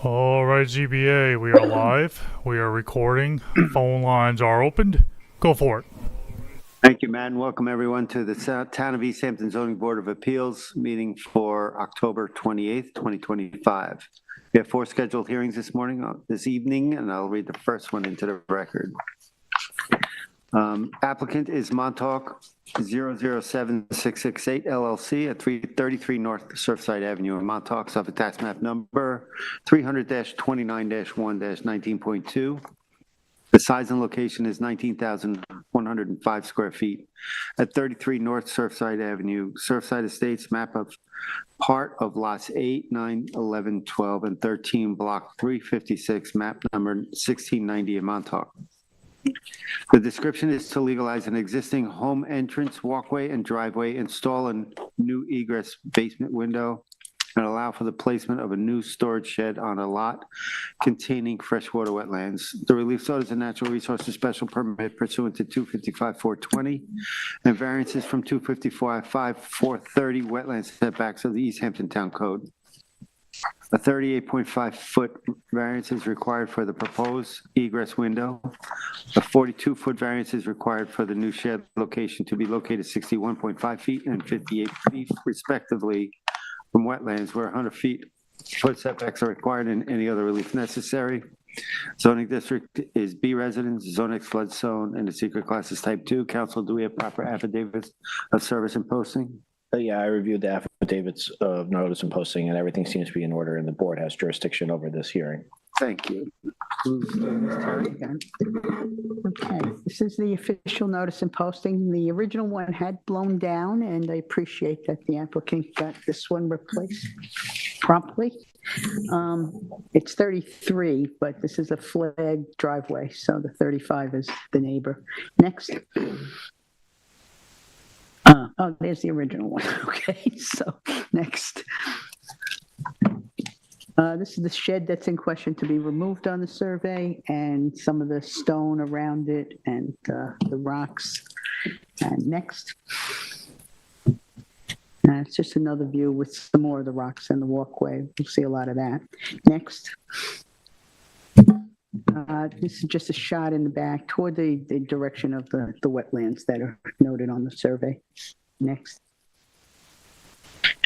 All right, ZBA, we are live. We are recording. Phone lines are opened. Go for it. Thank you, Matt, and welcome everyone to the Town of East Hampton Zoning Board of Appeals meeting for October 28th, 2025. We have 4 scheduled hearings this evening, and I'll read the first one into the record. Applicant is Montauk 007668 LLC at 333 North Surfside Avenue in Montauk, Suffolk Tax Map Number 300-29-1-19.2. The size and location is 19,105 square feet at 33 North Surfside Avenue, Surfside Estates, map of part of lots 8, 9, 11, 12, and 13, block 356, map number 1690 in Montauk. The description is to legalize an existing home entrance, walkway, and driveway, install a new egress basement window, and allow for the placement of a new storage shed on a lot containing freshwater wetlands. The relief sought is a natural resources special permit pursuant to 255-420 and variances from 255-430 wetland setbacks of the East Hampton Town Code. A 38.5-foot variance is required for the proposed egress window. A 42-foot variance is required for the new shed location to be located 61.5 feet and 58 feet respectively from wetlands where 100 foot setbacks are required and any other relief necessary. Zoning district is B residence, zone X flood zone, and the secret class is type 2. Council, do we have proper affidavits of service and posting? Yeah, I reviewed the affidavits of notice and posting, and everything seems to be in order, and the board has jurisdiction over this hearing. Thank you. Okay, this is the official notice and posting. The original one had blown down, and I appreciate that the applicant got this one replaced promptly. It's 33, but this is a flagged driveway, so the 35 is the neighbor. Next. Oh, there's the original one. Okay, so next. This is the shed that's in question to be removed on the survey, and some of the stone around it and the rocks. And next. It's just another view with some more of the rocks and the walkway. You'll see a lot of that. Next. This is just a shot in the back toward the direction of the wetlands that are noted on the survey. Next.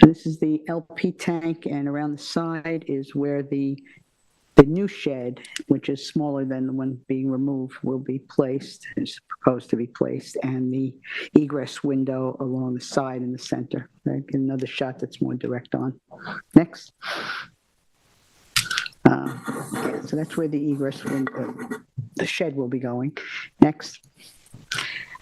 This is the LP tank, and around the side is where the new shed, which is smaller than the one being removed, will be placed, is proposed to be placed, and the egress window along the side in the center. Get another shot that's more direct on. Next. So that's where the egress window, the shed will be going. Next.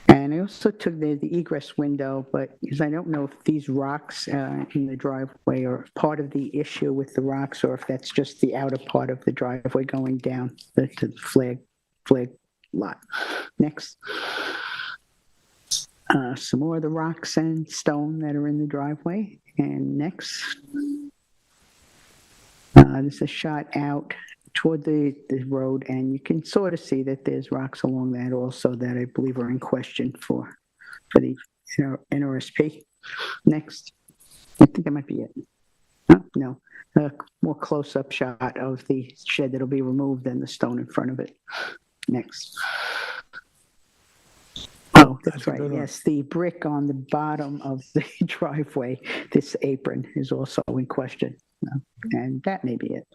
And I also took the egress window, but because I don't know if these rocks in the driveway are part of the issue with the rocks, or if that's just the outer part of the driveway going down to the flag lot. Next. Some more of the rocks and stone that are in the driveway. And next. This is a shot out toward the road, and you can sort of see that there's rocks along that also that I believe are in question for the NRSP. Next. I think that might be it. Oh, no, a more close-up shot of the shed that'll be removed and the stone in front of it. Next. Oh, that's right. Yes, the brick on the bottom of the driveway, this apron is also in question. And that may be it.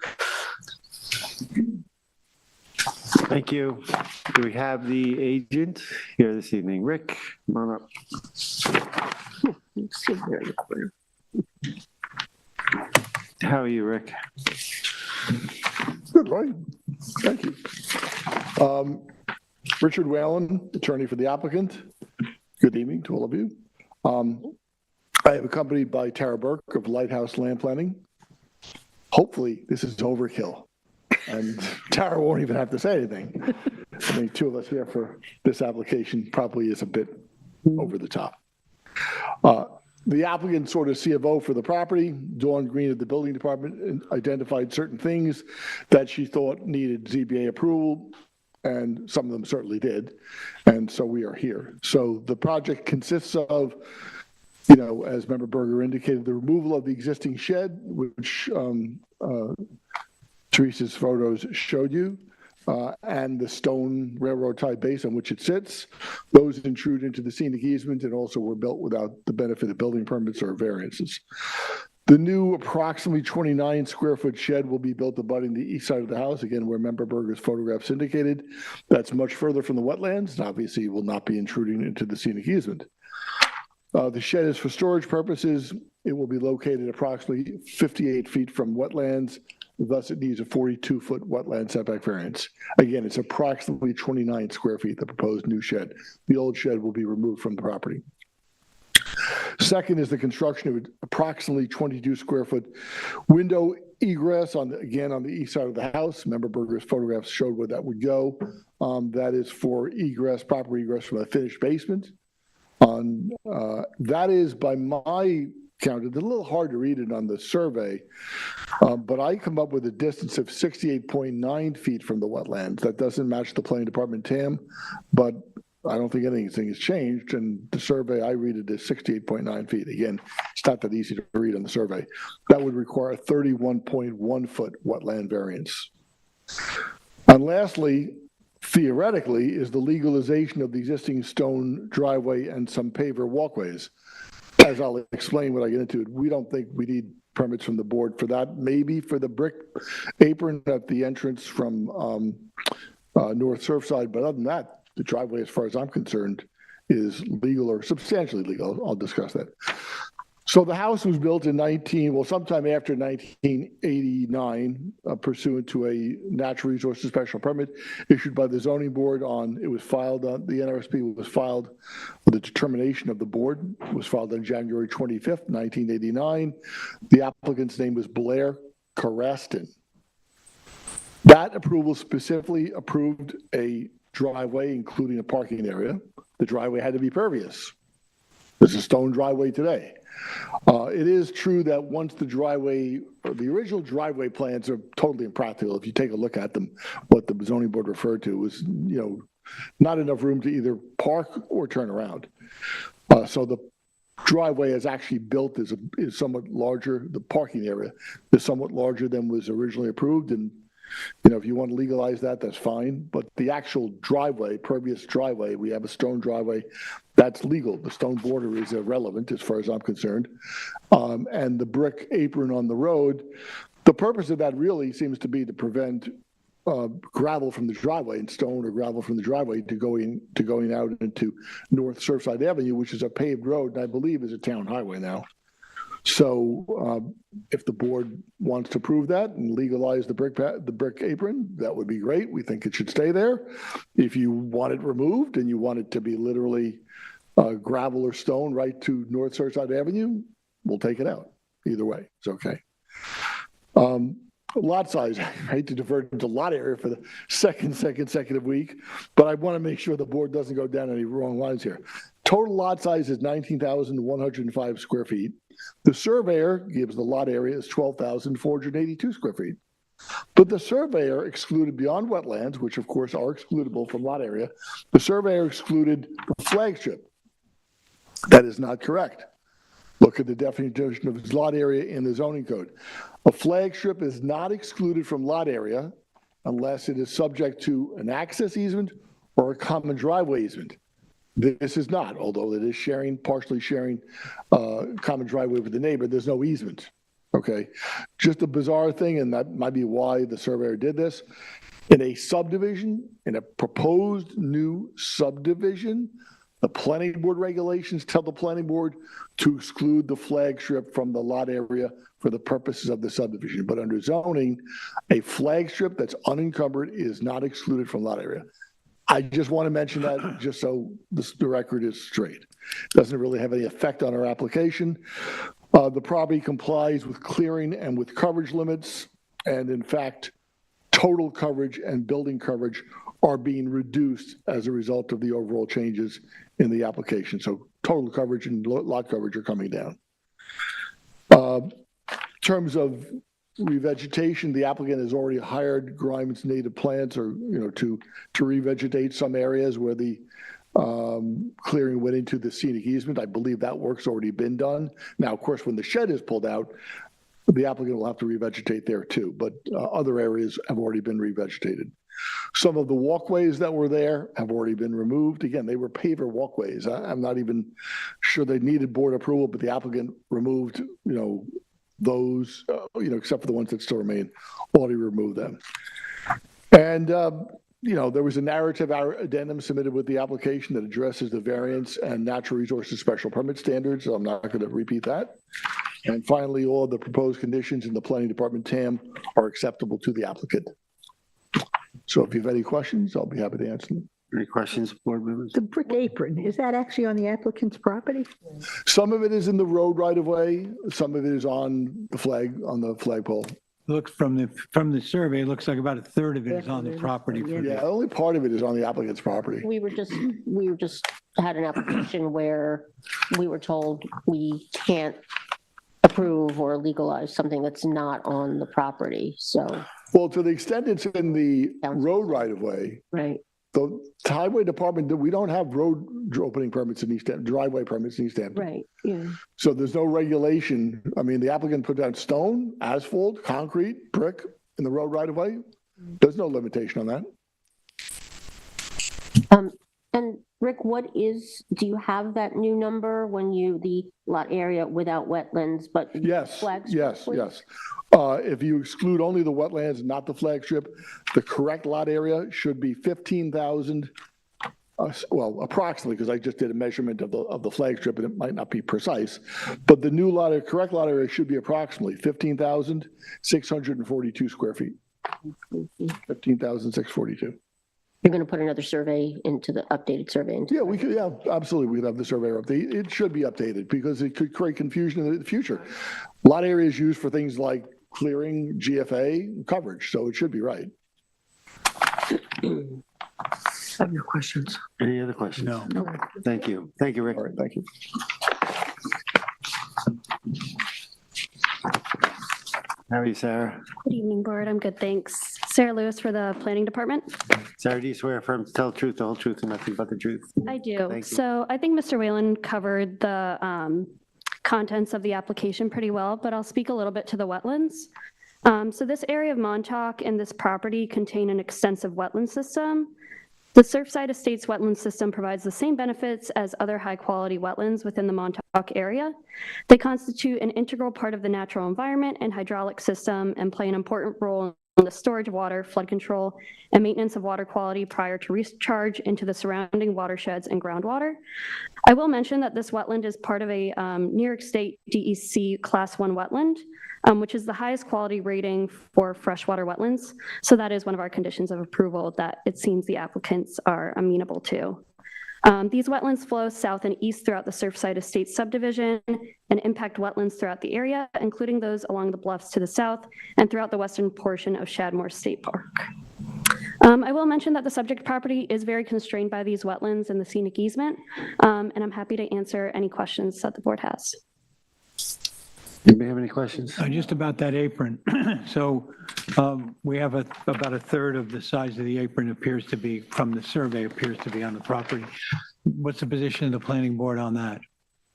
Thank you. Do we have the agent here this evening? Rick, come on up. How are you, Rick? Good, right? Thank you. Richard Whalen, attorney for the applicant. Good evening to all of you. I am accompanied by Tara Burke of Lighthouse Land Planning. Hopefully this is overkill and Tara won't even have to say anything. I think 2 of us here for this application probably is a bit over the top. The applicant sort of CFO for the property, Dawn Green of the building department, identified certain things that she thought needed ZBA approval, and some of them certainly did. And so we are here. So the project consists of, you know, as Member Berger indicated, the removal of the existing shed, which Teresa's photos showed you, and the stone railroad tie base on which it sits. Those intrude into the scenic easement and also were built without the benefit of building permits or variances. The new approximately 29 square foot shed will be built abutting the east side of the house, again, where Member Berger's photographs indicated. That's much further from the wetlands, and obviously will not be intruding into the scenic easement. The shed is for storage purposes. It will be located approximately 58 feet from wetlands. Thus, it needs a 42-foot wetland setback variance. Again, it's approximately 29 square feet, the proposed new shed. The old shed will be removed from the property. Second is the construction of an approximately 22 square foot window egress again on the east side of the house. Member Berger's photographs showed where that would go. That is for egress, proper egress from a finished basement. That is, by my count, it's a little hard to read it on the survey, but I come up with a distance of 68.9 feet from the wetlands. That doesn't match the planning department TAM, but I don't think anything has changed. And the survey, I read it as 68.9 feet. Again, it's not that easy to read on the survey. That would require a 31.1 foot wetland variance. And lastly, theoretically, is the legalization of the existing stone driveway and some paver walkways. As I'll explain when I get into it, we don't think we need permits from the board for that. Maybe for the brick apron at the entrance from North Surfside, but other than that, the driveway, as far as I'm concerned, is legal or substantially legal. I'll discuss that. So the house was built in sometime after 1989, pursuant to a natural resources special permit issued by the zoning board it was filed on, the NRSP was filed, the determination of the board was filed on January 25th, 1989. The applicant's name was Blair Caraston. That approval specifically approved a driveway, including a parking area. The driveway had to be pervious. There's a stone driveway today. It is true that once the original driveway plans are totally impractical. If you take a look at them, what the zoning board referred to was, not enough room to either park or turn around. So the driveway is actually built is somewhat larger. The parking area is somewhat larger than was originally approved, and if you want to legalize that, that's fine. But the actual driveway, pervious driveway, we have a stone driveway, that's legal. The stone border is irrelevant as far as I'm concerned. And the brick apron on the road, the purpose of that really seems to be to prevent gravel from the driveway and stone or gravel from the driveway to going out into North Surfside Avenue, which is a paved road and I believe is a town highway now. So if the board wants to approve that and legalize the brick apron, that would be great. We think it should stay there. If you want it removed and you want it to be literally gravel or stone right to North Surfside Avenue, we'll take it out. Either way, it's okay. Lot size, I hate to divert into lot area for the second consecutive week, but I want to make sure the board doesn't go down any wrong lines here. Total lot size is 19,105 square feet. The surveyor gives the lot area as 12,482 square feet. But the surveyor excluded beyond wetlands, which of course are excludable from lot area, the surveyor excluded the flag strip. That is not correct. Look at the definition of lot area in the zoning code. A flag strip is not excluded from lot area unless it is subject to an access easement or a common driveway easement. This is not, although it is partially sharing common driveway with the neighbor, there's no easement, okay? Just a bizarre thing, and that might be why the surveyor did this. In a subdivision, in a proposed new subdivision, the planning board regulations tell the planning board to exclude the flag strip from the lot area for the purposes of the subdivision. But under zoning, a flag strip that's unencumbered is not excluded from lot area. I just want to mention that just so the record is straight. Doesn't really have any effect on our application. The property complies with clearing and with coverage limits. And in fact, total coverage and building coverage are being reduced as a result of the overall changes in the application. So total coverage and lot coverage are coming down. In terms of revegetation, the applicant has already hired Grimes Native Plants to revegetate some areas where the clearing went into the scenic easement. I believe that work's already been done. Now, of course, when the shed is pulled out, the applicant will have to revegetate there too, but other areas have already been revegetated. Some of the walkways that were there have already been removed. Again, they were paver walkways. I'm not even sure they needed board approval, but the applicant removed, those, except for the ones that still remain, already removed them. And, there was a narrative addendum submitted with the application that addresses the variance and natural resources special permit standards. So I'm not going to repeat that. And finally, all of the proposed conditions in the planning department TAM are acceptable to the applicant. So if you have any questions, I'll be happy to answer them. Any questions, board members? The brick apron, is that actually on the applicant's property? Some of it is in the road right of way. Some of it is on the flagpole. Looks from the survey, it looks like about a third of it is on the property. Yeah, only part of it is on the applicant's property. We were just had an application where we were told we can't approve or legalize something that's not on the property, so. Well, to the extent it's in the road right of way, Right. the highway department, we don't have road opening permits in East Hampton, driveway permits in East Hampton. Right, yeah. So there's no regulation. I mean, the applicant put down stone, asphalt, concrete, brick in the road right of way. There's no limitation on that. And Rick, do you have that new number when the lot area without wetlands, but? Yes, flag strip, yes, please? yes. If you exclude only the wetlands, not the flag strip, the correct lot area should be 15,000, well, approximately, because I just did a measurement of the flag strip and it might not be precise, but the new correct lot area should be approximately 15,642 square feet. 15,642. You're going to put another survey into the updated survey? Yeah, we could, yeah, absolutely. We could have the surveyor update. It should be updated because it could create confusion in the future. A lot of areas used for things like clearing, GFA, coverage, so it should be right. I have no questions. Any other questions? No. Thank you. Thank you, Rick. All right, thank you. How are you, Sarah? Good evening, board. I'm good, thanks. Sarah Lewis for the planning department. Sarah, do you swear affirm to tell the truth, the whole truth, and nothing but the truth? I do. Thank you. So I think Mr. Whalen covered the contents of the application pretty well, but I'll speak a little bit to the wetlands. So this area of Montauk and this property contain an extensive wetland system. The Surfside Estates wetland system provides the same benefits as other high-quality wetlands within the Montauk area. They constitute an integral part of the natural environment and hydraulic system and play an important role in the storage of water, flood control, and maintenance of water quality prior to recharge into the surrounding watersheds and groundwater. I will mention that this wetland is part of a New York State DEC Class 1 wetland, which is the highest quality rating for freshwater wetlands. So that is one of our conditions of approval that it seems the applicants are amenable to. These wetlands flow south and east throughout the Surfside Estates subdivision and impact wetlands throughout the area, including those along the bluffs to the south and throughout the western portion of Shadmore State Park. I will mention that the subject property is very constrained by these wetlands and the scenic easement, and I'm happy to answer any questions that the board has. Anybody have any questions? Just about that apron. So we have about a third of the size of the apron appears to be, from the survey, appears to be on the property. What's the position of the planning board on that?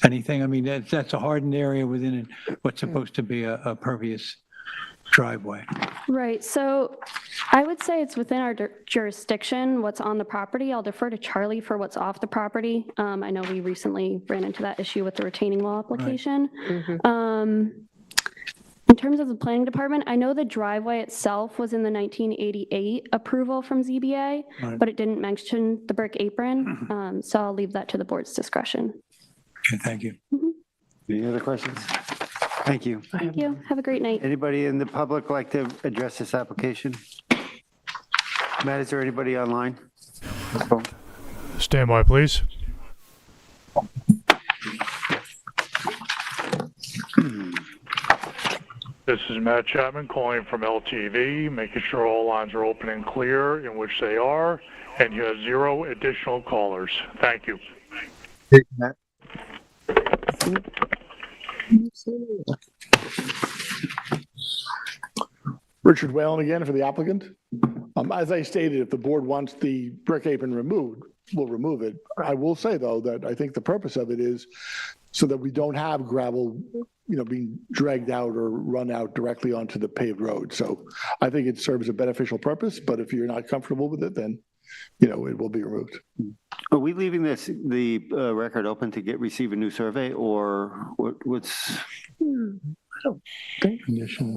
Anything? I mean, that's a hardened area within what's supposed to be a pervious driveway. Right, so I would say it's within our jurisdiction, what's on the property. I'll defer to Charlie for what's off the property. I know we recently ran into that issue with the retaining wall application. In terms of the planning department, I know the driveway itself was in the 1988 approval from ZBA, Right. but it didn't mention the brick apron. So I'll leave that to the board's discretion. Okay, thank you. Any other questions? Thank you. Thank you. Have a great night. Anybody in the public like to address this application? Matt, is there anybody online? Stand by, please. This is Matt Chapman calling from LTV, making sure all lines are open and clear, in which they are, and you have 0 additional callers. Thank you. Matt? Richard Whalen again for the applicant. As I stated, if the board wants the brick apron removed, we'll remove it. I will say, though, that I think the purpose of it is so that we don't have gravel, being dragged out or run out directly onto the paved road. So I think it serves a beneficial purpose, but if you're not comfortable with it, then, it will be removed. Are we leaving the record open to receive a new survey, or what's?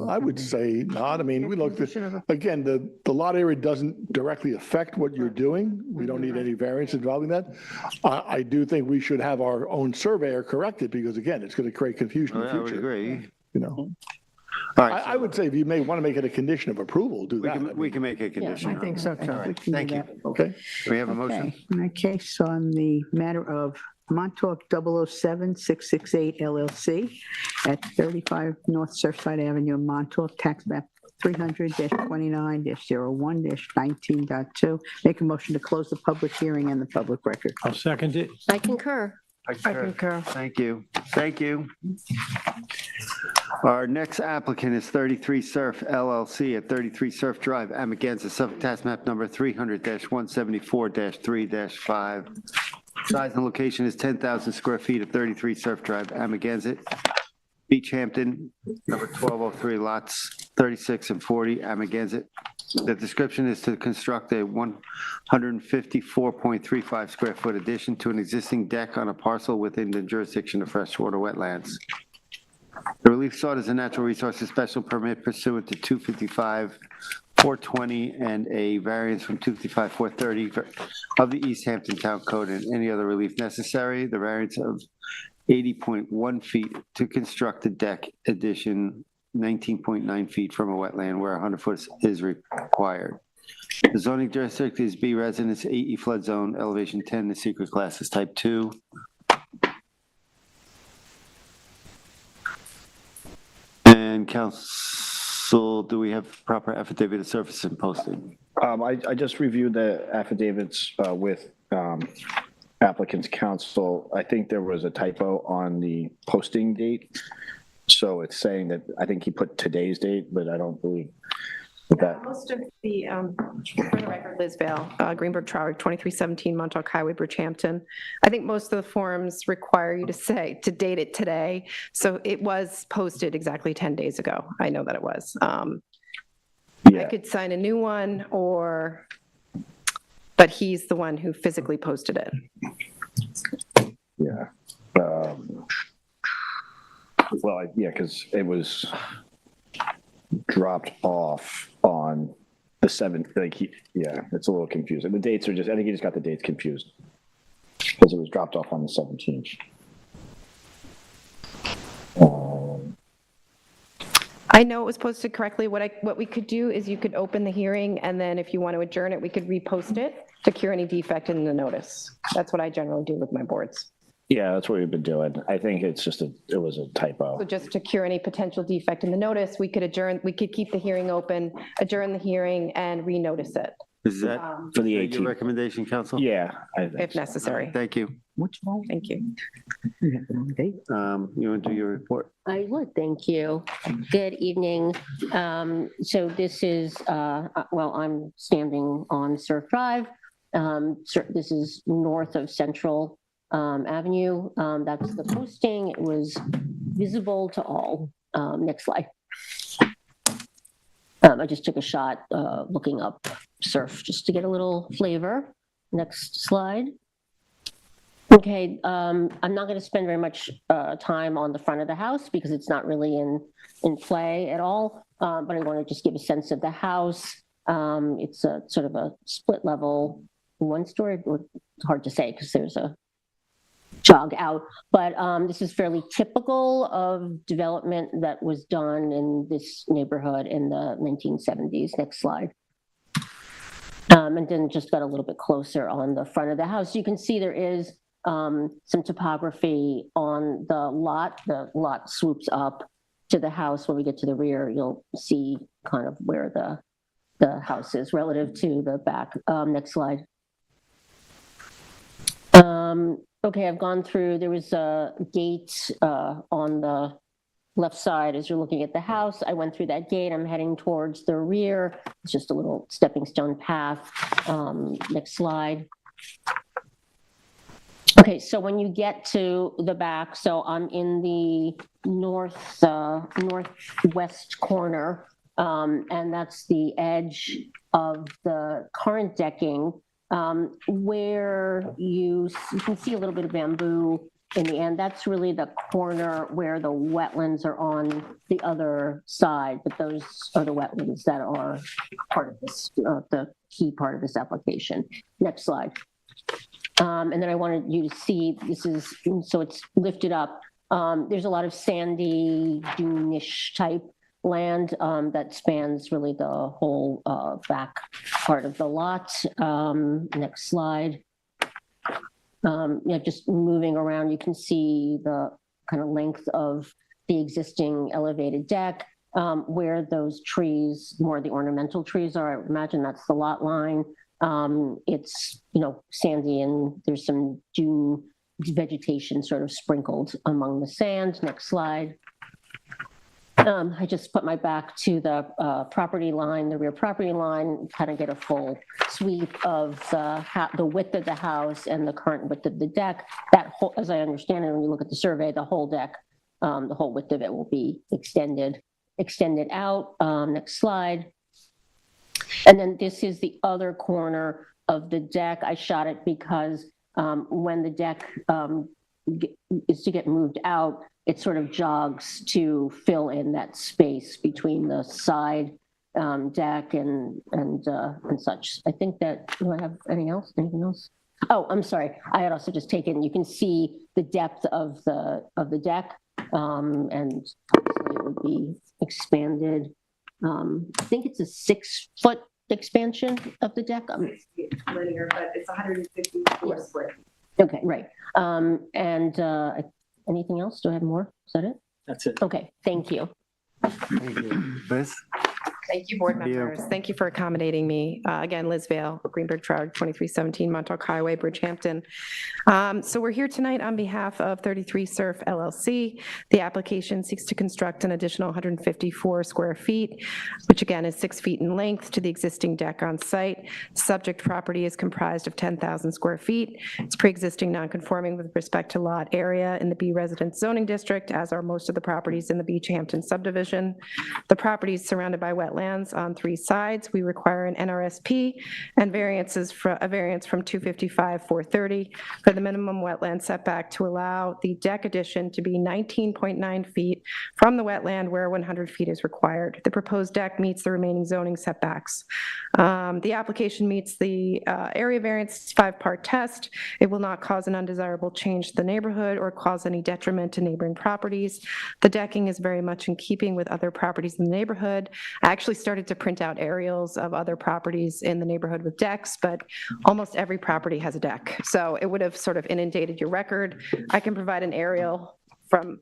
I would say not. I mean, we looked at, again, the lot area doesn't directly affect what you're doing. We don't need any variance involving that. I do think we should have our own surveyor correct it because, again, it's going to create confusion in the I would future. agree. I, All right, I would say if you may want to make it a condition of approval, do that. we can make a condition. I think so too. All right, We can do thank you. that. Okay. Do we have a motion? Okay, in that case, on the matter of Montauk 007-668 LLC at 35 North Surfside Avenue, Montauk, tax map 300-29-01-19.2. Make a motion to close the public hearing and the public record. I'll second it. I concur. I concur. Thank you. Thank you. Our next applicant is 33 Surf LLC at 33 Surf Drive, Amagansett, Suffolk Tax Map number 300-174-3-5. Size and location is 10,000 square feet at 33 Surf Drive, Amagansett. Beach Hampton, number 1203, lots 36 and 40, Amagansett. The description is to construct a 154.35 square foot addition to an existing deck on a parcel within the jurisdiction of freshwater wetlands. The relief sought is a natural resources special permit pursuant to 255-420 and a variance from 255-430 of the East Hampton Town Code and any other relief necessary. The variance of 80.1 feet to construct a deck addition 19.9 feet from a wetland where 100 foot is required. The zoning district is B residence, AE flood zone, elevation 10, the secret class is type 2. And council, do we have proper affidavit of service and posting? I just reviewed the affidavits with applicant's counsel. I think there was a typo on the posting date. So it's saying that, I think he put today's date, but I don't believe that. Most of the, for the record, Liz Vale, Greenberg Traurig, 2317 Montauk Highway, Bridgehampton. I think most of the forms require you to say, to date it today. So it was posted exactly 10 days ago. I know that it was. I Yeah, could sign a new one but he's the one who physically posted it. yeah. Well, yeah, because it was dropped off on the 7th, it's a little confusing. The dates are I think he just got the dates confused because it was dropped off on the 17th. I know it was posted correctly. What we could do is you could open the hearing, and then if you want to adjourn it, we could repost it to cure any defect in the notice. That's what I generally do with my boards. Yeah, that's what we've been doing. I think it's just it was a typo. So just to cure any potential defect in the notice, we could keep the hearing open, adjourn the hearing, and renotice it Is that For the your 18th. recommendation, council? Yeah, I think if so. necessary. Thank you. What's wrong? Thank you. Okay. You want to do your report? I would, thank you. Good evening. So this is, I'm standing on Surf Drive. This is north of Central Avenue. That's the posting. It was visible to all. Next slide. I just took a shot looking up surf just to get a little flavor. Next slide. Okay, I'm not going to spend very much time on the front of the house because it's not really in play at all, but I want to just give a sense of the house. It's a sort of a split level, one story, hard to say because there's a jog out, but this is fairly typical of development that was done in this neighborhood in the 1970s. Next slide. And then just got a little bit closer on the front of the house. You can see there is some topography on the lot. The lot swoops up to the house. When we get to the rear, you'll see kind of where the house is relative to the back. Next slide. Okay, I've gone through, there was a gate on the left side as you're looking at the house. I went through that gate. I'm heading towards the rear. It's just a little stepping stone path. Next slide. Okay, so when you get to the back, so I'm in the northwest corner, and that's the edge of the current decking, where you can see a little bit of bamboo in the end. That's really the corner where the wetlands are on the other side, but those are the wetlands that are part of this, the key part of this application. Next slide. And then I wanted you to see, this is, so it's lifted up. There's a lot of sandy, dune-ish type land that spans really the whole back part of the lot. Next slide. Yeah, just moving around, you can see the kind of length of the existing elevated deck, where those trees, more the ornamental trees are. I imagine that's the lot line. It's, you know, sandy and there's some dune vegetation sort of sprinkled among the sand. Next slide. I just put my back to the property line, the rear property line, kind of get a full sweep of the width of the house and the current width of the deck. That whole, as I understand it, when you look at the survey, the whole deck, the whole width of it will be extended out. Next slide. And then this is the other corner of the deck. I shot it because when the deck is to get moved out, it sort of jogs to fill in that space between the side deck and such. I think that, do I have anything else? Anything else? Oh, I'm sorry. I had also just taken, you can see the depth of the deck, and obviously it would be expanded. I think it's a 6-foot expansion of the deck. It's linear, but it's 154 square. Okay, right. Anything else? Do I have more? Is that it? That's it. Okay, thank you. Thank you. Liz? Thank you, board Thank you. members. Thank you for accommodating me. Again, Liz Vale, Greenberg Traurig, 2317 Montauk Highway, Bridgehampton. So we're here tonight on behalf of 33 Surf LLC. The application seeks to construct an additional 154 square feet, which again is 6 feet in length to the existing deck on site. Subject property is comprised of 10,000 square feet. It's pre-existing non-conforming with respect to lot area in the B residence zoning district, as are most of the properties in the Bridgehampton subdivision. The property is surrounded by wetlands on 3 sides. We require an NRSP and variances for a variance from 255-430 for the minimum wetland setback to allow the deck addition to be 19.9 feet from the wetland where 100 feet is required. The proposed deck meets the remaining zoning setbacks. The application meets the area variance 5-part test. It will not cause an undesirable change to the neighborhood or cause any detriment to neighboring properties. The decking is very much in keeping with other properties in the neighborhood. I actually started to print out aerials of other properties in the neighborhood with decks, but almost every property has a deck. So it would have sort of inundated your record. I can provide an aerial from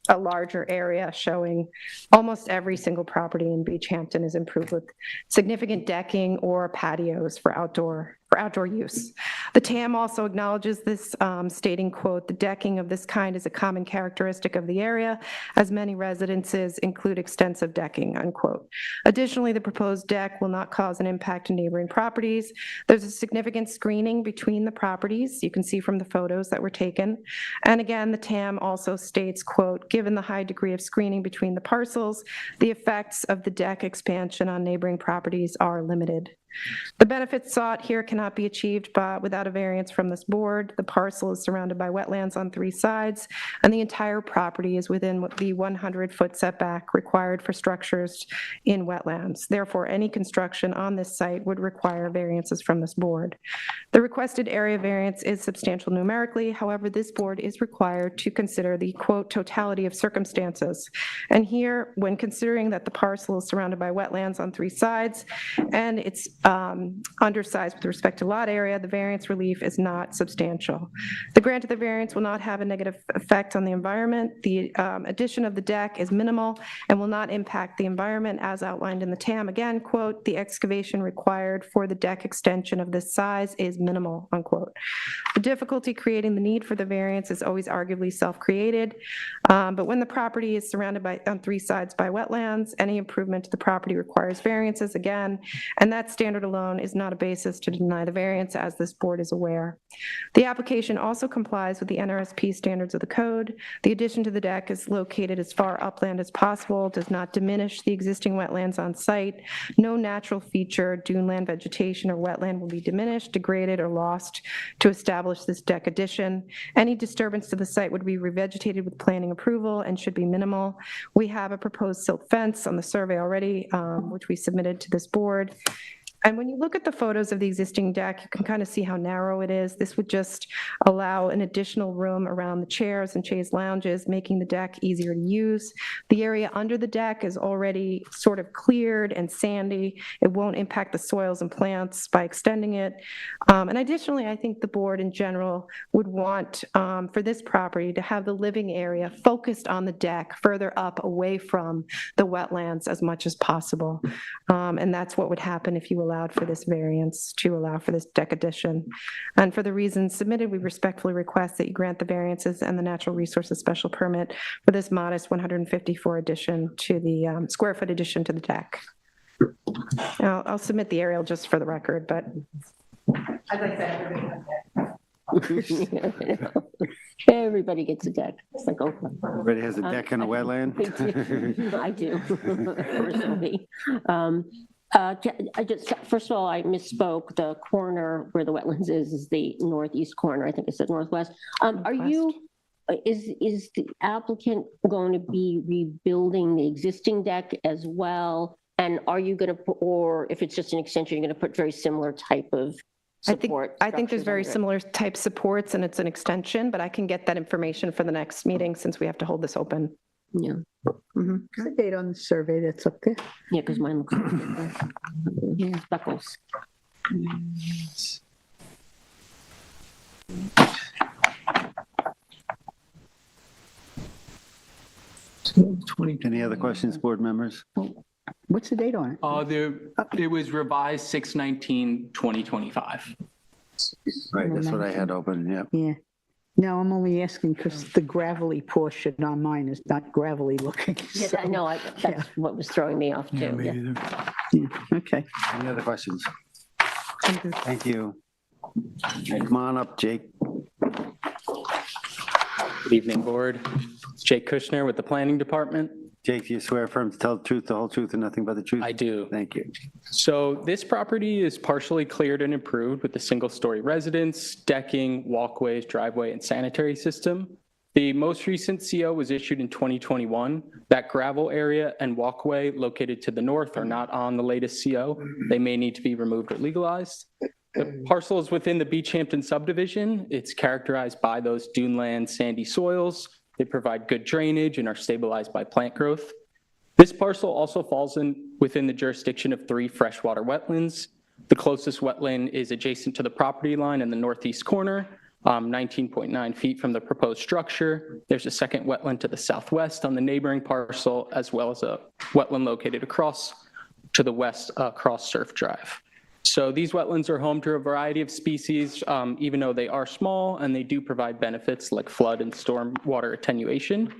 a larger area showing almost every single property in Bridgehampton is improved with significant decking or patios for outdoor use. The TAM also acknowledges this, stating, quote, "The decking of this kind is a common characteristic of the area, as many residences include extensive decking," unquote. Additionally, the proposed deck will not cause an impact to neighboring properties. There's a significant screening between the properties. You can see from the photos that were taken. And again, the TAM also states, quote, "Given the high degree of screening between the parcels, the effects of the deck expansion on neighboring properties are limited." The benefits sought here cannot be achieved without a variance from this board. The parcel is surrounded by wetlands on 3 sides, and the entire property is within the 100-foot setback required for structures in wetlands. Therefore, any construction on this site would require variances from this board. The requested area variance is substantial numerically. However, this board is required to consider the, quote, "totality of circumstances." And here, when considering that the parcel is surrounded by wetlands on 3 sides, and it's undersized with respect to lot area, the variance relief is not substantial. The grant of the variance will not have a negative effect on the environment. The addition of the deck is minimal and will not impact the environment as outlined in the TAM. Again, quote, "The excavation required for the deck extension of this size is minimal," unquote. The difficulty creating the need for the variance is always arguably self-created, but when the property is surrounded on 3 sides by wetlands, any improvement to the property requires variances again, and that standard standard alone is not a basis to deny the variance, as this board is aware. The application also complies with the NRSP standards of the code. The addition to the deck is located as far upland as possible, does not diminish the existing wetlands on site. No natural feature, duneland vegetation, or wetland will be diminished, degraded, or lost to establish this deck addition. Any disturbance to the site would be revegetated with planning approval and should be minimal. We have a proposed silt fence on the survey already, which we submitted to this board. And when you look at the photos of the existing deck, you can kind of see how narrow it is. This would just allow an additional room around the chairs and chaise lounges, making the deck easier to use. The area under the deck is already sort of cleared and sandy. It won't impact the soils and plants by extending it. And additionally, I think the board in general would want for this property to have the living area focused on the deck, further up away from the wetlands as much as possible. And that's what would happen if you allowed for this variance to allow for this deck addition. And for the reasons submitted, we respectfully request that you grant the variances and the natural resources special permit for this modest 154 addition to the square foot addition to the deck. Now, I'll submit the aerial just for the record, but I'd like to Everybody gets a deck. It's like, oh. Everybody has a deck and a wetland? I do, personally. I just, first of all, I misspoke. The corner where the wetlands is the northeast corner. I think it said northwest. Are you, is the applicant going to be rebuilding the existing deck as well? And are you going to, or if it's just an extension, you're going to put very similar type of support? I think there's very similar type supports and it's an extension, but I can get that information for the next meeting since we have to hold this open. Yeah. Mm-hmm. What's the date on the survey that's up there? Yeah, because mine looks like yeah, speckles. Any other questions, board members? What's the date on it? It was revised 6/19/2025. Right, that's what I had open, yeah. Yeah. No, I'm only asking because the gravelly portion on mine is not gravelly looking. Yeah, so- I know, that's what was throwing me off Yeah, too. me Yeah. either. Yeah, okay. Any other questions? Thank you. Come on up, Jake. Good evening, board. Jake Kushner with the Planning Department. Jake, do you swear affirm to tell the truth, the whole truth, and nothing but the truth? I do. Thank you. So this property is partially cleared and improved with a single-story residence, decking, walkways, driveway, and sanitary system. The most recent CO was issued in 2021. That gravel area and walkway located to the north are not on the latest CO. They may need to be removed or legalized. The parcel is within the Beach Hampton subdivision. It's characterized by those duneland sandy soils. They provide good drainage and are stabilized by plant growth. This parcel also falls within the jurisdiction of 3 freshwater wetlands. The closest wetland is adjacent to the property line in the northeast corner, 19.9 feet from the proposed structure. There's a second wetland to the southwest on the neighboring parcel, as well as a wetland located across to the west across Surf Drive. So these wetlands are home to a variety of species, even though they are small, and they do provide benefits like flood and storm water attenuation.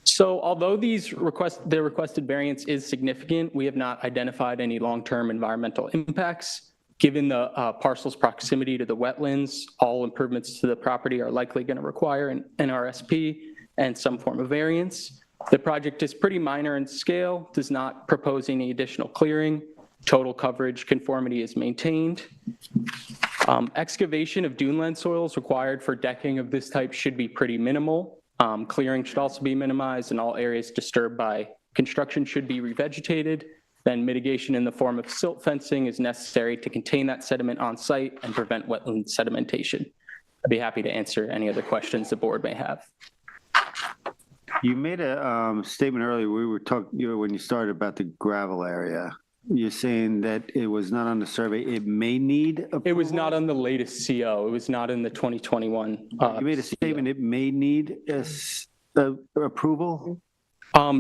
So although the requested variance is significant, we have not identified any long-term environmental impacts. Given the parcel's proximity to the wetlands, all improvements to the property are likely going to require an NRSP and some form of variance. The project is pretty minor in scale, does not propose any additional clearing. Total coverage conformity is maintained. Excavation of duneland soils required for decking of this type should be pretty minimal. Clearing should also be minimized, and all areas disturbed by construction should be revegetated. Then mitigation in the form of silt fencing is necessary to contain that sediment on site and prevent wetland sedimentation. I'd be happy to answer any other questions the board may have. You made a statement earlier, we were talking, when you started about the gravel area. You're saying that it was not on the survey, it may need approval? It was not on the latest CO. It was not in the 2021. You made a statement, it may need approval?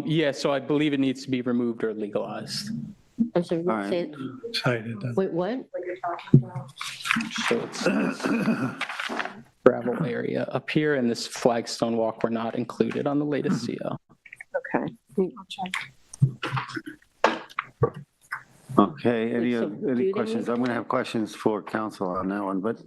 Yeah, so I believe it needs to be removed or legalized. I'm sorry, All right. say, Cited, wait, what? So it's gravel area up here, and this flagstone walk were not included on the latest CO. Okay. Okay, any So do any they questions? need- I'm going to have questions for council on that one, but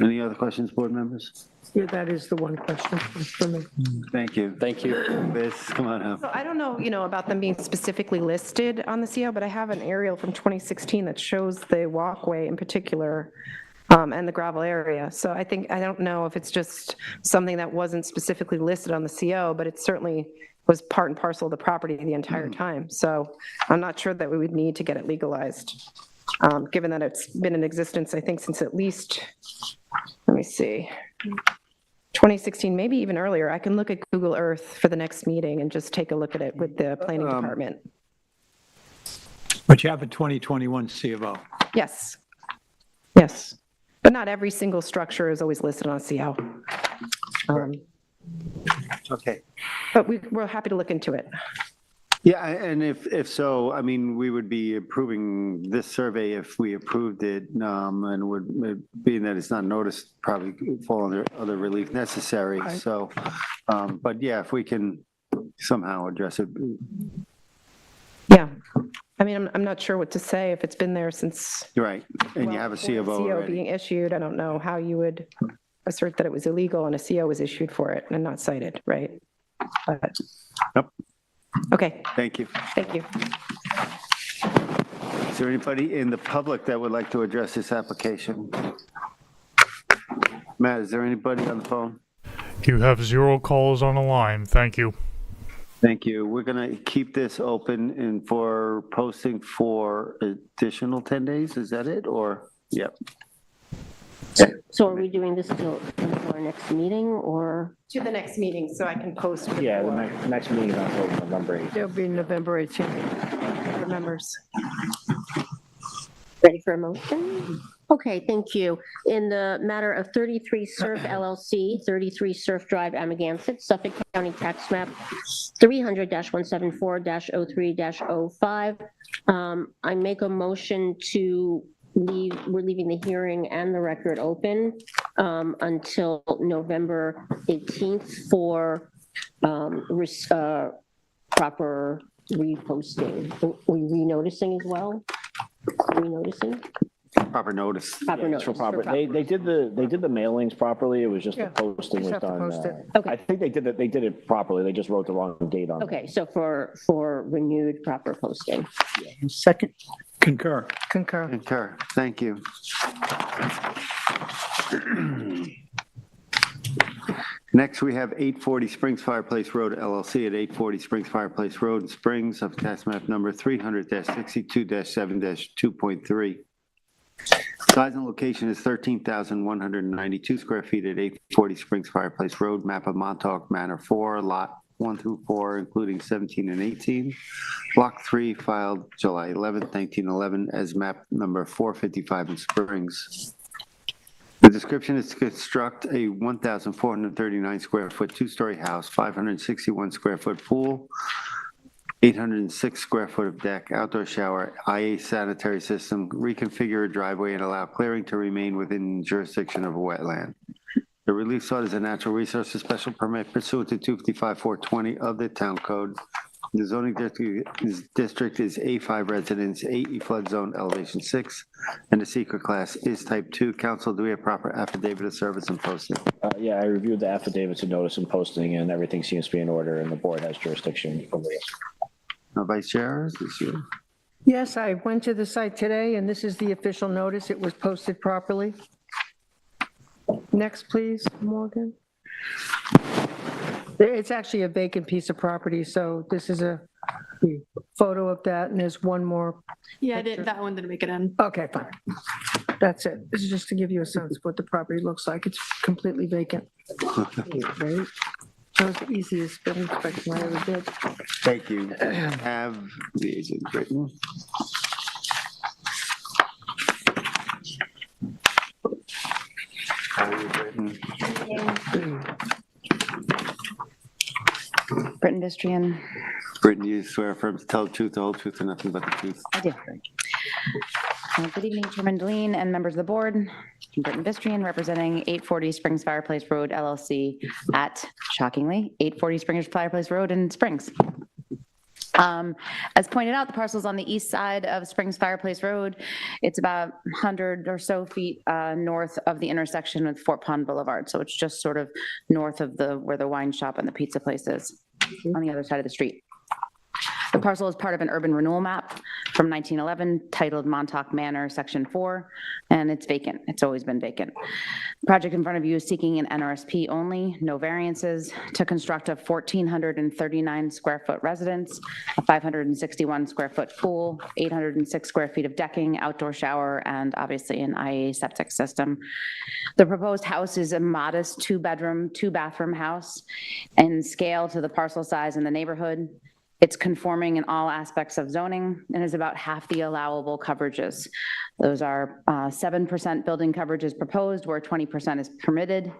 any other questions, board members? Yeah, that is the one question for me. Thank you. Thank you. Liz, come on up. So I don't know, about them being specifically listed on the CO, but I have an aerial from 2016 that shows the walkway in particular and the gravel area. So I don't know if it's just something that wasn't specifically listed on the CO, but it certainly was part and parcel of the property the entire time. So I'm not sure that we would need to get it legalized, given that it's been in existence, I think, since at least, let me see, 2016, maybe even earlier. I can look at Google Earth for the next meeting and just take a look at it with the planning department. But you have a 2021 C of O. Yes. Yes. But not every single structure is always listed on CO. Okay. But we're happy to look into it. Yeah, and if so, I mean, we would be approving this survey if we approved it, and would, being that it's not noticed, probably fall under other relief necessary, so, but yeah, if we can somehow address it. Yeah. I mean, I'm not sure what to say if it's been there since. You're right, and you have a C of O CO already. being issued. I don't know how you would assert that it was illegal and a CO was issued for it and not cited, right? But, Yep. okay, Thank you. thank you. Is there anybody in the public that would like to address this application? Matt, is there anybody on the phone? You have 0 calls on the line. Thank you. Thank you. We're going to keep this open and for posting for additional 10 days, is that it, or? Yep. So are we doing this till our next meeting, or? To the next meeting, so I can post. Yeah, the next meeting is on November 8th. It'll be November 18th. For members. Ready for a motion? Okay, thank you. In the matter of 33 Surf LLC, 33 Surf Drive, Amagansett, Suffolk County Tax Map 300-174-03-05, I make a motion to we're leaving the hearing and the record open until November 18th for proper reposting. Are we renoticing as well? Renoticing? Proper notice. Proper notice. For proper, they did the mailings properly. It was just the posting just was have to done. post it. Okay. I think they did it properly. They just wrote the wrong date on it. Okay, so for renewed proper posting. Second, Concur. concur. Concur. Thank you. Next, we have 840 Springs Fireplace Road LLC at 840 Springs Fireplace Road in Springs of tax map number 300-62-7-2.3. Size and location is 13,192 square feet at 840 Springs Fireplace Road, map of Montauk Manor 4, lot 1 through 4, including 17 and 18. Block 3, filed July 11th, 1911, as map number 455 in Springs. The description is to construct a 1,439 square foot two-story house, 561 square foot pool, 806 square foot of deck, outdoor shower, IA sanitary system, reconfigure a driveway and allow clearing to remain within jurisdiction of a wetland. The relief sought is a natural resources special permit pursuant to 255-420 of the town code. The zoning district is A5 residence, AE flood zone, elevation 6, and the secret class is type 2. Council, do we have proper affidavit of service and posting? Yeah, I reviewed the affidavits and notice and posting, and everything seems to be in order, and the board has jurisdiction over this. Vice Chair, is this you? Yes, I went to the site today, and this is the official notice. It was posted properly. Next, please, Morgan. It's actually a vacant piece of property, so this is a photo of that, and there's one more. Yeah, that one didn't make it in. Okay, fine. That's it. This is just to give you a sense of what the property looks like. It's completely vacant. Right? That was the easiest building inspection I ever did. Thank you. Have the agent written. Have you written? Britton Bistrian. Britton, you swear affirm to tell the truth, the whole truth, and nothing but the truth. I do. Good evening, Chairman Deline and members of the board. Britton Bistrian, representing 840 Springs Fireplace Road LLC at, shockingly, 840 Springs Fireplace Road in Springs. As pointed out, the parcel is on the east side of Springs Fireplace Road. It's about 100 or so feet north of the intersection with Fort Pond Boulevard. So it's just sort of north of where the wine shop and the pizza place is, on the other side of the street. The parcel is part of an urban renewal map from 1911 titled Montauk Manor, Section 4, and it's vacant. It's always been vacant. The project in front of you is seeking an NRSP only, no variances, to construct a 1,439 square foot residence, a 561 square foot pool, 806 square feet of decking, outdoor shower, and obviously an IA septic system. The proposed house is a modest 2-bedroom, 2-bathroom house in scale to the parcel size in the neighborhood. It's conforming in all aspects of zoning and is about half the allowable coverages. Those are 7% building coverage is proposed where 20% is permitted,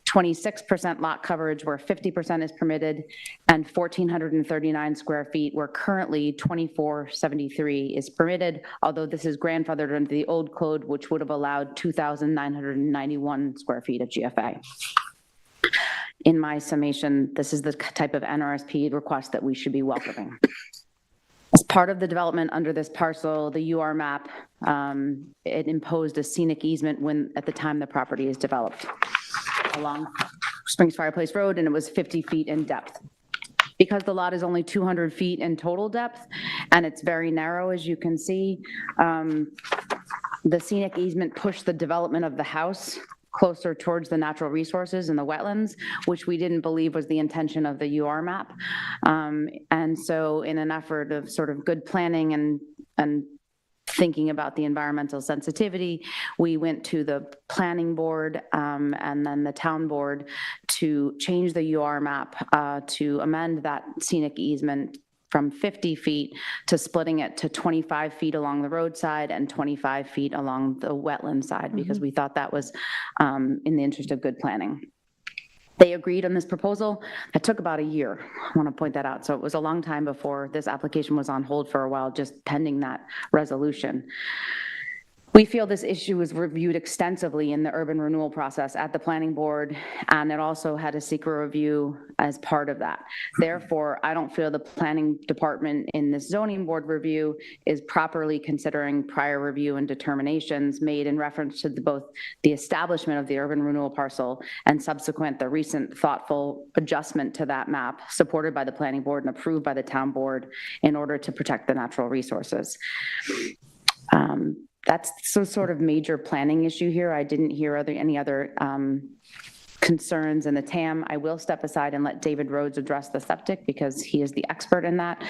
26% lot coverage where 50% is permitted, and 1,439 square feet where currently 2,473 is permitted, although this is grandfathered under the old code, which would have allowed 2,991 square feet of GFA. In my summation, this is the type of NRSP request that we should be welcoming. As part of the development under this parcel, the UR map, it imposed a scenic easement at the time the property is developed along Springs Fireplace Road, and it was 50 feet in depth. Because the lot is only 200 feet in total depth, and it's very narrow, as you can see, the scenic easement pushed the development of the house closer towards the natural resources and the wetlands, which we didn't believe was the intention of the UR map. And so in an effort of sort of good planning and thinking about the environmental sensitivity, we went to the planning board and then the town board to change the UR map to amend that scenic easement from 50 feet to splitting it to 25 feet along the roadside and 25 feet along the wetland side, because we thought that was in the interest of good planning. They agreed on this proposal. It took about a year. I want to point that out. So it was a long time before this application was on hold for a while, just pending that resolution. We feel this issue was reviewed extensively in the urban renewal process at the planning board, and it also had a secret review as part of that. Therefore, I don't feel the planning department in this zoning board review is properly considering prior review and determinations made in reference to both the establishment of the urban renewal parcel and subsequent the recent thoughtful adjustment to that map supported by the planning board and approved by the town board in order to protect the natural resources. That's some sort of major planning issue here. I didn't hear any other concerns in the TAM. I will step aside and let David Rhodes address the septic because he is the expert in that.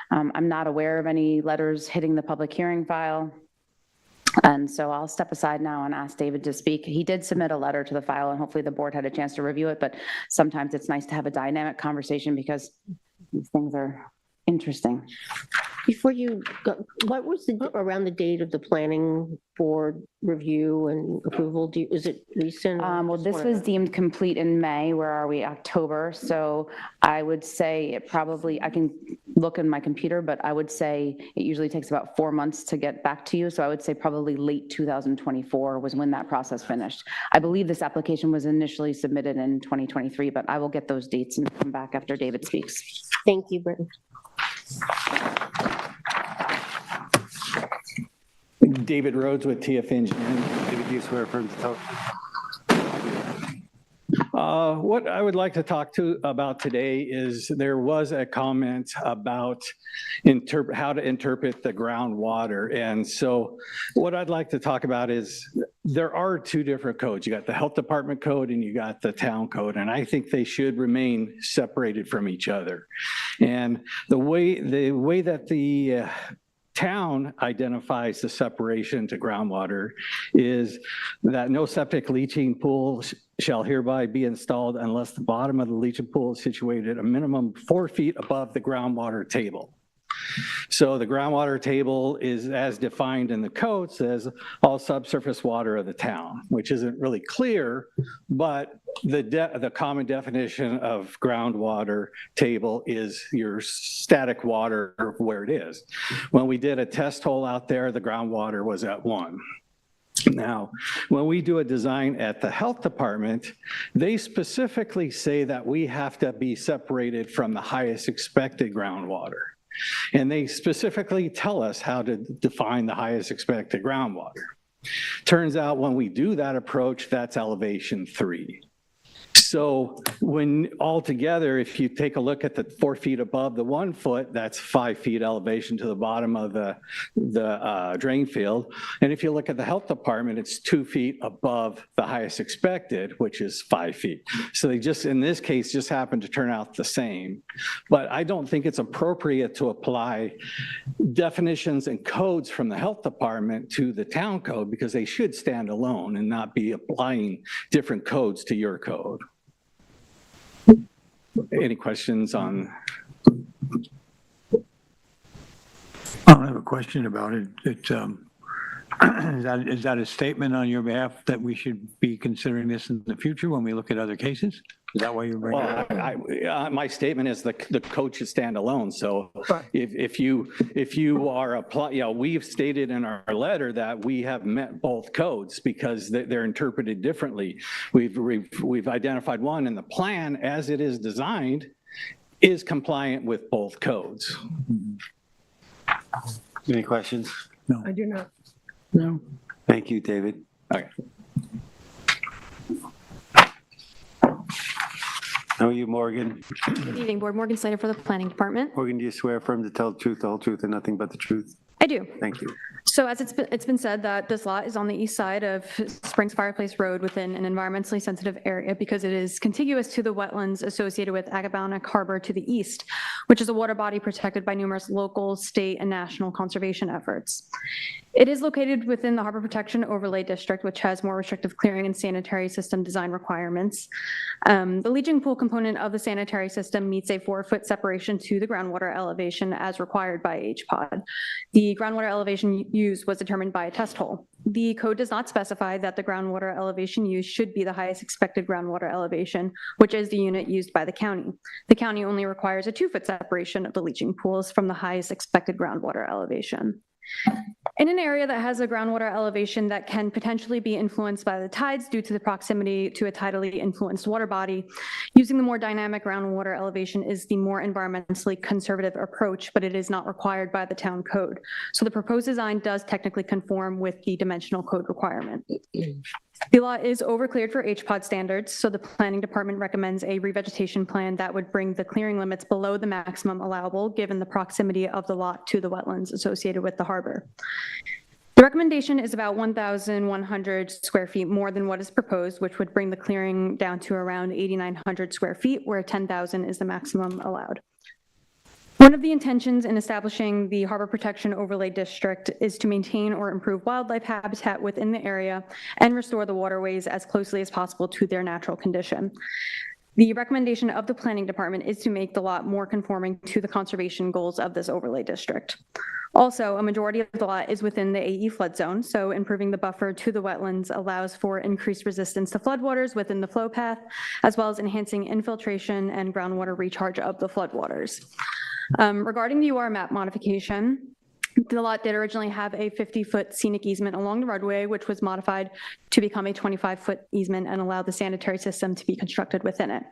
I'm not aware of any letters hitting the public hearing file. And so I'll step aside now and ask David to speak. He did submit a letter to the file and hopefully the board had a chance to review it, but sometimes it's nice to have a dynamic conversation because these things are interesting. Before you go, what was around the date of the planning board review and approval? Is it recent? Well, this was deemed complete in May. Where are we? October. So I would say it probably, I can look in my computer, but I would say it usually takes about 4 months to get back to you. So I would say probably late 2024 was when that process finished. I believe this application was initially submitted in 2023, but I will get those dates and come back after David speaks. Thank you, Britton. David Rhodes with TF Engineering. David, do you swear affirm to tell? What I would like to talk about today is there was a comment about how to interpret the groundwater. And so what I'd like to talk about is there are two different codes. You got the health department code and you got the town code. And I think they should remain separated from each other. And the way that the town identifies the separation to groundwater is that no septic leaching pool shall hereby be installed unless the bottom of the leaching pool is situated a minimum 4 feet above the groundwater table. So the groundwater table is as defined in the code, says all subsurface water of the town, which isn't really clear, but the common definition of groundwater table is your static water where it is. When we did a test hole out there, the groundwater was at 1. Now, when we do a design at the health department, they specifically say that we have to be separated from the highest expected groundwater. And they specifically tell us how to define the highest expected groundwater. Turns out when we do that approach, that's elevation 3. So when altogether, if you take a look at the 4 feet above the 1 foot, that's 5 feet elevation to the bottom of the drain field. And if you look at the health department, it's 2 feet above the highest expected, which is 5 feet. So they just, in this case, just happen to turn out the same. But I don't think it's appropriate to apply definitions and codes from the health department to the town code, because they should stand alone and not be applying different codes to your code. Any questions on? I have a question about it. Is that a statement on your behalf that we should be considering this in the future when we look at other cases? Is that why you're bringing it up? My statement is the code should stand alone. So if you are we've stated in our letter that we have met both codes because they're interpreted differently. We've identified one, and the plan as it is designed is compliant with both codes. Any questions? No. I do not. No. Thank you, David. Okay. How are you, Morgan? Good evening, Board. Morgan Slater for the Planning Department. Morgan, do you swear affirm to tell the truth, the whole truth, and nothing but the truth? I do. Thank you. So as it's been said that this lot is on the east side of Springs Fireplace Road within an environmentally sensitive area because it is contiguous to the wetlands associated with Agabonac Harbor to the east, which is a water body protected by numerous local, state, and national conservation efforts. It is located within the Harbor Protection Overlay District, which has more restrictive clearing and sanitary system design requirements. The leaching pool component of the sanitary system meets a 4-foot separation to the groundwater elevation as required by HPOD. The groundwater elevation used was determined by a test hole. The code does not specify that the groundwater elevation used should be the highest expected groundwater elevation, which is the unit used by the county. The county only requires a 2-foot separation of the leaching pools from the highest expected groundwater elevation. In an area that has a groundwater elevation that can potentially be influenced by the tides due to the proximity to a tidally influenced water body, using the more dynamic groundwater elevation is the more environmentally conservative approach, but it is not required by the town code. So the proposed design does technically conform with the dimensional code requirement. The lot is overcleared for HPOD standards, so the planning department recommends a revegetation plan that would bring the clearing limits below the maximum allowable given the proximity of the lot to the wetlands associated with the harbor. The recommendation is about 1,100 square feet more than what is proposed, which would bring the clearing down to around 8,900 square feet, where 10,000 is the maximum allowed. One of the intentions in establishing the Harbor Protection Overlay District is to maintain or improve wildlife habitat within the area and restore the waterways as closely as possible to their natural condition. The recommendation of the Planning Department is to make the lot more conforming to the conservation goals of this overlay district. Also, a majority of the lot is within the AE flood zone, so improving the buffer to the wetlands allows for increased resistance to floodwaters within the flow path, as well as enhancing infiltration and groundwater recharge of the floodwaters. Regarding the UR map modification, the lot did originally have a 50-foot scenic easement along the roadway, which was modified to become a 25-foot easement and allow the sanitary system to be constructed within it.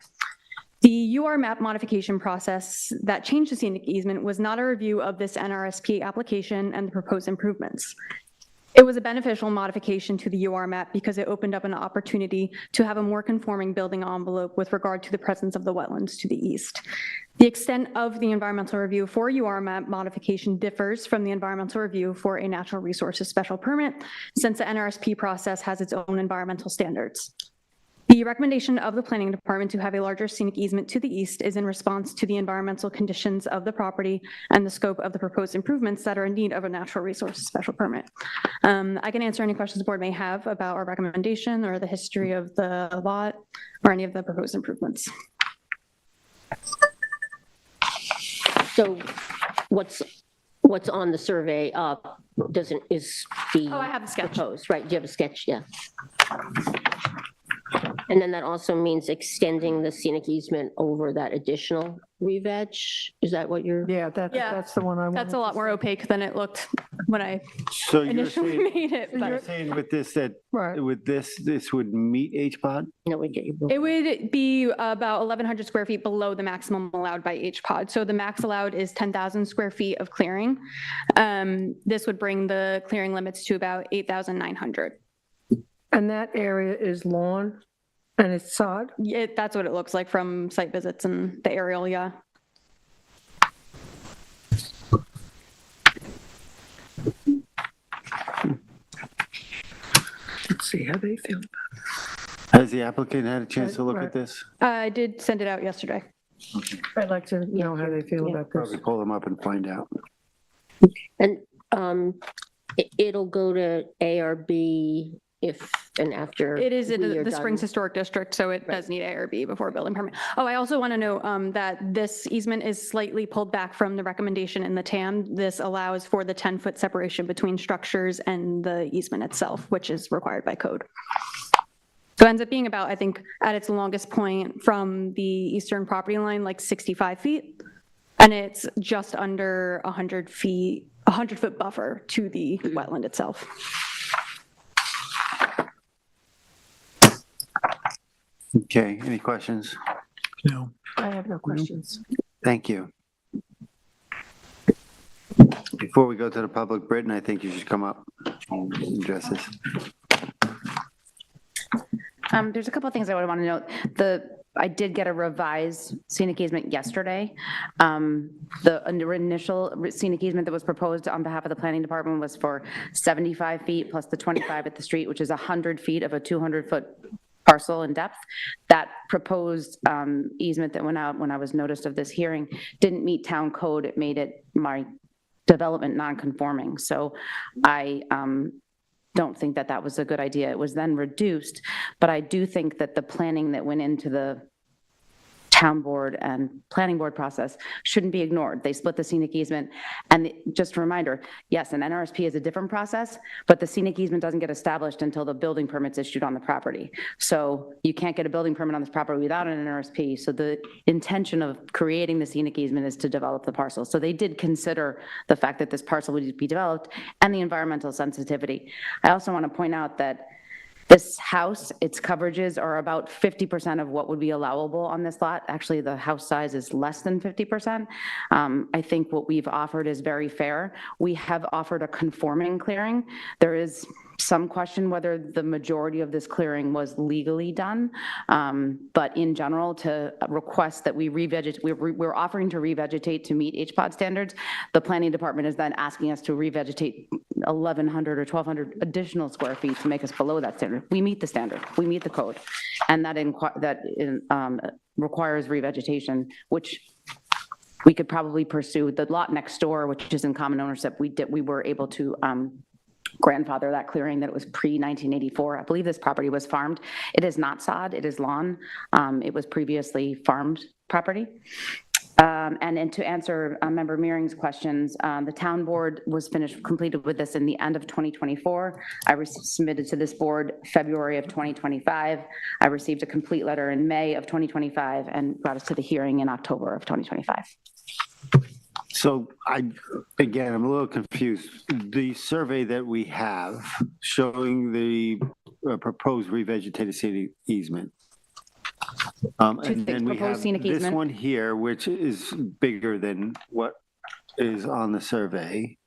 The UR map modification process that changed the scenic easement was not a review of this NRSP application and the proposed improvements. It was a beneficial modification to the UR map because it opened up an opportunity to have a more conforming building envelope with regard to the presence of the wetlands to the east. The extent of the environmental review for UR map modification differs from the environmental review for a natural resources special permit, since the NRSP process has its own environmental standards. The recommendation of the Planning Department to have a larger scenic easement to the east is in response to the environmental conditions of the property and the scope of the proposed improvements that are in need of a natural resources special permit. I can answer any questions the board may have about our recommendation or the history of the lot or any of the proposed improvements. So what's on the survey is the Oh, I have the sketch. proposed, right? Do you have a sketch? Yeah. And then that also means extending the scenic easement over that additional re-veg? Is that what you're? Yeah, that's the one I want. That's a lot more opaque than it looked when I So you're initially saying, made it, you're but saying with this, that, Right. with this would meet HPOD? No, we get you. it would be about 1,100 square feet below the maximum allowed by HPOD. So the max allowed is 10,000 square feet of clearing. This would bring the clearing limits to about 8,900. And that area is lawn and it's sod? That's what it looks like from site visits and the aerial, yeah. Let's see how they feel. Has the applicant had a chance to look Right. at this? I did send it out yesterday. I'd like to know how they feel about this. Probably pull them up and find out. And it'll go to ARB if and after. It is in we are the Springs done. Historic District, so it does need ARB before building permit. Oh, I also want to note that this easement is slightly pulled back from the recommendation in the TAM. This allows for the 10-foot separation between structures and the easement itself, which is required by code. So it ends up being about, I think, at its longest point from the eastern property line, like 65 feet. And it's just under 100 feet, 100-foot buffer to the wetland itself. Okay, any questions? No. I have no questions. Thank you. Before we go to the public, Britton, I think you should come up and address this. There's a couple of things I would want to note. I did get a revised scenic easement yesterday. The initial scenic easement that was proposed on behalf of the planning department was for 75 feet plus the 25 at the street, which is 100 feet of a 200-foot parcel in depth. That proposed easement that went out when I was noticed of this hearing didn't meet town code. It made it my development non-conforming. So I don't think that that was a good idea. It was then reduced, but I do think that the planning that went into the town board and planning board process shouldn't be ignored. They split the scenic easement. And just a reminder, yes, an NRSP is a different process, but the scenic easement doesn't get established until the building permit's issued on the property. So you can't get a building permit on this property without an NRSP. So the intention of creating the scenic easement is to develop the parcel. So they did consider the fact that this parcel would be developed and the environmental sensitivity. I also want to point out that this house, its coverages are about 50% of what would be allowable on this lot. Actually, the house size is less than 50%. I think what we've offered is very fair. We have offered a conforming clearing. There is some question whether the majority of this clearing was legally done. But in general, to request that we revegetate, we're offering to revegetate to meet HPOD standards. The planning department is then asking us to revegetate 1,100 or 1,200 additional square feet to make us below that standard. We meet the standard, we meet the code. And that requires revegetation, which we could probably pursue. The lot next door, which is in common ownership, we were able to grandfather that clearing that it was pre-1984. I believe this property was farmed. It is not sod, it is lawn. It was previously farmed property. And then to answer Member Mearing's questions, the town board was completed with this in the end of 2024. I submitted to this board February of 2025. I received a complete letter in May of 2025 and brought us to the hearing in October of 2025. So again, I'm a little confused. The survey that we have showing the proposed revegetated scenic easement. And then we have this one here, which is bigger than what is on the survey,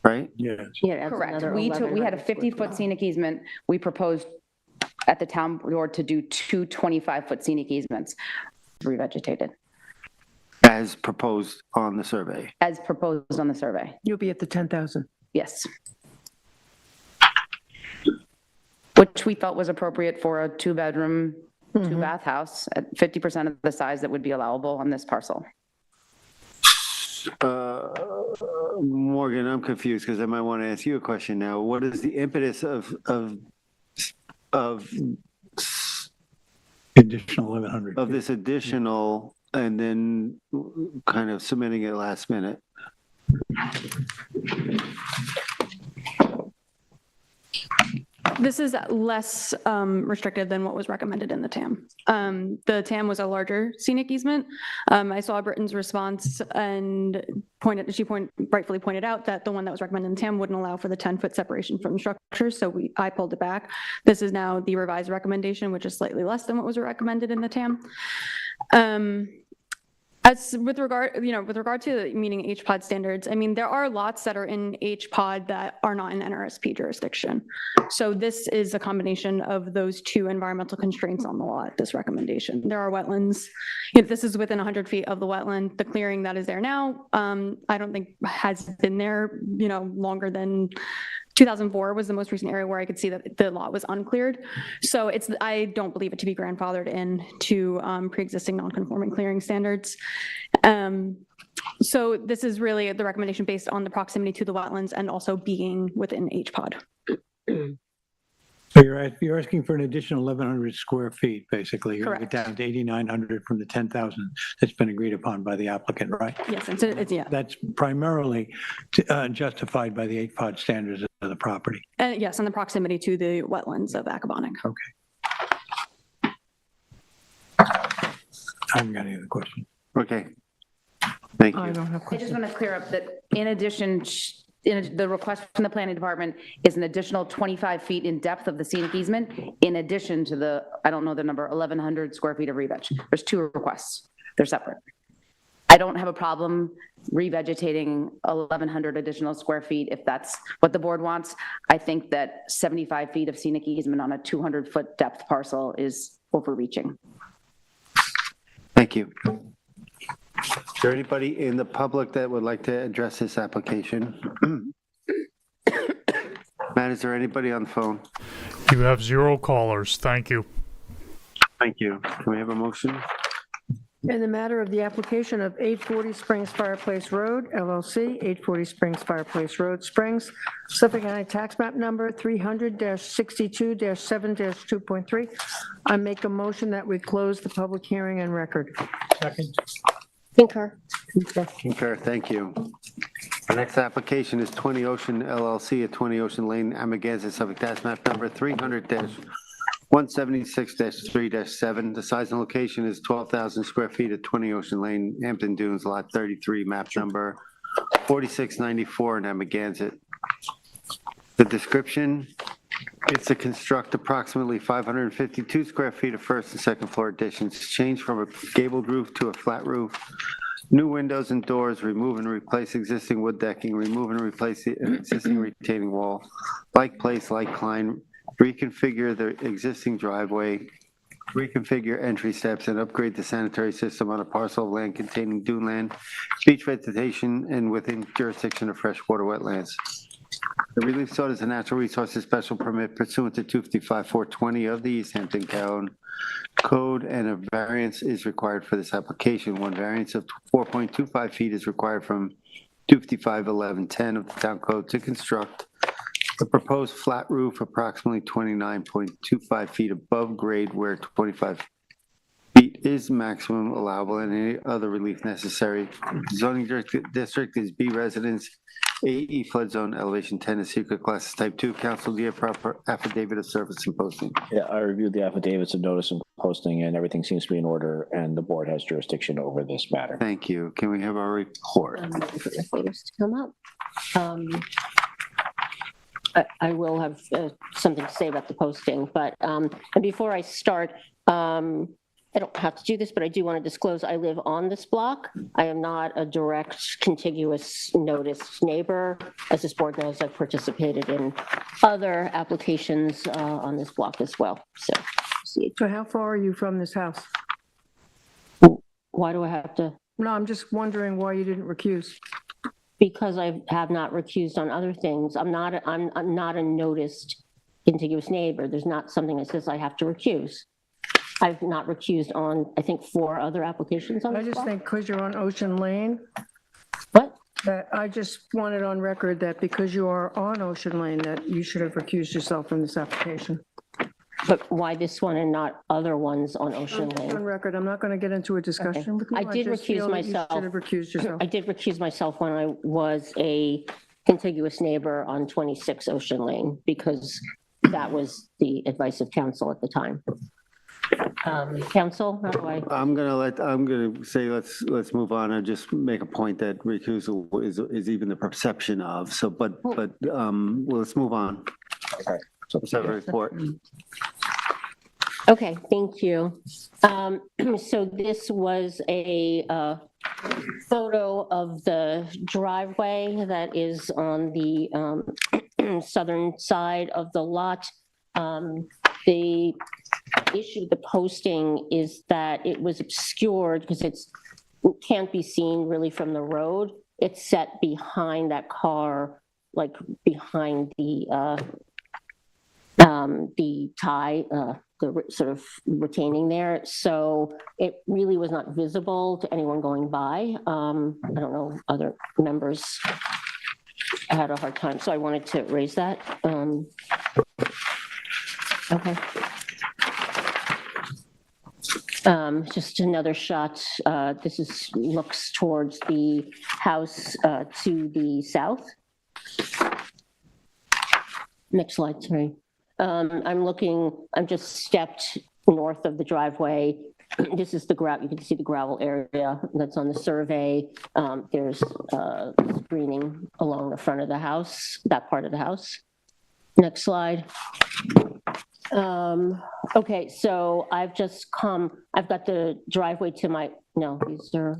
right? Yeah. Yeah, correct. We had a 50-foot scenic easement. We proposed at the town board to do 2 25-foot scenic easements, revegetated. As proposed on the survey. As proposed on the survey. You'll be at the 10,000. Yes. Which we felt was appropriate for a 2-bedroom, 2-bath house at 50% of the size that would be allowable on this parcel. Morgan, I'm confused because I might want to ask you a question now. What is the impetus of Additional 1,100. Of this additional and then kind of submitting it last minute? This is less restricted than what was recommended in the TAM. The TAM was a larger scenic easement. I saw Britton's response and rightfully pointed out that the one that was recommended in the TAM wouldn't allow for the 10-foot separation from the structures, so I pulled it back. This is now the revised recommendation, which is slightly less than what was recommended in the TAM. As with regard to meeting HPOD standards, I mean, there are lots that are in HPOD that are not in NRSP jurisdiction. So this is a combination of those two environmental constraints on the lot, this recommendation. There are wetlands. This is within 100 feet of the wetland. The clearing that is there now, I don't think has been there, longer than 2004 was the most recent area where I could see that the lot was uncleared. So I don't believe it to be grandfathered in to pre-existing non-conforming clearing standards. So this is really the recommendation based on the proximity to the wetlands and also being within HPOD. So you're asking for an additional 1,100 square feet, basically. You're Correct. down to 8,900 from the 10,000 that's been agreed upon by the applicant, right? Yes, it's yeah. That's primarily justified by the HPOD standards of the property. Yes, and the proximity to the wetlands of Accabonac. Okay. I haven't got any other questions. Okay. Thank I you. don't have I just questions. want to clear up that in addition, the request from the planning department is an additional 25 feet in depth of the scenic easement, in addition to the, I don't know the number, 1,100 square feet of re-veg. There's two requests. They're separate. I don't have a problem revegetating 1,100 additional square feet if that's what the board wants. I think that 75 feet of scenic easement on a 200-foot depth parcel is overreaching. Thank you. Is there anybody in the public that would like to address this application? Matt, is there anybody on the phone? You have 0 callers. Thank you. Thank you. Can we have a motion? In the matter of the application of 840 Springs Fireplace Road, LLC, 840 Springs Fireplace Road, Springs, Suffolk County Tax Map Number 300-62-7-2.3, I make a motion that we close the public hearing and record. Second. Concur. Concur, thank you. Our next application is 20 Ocean LLC at 20 Ocean Lane, Amagansett, Suffolk Tax Map Number 300-176-3-7. The size and location is 12,000 square feet at 20 Ocean Lane, Hampton Dunes, Lot 33, map number 4694 in Amagansett. The description, it's to construct approximately 552 square feet of first and second floor additions, change from a gabled roof to a flat roof, new windows and doors, remove and replace existing wood decking, remove and replace an existing retaining wall, like place, like Klein, reconfigure the existing driveway, reconfigure entry steps, and upgrade the sanitary system on a parcel of land containing dune land, beach vegetation, and within jurisdiction of freshwater wetlands. The relief sought is a natural resources special permit pursuant to 255-420 of the East Hampton Code, and a variance is required for this application. One variance of 4.25 feet is required from 255-1110 of the Town Code to construct the proposed flat roof approximately 29.25 feet above grade where 25 feet is maximum allowable and any other relief necessary. Zoning district is B residence, AE flood zone, elevation 10 is secret classes type 2. Council, do you have proper affidavit of service and posting? Yeah, I reviewed the affidavits of notice and posting, and everything seems to be in order, and the board has jurisdiction over this matter. Thank you. Can we have our report? I'm waiting for the photos to come up. I will have something to say about the posting, but and before I start, I don't have to do this, but I do want to disclose I live on this block. I am not a direct contiguous notice neighbor. As this board knows, I've participated in other applications on this block as well. So how far are you from this house? Why do I have to? No, I'm just wondering why you didn't recuse. Because I have not recused on other things. I'm not a noticed contiguous neighbor. There's not something that says I have to recuse. I've not recused on, I think, 4 other applications on this I just block. think because you're on Ocean Lane. What? That I just wanted on record that because you are on Ocean Lane, that you should have recused yourself from this application. But why this one and not other ones on Ocean On Lane? record, I'm not going to get into a discussion with you. I did just feel recuse that you myself. should have recused yourself. I did recuse myself when I was a contiguous neighbor on 26 Ocean Lane because that was the advice of council at the time. Council, how do I? I'm gonna say, let's move on and just make a point that recusal is even the perception of, so, but, let's move on. Okay. Let's have a report. Okay, thank you. So this was a photo of the driveway that is on the southern side of the lot. The issue, the posting, is that it was obscured because it can't be seen really from the road. It's set behind that car, like behind the tie, the sort of retaining there. So it really was not visible to anyone going by. I don't know, other members had a hard time, so I wanted to raise that. Okay. Just another shot. This looks towards the house to the south. Next slide, sorry. I'm just stepped north of the driveway. This is the gravel, you can see the gravel area that's on the survey. There's screening along the front of the house, that part of the house. Next slide. Okay, so I've got the driveway to my, no, these are,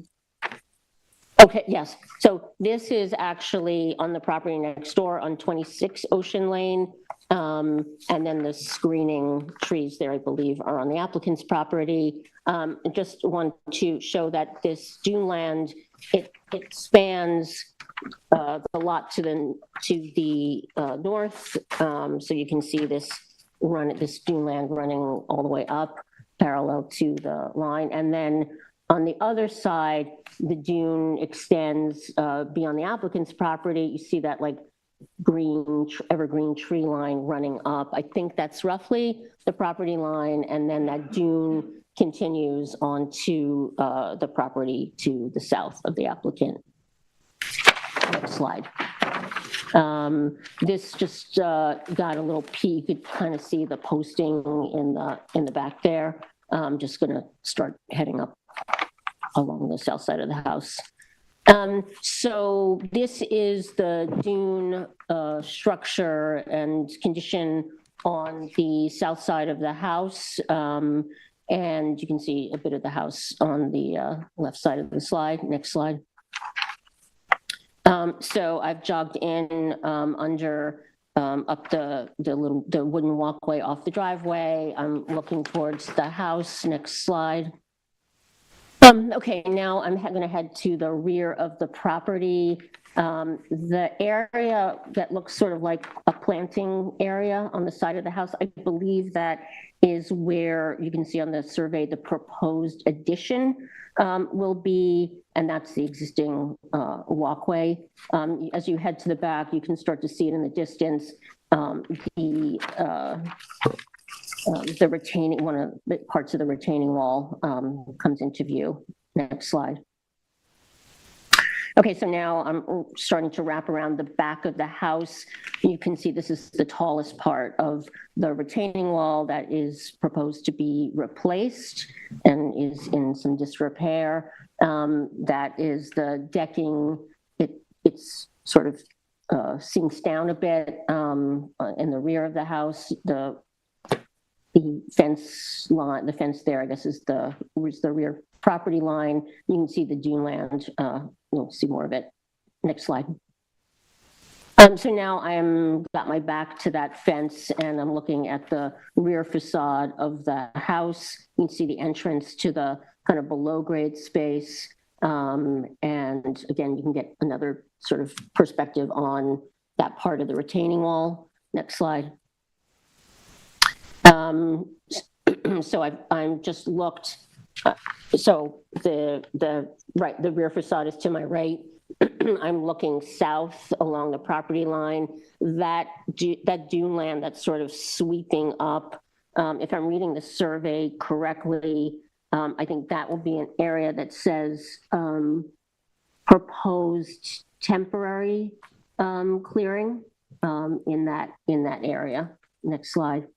okay, yes. So this is actually on the property next door on 26 Ocean Lane. And then the screening trees there, I believe, are on the applicant's property. I just want to show that this dune land, it spans the lot to the north. So you can see this dune land running all the way up parallel to the line. And then on the other side, the dune extends beyond the applicant's property. You see that like green, evergreen tree line running up. I think that's roughly the property line. And then that dune continues onto the property to the south of the applicant. Next slide. This just got a little peek. You could kind of see the posting in the back there. I'm just gonna start heading up along the south side of the house. So this is the dune structure and condition on the south side of the house. And you can see a bit of the house on the left side of the slide. Next slide. So I've jogged in under up the wooden walkway off the driveway. I'm looking towards the house. Next slide. Okay, now I'm going to head to the rear of the property. The area that looks sort of like a planting area on the side of the house, I believe that is where you can see on the survey the proposed addition will be, and that's the existing walkway. As you head to the back, you can start to see it in the distance. The retaining, one of the parts of the retaining wall comes into view. Next slide. Okay, so now I'm starting to wrap around the back of the house. You can see this is the tallest part of the retaining wall that is proposed to be replaced and is in some disrepair. That is the decking. It's sort of sinks down a bit in the rear of the house. The fence line, the fence there, I guess, is the rear property line. You can see the dune land. You'll see more of it. Next slide. So now I'm got my back to that fence and I'm looking at the rear facade of the house. You can see the entrance to the kind of below grade space. And again, you can get another sort of perspective on that part of the retaining wall. Next slide. So I'm just looked, so the rear facade is to my right. I'm looking south along the property line. That dune land that's sort of sweeping up, if I'm reading the survey correctly, I think that will be an area that says proposed temporary clearing in that area. Next slide.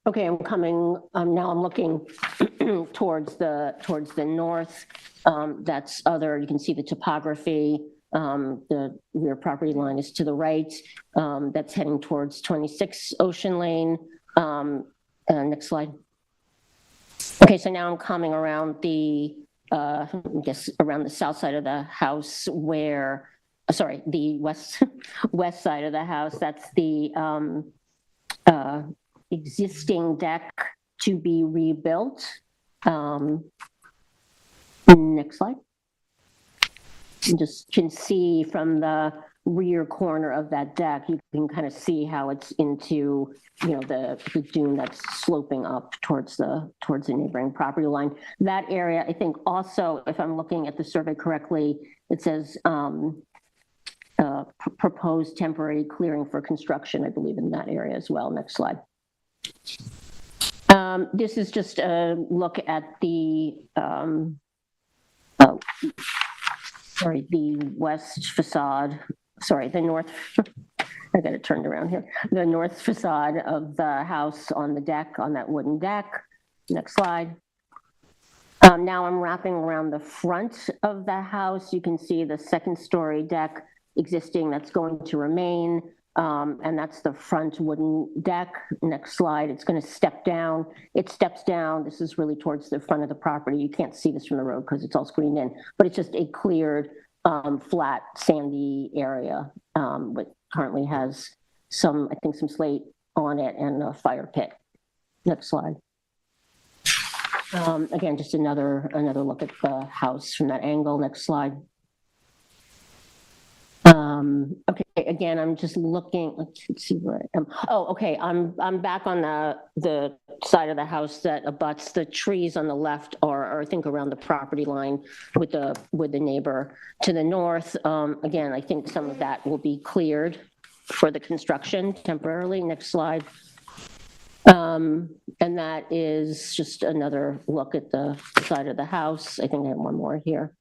Okay, I'm coming, now I'm looking towards the north. That's other, you can see the topography. The rear property line is to the right. That's heading towards 26 Ocean Lane. Next slide. Okay, so now I'm coming around the, I guess around the south side of the house where, sorry, the west side of the house. That's the existing deck to be rebuilt. Next slide. You just can see from the rear corner of that deck, you can kind of see how it's into, you know, the dune that's sloping up towards the neighboring property line. That area, I think also, if I'm looking at the survey correctly, it says proposed temporary clearing for construction, I believe, in that area as well. Next slide. This is just a look at the, the west facade, the north, I got it turned around here. The north facade of the house on the deck, on that wooden deck. Next slide. Now I'm wrapping around the front of the house. You can see the second story deck existing that's going to remain. And that's the front wooden deck. Next slide. It's going to step down. It steps down. This is really towards the front of the property. You can't see this from the road because it's all screened in, but it's just a cleared, flat, sandy area, but currently has some, I think, some slate on it and a fire pit. Next slide. Again, just another look at the house from that angle. Next slide. Okay, again, I'm just looking, let's see where I am. Oh, okay, I'm back on the side of the house that abuts. The trees on the left are I think around the property line with the neighbor to the north. Again, I think some of that will be cleared for the construction temporarily. Next slide. And that is just another look at the side of the house. I think I have one more here.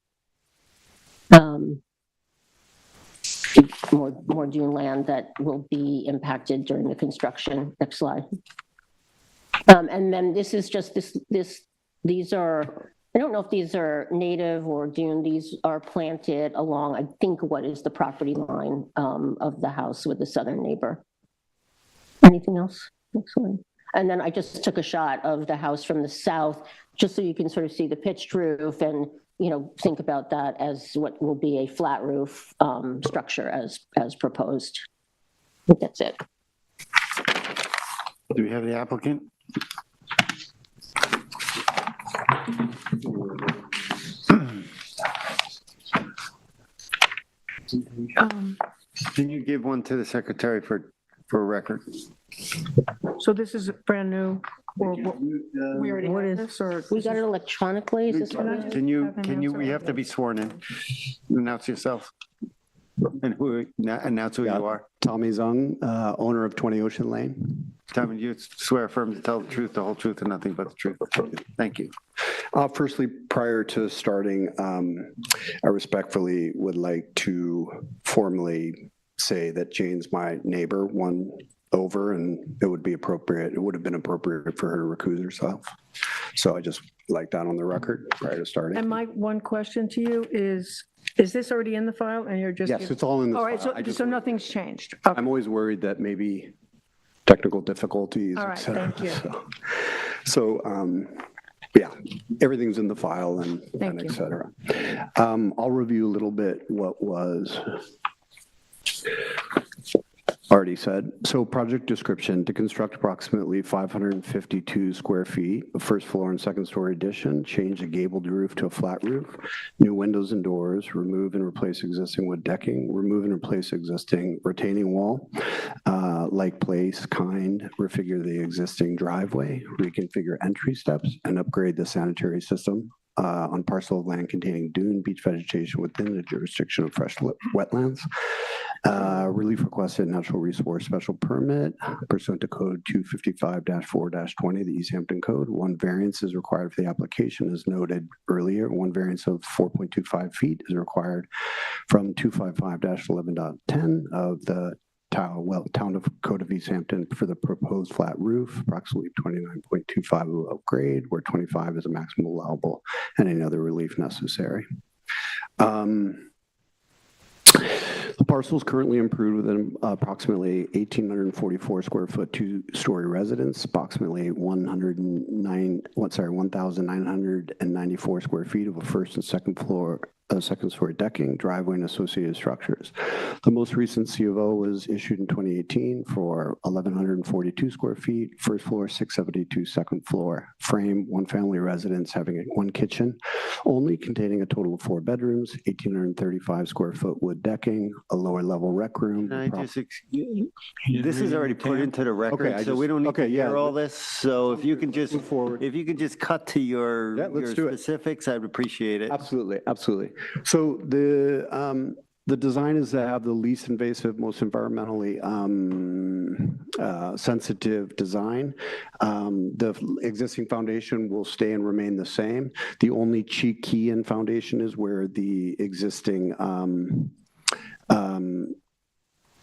More dune land that will be impacted during the construction. Next slide. And then this is just these are, I don't know if these are native or dune. These are planted along, I think, what is the property line of the house with the southern neighbor. Anything else? Next slide. And then I just took a shot of the house from the south, just so you can sort of see the pitched roof and, you know, think about that as what will be a flat roof structure as proposed. I think that's it. Do we have the applicant? Can you give one to the secretary for record? So this is brand new, or we already What have is- this, or? We got it electronically. Is this what it is? Can you, we have to be sworn in. Announce yourself. And announce who you are. Tommy Zung, owner of 20 Ocean Lane. Tommy, you swear affirm to tell the truth, the whole truth, and nothing but the truth. Thank you. Firstly, prior to starting, I respectfully would like to formally say that Jane's my neighbor, one over, and it would be appropriate. It would have been appropriate for her to recuse herself. So I just like that on the record prior to starting. And my one question to you is this already in the file and you're just? Yes, it's all in the All right, file. so nothing's changed. Okay. I'm always worried that maybe technical difficulties, All et right, cetera. thank you. So, yeah, everything's in the file and Thank et you. cetera. I'll review a little bit what was already said. So project description: to construct approximately 552 square feet of first floor and second story addition, change the gabled roof to a flat roof, new windows and doors, remove and replace existing wood decking, remove and replace existing retaining wall, like place, kind, refigure the existing driveway, reconfigure entry steps, and upgrade the sanitary system on parcel of land containing dune beach vegetation within the jurisdiction of fresh wetlands. Relief requested natural resource special permit pursuant to code 255-4-20 of the East Hampton Code. One variance is required for the application as noted earlier. One variance of 4.25 feet is required from 255-11.10 of the Town of Code of East Hampton for the proposed flat roof, approximately 29.25 above grade, where 25 is a maximum allowable, and any other relief necessary. The parcel is currently improved with an approximately 1,844 square foot, two-story residence, approximately 1,994 square feet of a first and second floor, second-story decking, driveway, and associated structures. The most recent C of O was issued in 2018 for 1,142 square feet, first floor, 672, second floor, frame, one-family residence having one kitchen, only containing a total of 4 bedrooms, 1,835 square foot wood decking, a lower level rec room. This is already put into the record, so we don't need to hear all this. So if you can just cut to your specifics, I'd appreciate it. Absolutely, absolutely. So the design is to have the least invasive, most environmentally sensitive design. The existing foundation will stay and remain the same. The only key in foundation is where the existing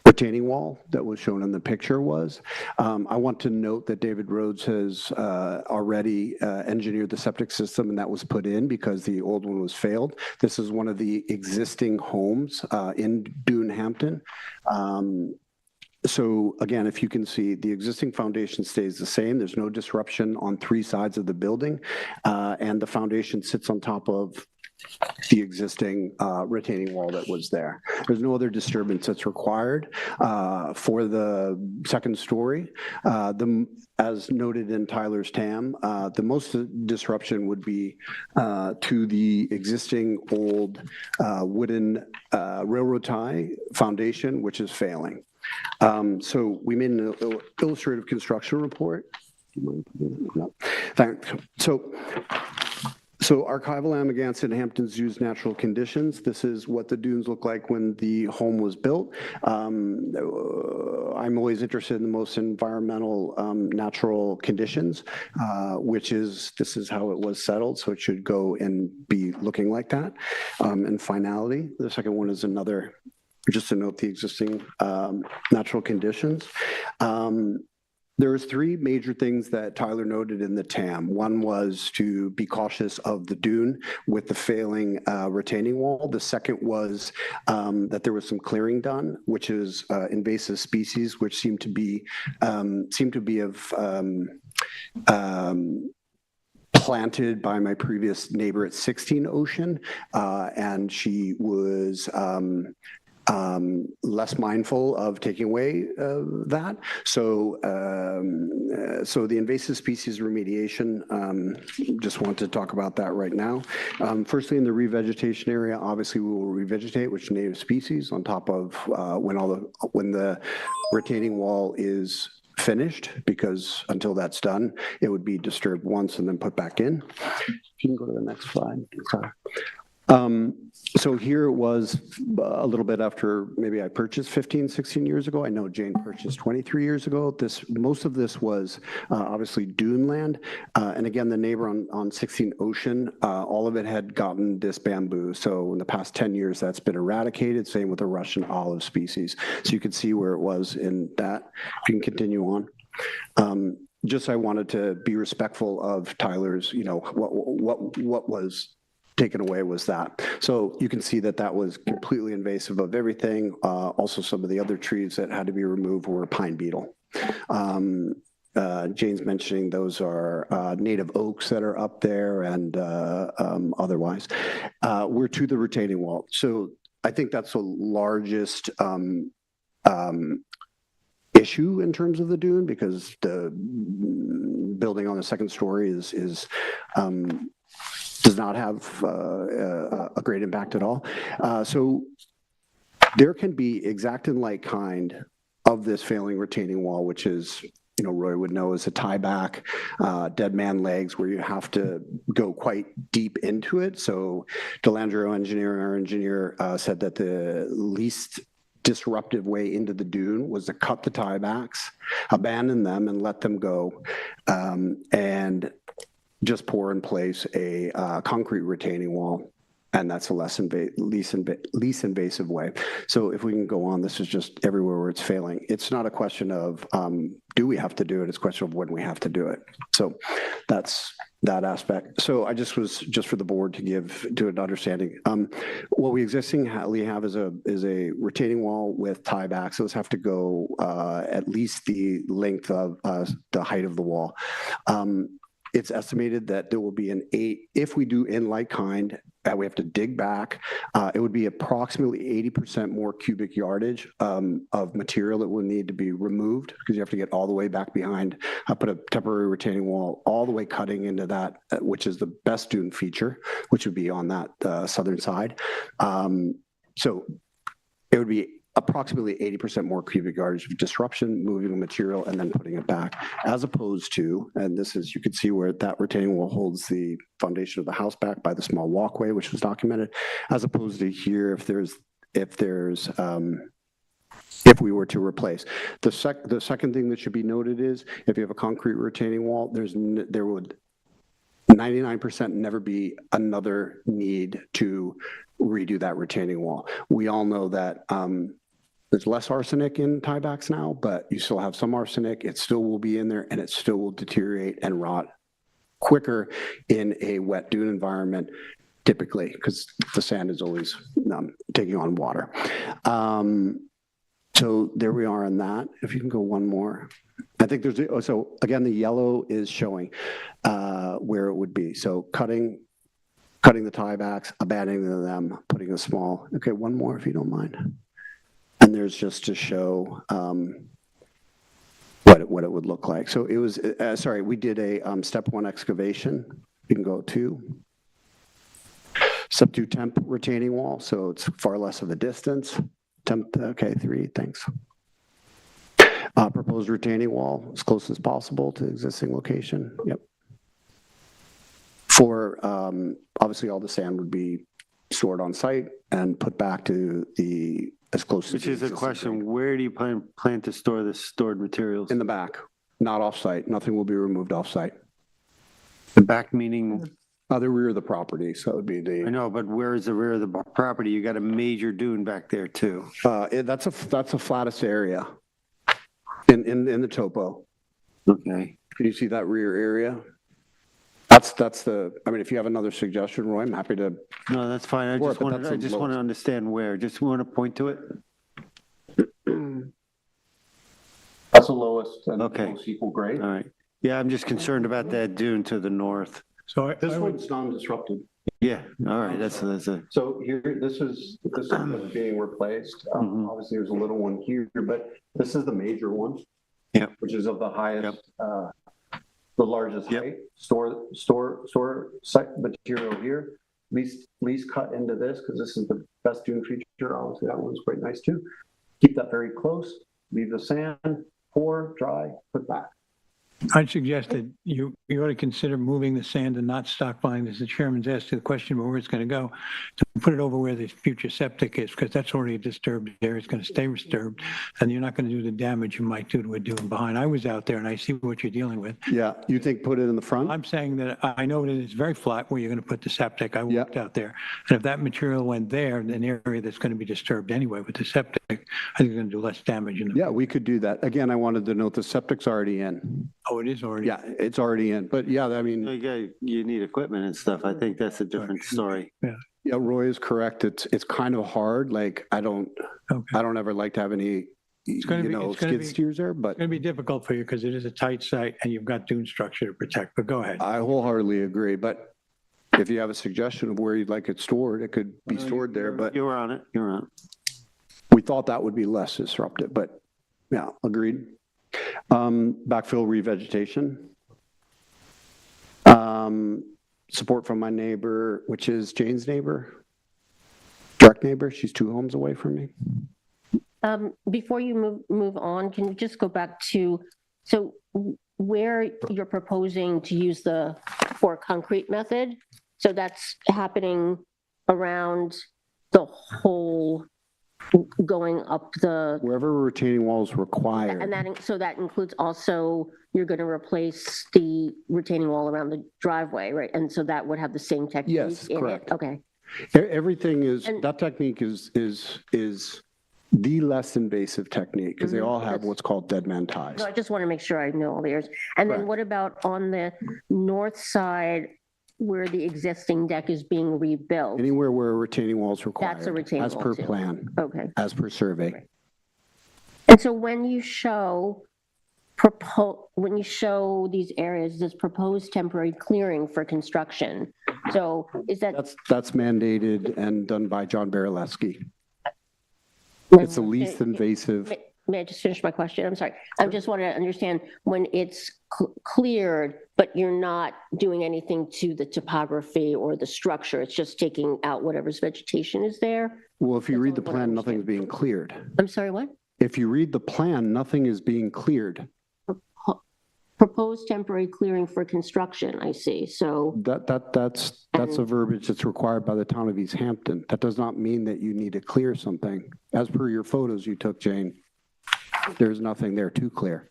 retaining wall that was shown in the picture was. I want to note that David Rhodes has already engineered the septic system, and that was put in because the old one was failed. This is one of the existing homes in Dune, Hampton. So again, if you can see, the existing foundation stays the same. There's no disruption on 3 sides of the building, and the foundation sits on top of the existing retaining wall that was there. There's no other disturbance that's required for the second story. As noted in Tyler's TAM, the most disruption would be to the existing old wooden railroad tie foundation, which is failing. So we made an illustrative construction report. No. Thanks. So archival Amagansett Hampton's used natural conditions. This is what the dunes look like when the home was built. I'm always interested in the most environmental natural conditions, this is how it was settled, so it should go and be looking like that. And finality, the second one is another, just to note the existing natural conditions. There was 3 major things that Tyler noted in the TAM. One was to be cautious of the dune with the failing retaining wall. The second was that there was some clearing done, which is invasive species, which seem to be planted by my previous neighbor at 16 Ocean, and she was less mindful of taking away that. So the invasive species remediation, just want to talk about that right now. Firstly, in the revegetation area, obviously we will revegetate with native species on top of when the retaining wall is finished, because until that's done, it would be disturbed once and then put back in. You can go to the next slide. Sorry. So here it was a little bit after maybe I purchased 15, 16 years ago. I know Jane purchased 23 years ago. Most of this was obviously dune land. And again, the neighbor on 16 Ocean, all of it had gotten this bamboo. So in the past 10 years, that's been eradicated. Same with the Russian olive species. So you can see where it was in that. If you can continue on. I wanted to be respectful of Tyler's, what was taken away was that. So you can see that that was completely invasive of everything. Also, some of the other trees that had to be removed were pine beetle. Jane's mentioning those are native oaks that are up there and otherwise. We're to the retaining wall. So I think that's the largest issue in terms of the dune, because the building on the second story does not have a great impact at all. So there can be exact and like kind of this failing retaining wall, which is Roy would know is a tieback, dead man legs where you have to go quite deep into it. So Delandro engineer, our engineer, said that the least disruptive way into the dune was to cut the tiebacks, abandon them and let them go, and just pour in place a concrete retaining wall. And that's a least invasive way. So if we can go on, this is just everywhere where it's failing. It's not a question of do we have to do it, it's a question of when we have to do it. So that's that aspect. So I just for the board to give to an understanding. What we existingly have is a retaining wall with tiebacks. Those have to go at least the length of the height of the wall. It's estimated that there will be if we do in like kind, we have to dig back, it would be approximately 80% more cubic yardage of material that will need to be removed because you have to get all the way back behind, put a temporary retaining wall all the way cutting into that, which is the best dune feature, which would be on that southern side. So it would be approximately 80% more cubic yardage of disruption, moving the material and then putting it back, as opposed to, and this is, you can see where that retaining wall holds the foundation of the house back by the small walkway, which was documented, as opposed to here, if we were to replace. The second thing that should be noted is, if you have a concrete retaining wall, there would 99% never be another need to redo that retaining wall. We all know that there's less arsenic in tiebacks now, but you still have some arsenic. It still will be in there and it still will deteriorate and rot quicker in a wet dune environment, typically, because the sand is always taking on water. So there we are on that. If you can go one more. I think there's, so again, the yellow is showing where it would be. So cutting the tiebacks, abandoning them, putting a small, okay, one more if you don't mind. And there's just to show what it would look like. So it was, sorry, we did a step 1 excavation. You can go 2. Step 2 temp retaining wall, so it's far less of a distance. Temp, okay, 3, thanks. Proposed retaining wall as close as possible to existing location, yep. For, obviously all the sand would be stored on site and put back to the, as close as. Which is a question, where do you plan to store the stored materials? In the back, not off-site. Nothing will be removed off-site. The back meaning? The rear of the property, so it would be the. I know, but where is the rear of the property? You got a major dune back there too. That's a flattest area in the topo. Okay. Can you see that rear area? That's the, I mean, if you have another suggestion, Roy, I'm happy to. No, that's fine. I just want to understand where. Just want to point to it. That's the lowest and okay. most equal grade. All right. Yeah, I'm just concerned about that dune to the north. So this one's non-disrupted. Yeah. All right. That's a. So here, this is being replaced. Obviously, there's a little one here, but this is the major one. Yeah. Which is of the highest. The largest height, store site material here, least cut into this because this is the best dune feature. Obviously that one's quite nice too. Keep that very close, leave the sand, pour, dry, put back. I'd suggest that you ought to consider moving the sand and not stockpiling, as the chairman's asked you the question about where it's going to go, to put it over where the future septic is, because that's already a disturbed area. It's going to stay disturbed, and you're not going to do the damage you might do to a dune behind. I was out there, and I see what you're dealing with. Yeah, you think put it in the front? I'm saying that I know that it's very flat where you're going to put the septic. I walked out there, and if that material went there, in an area that's going to be disturbed anyway with the septic, I think it's going to do less damage. Yeah, we could do that. Again, I wanted to note the septic's already in. Oh, it is already. Yeah, it's already in. But yeah, I mean, you need equipment and stuff. I think that's a different story. Yeah. Yeah, Roy is correct. It's kind of hard. Like I don't ever like to have any skid steers there, but it's going to be difficult for you because it is a tight site and you've got dune structure to protect. But go ahead. I wholeheartedly agree. But if you have a suggestion of where you'd like it stored, it could be stored there. But you're on it. You're on. We thought that would be less disruptive, but yeah, agreed. Backfill revegetation. Support from my neighbor, which is Jane's neighbor, direct neighbor. She's 2 homes away from me. Before you move on, can you just go back to, so where you're proposing to use the pour concrete method, so that's happening around the whole, going up the, Wherever retaining wall is required. and that, so that includes also, you're going to replace the retaining wall around the driveway, right? And so that would have the same technique Yes, in correct. it? Okay. Everything is, And- that technique is the less invasive technique, because they all have what's called dead man ties. No, I just want to make sure I know all the areas. And then Correct. what about on the north side where the existing deck is being rebuilt? Anywhere where a retaining wall is required. That's a retaining as wall per too. plan, Okay. as per survey. And so when you show these areas, this proposed temporary clearing for construction, so is that? That's mandated and done by John Baralewski. It's the least invasive. May I just finish my question? I'm sorry. I just want to understand, when it's cleared, but you're not doing anything to the topography or the structure, it's just taking out whatever's vegetation is there? Well, if you That's read the all I plan, wanna nothing's being cleared. I'm sorry, what? If you read the plan, nothing is being cleared. Proposed temporary clearing for construction, I see. So That's a verbiage that's required by the town of East Hampton. That does not mean that you need to clear something. As per your photos you took, Jane, there's nothing there to clear.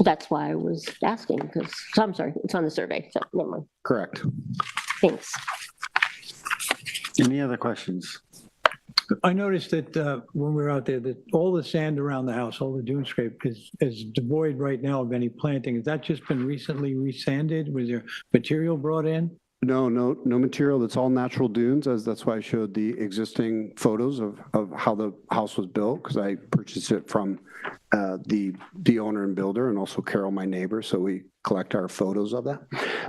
that's why I was asking, because, so I'm sorry, it's on the survey, so never mind. Correct. Thanks. Any other questions? I noticed that when we were out there, that all the sand around the house, all the dune scrape is devoid right now of any planting. Has that just been recently resanded? Was there material brought in? No material. That's all natural dunes, as that's why I showed the existing photos of how the house was built, because I purchased it from the owner and builder, and also Carol, my neighbor, so we collect our photos of that.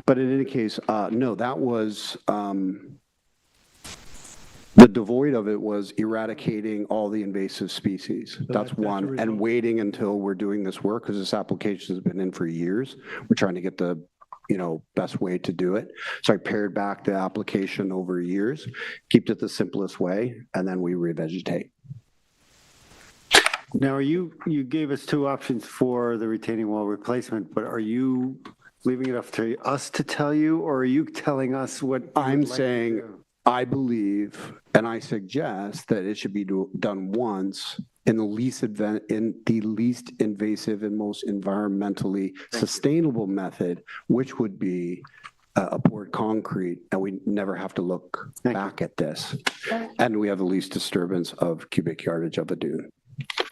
But in any case, no, that was, the devoid of it was eradicating all the invasive species. That's that's a one, and result. waiting until we're doing this work, because this application has been in for years. We're trying to get the best way to do it. So I pared back the application over years, kept it the simplest way, and then we revegetate. Now, you gave us two options for the retaining wall replacement, but are you leaving it up to us to tell you, or are you telling us what? I'm saying, I believe, and I suggest that it should be done once in the least invasive and most environmentally sustainable method, which would be a poured concrete, and we never have to look back at this. And we have the least disturbance of cubic yardage of a dune.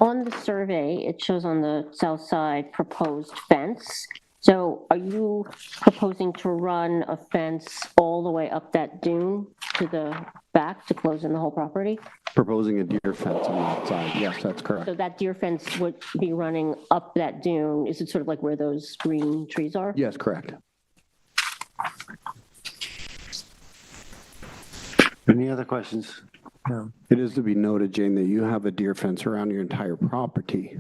On the survey, it shows on the south side proposed fence. So are you proposing to run a fence all the way up that dune to the back to close in the whole property? Proposing a deer fence on that side. Yes, that's correct. So that deer fence would be running up that dune. Is it sort of like where those green trees are? Yes, correct. Any other questions? No. It is to be noted, Jane, that you have a deer fence around your entire property.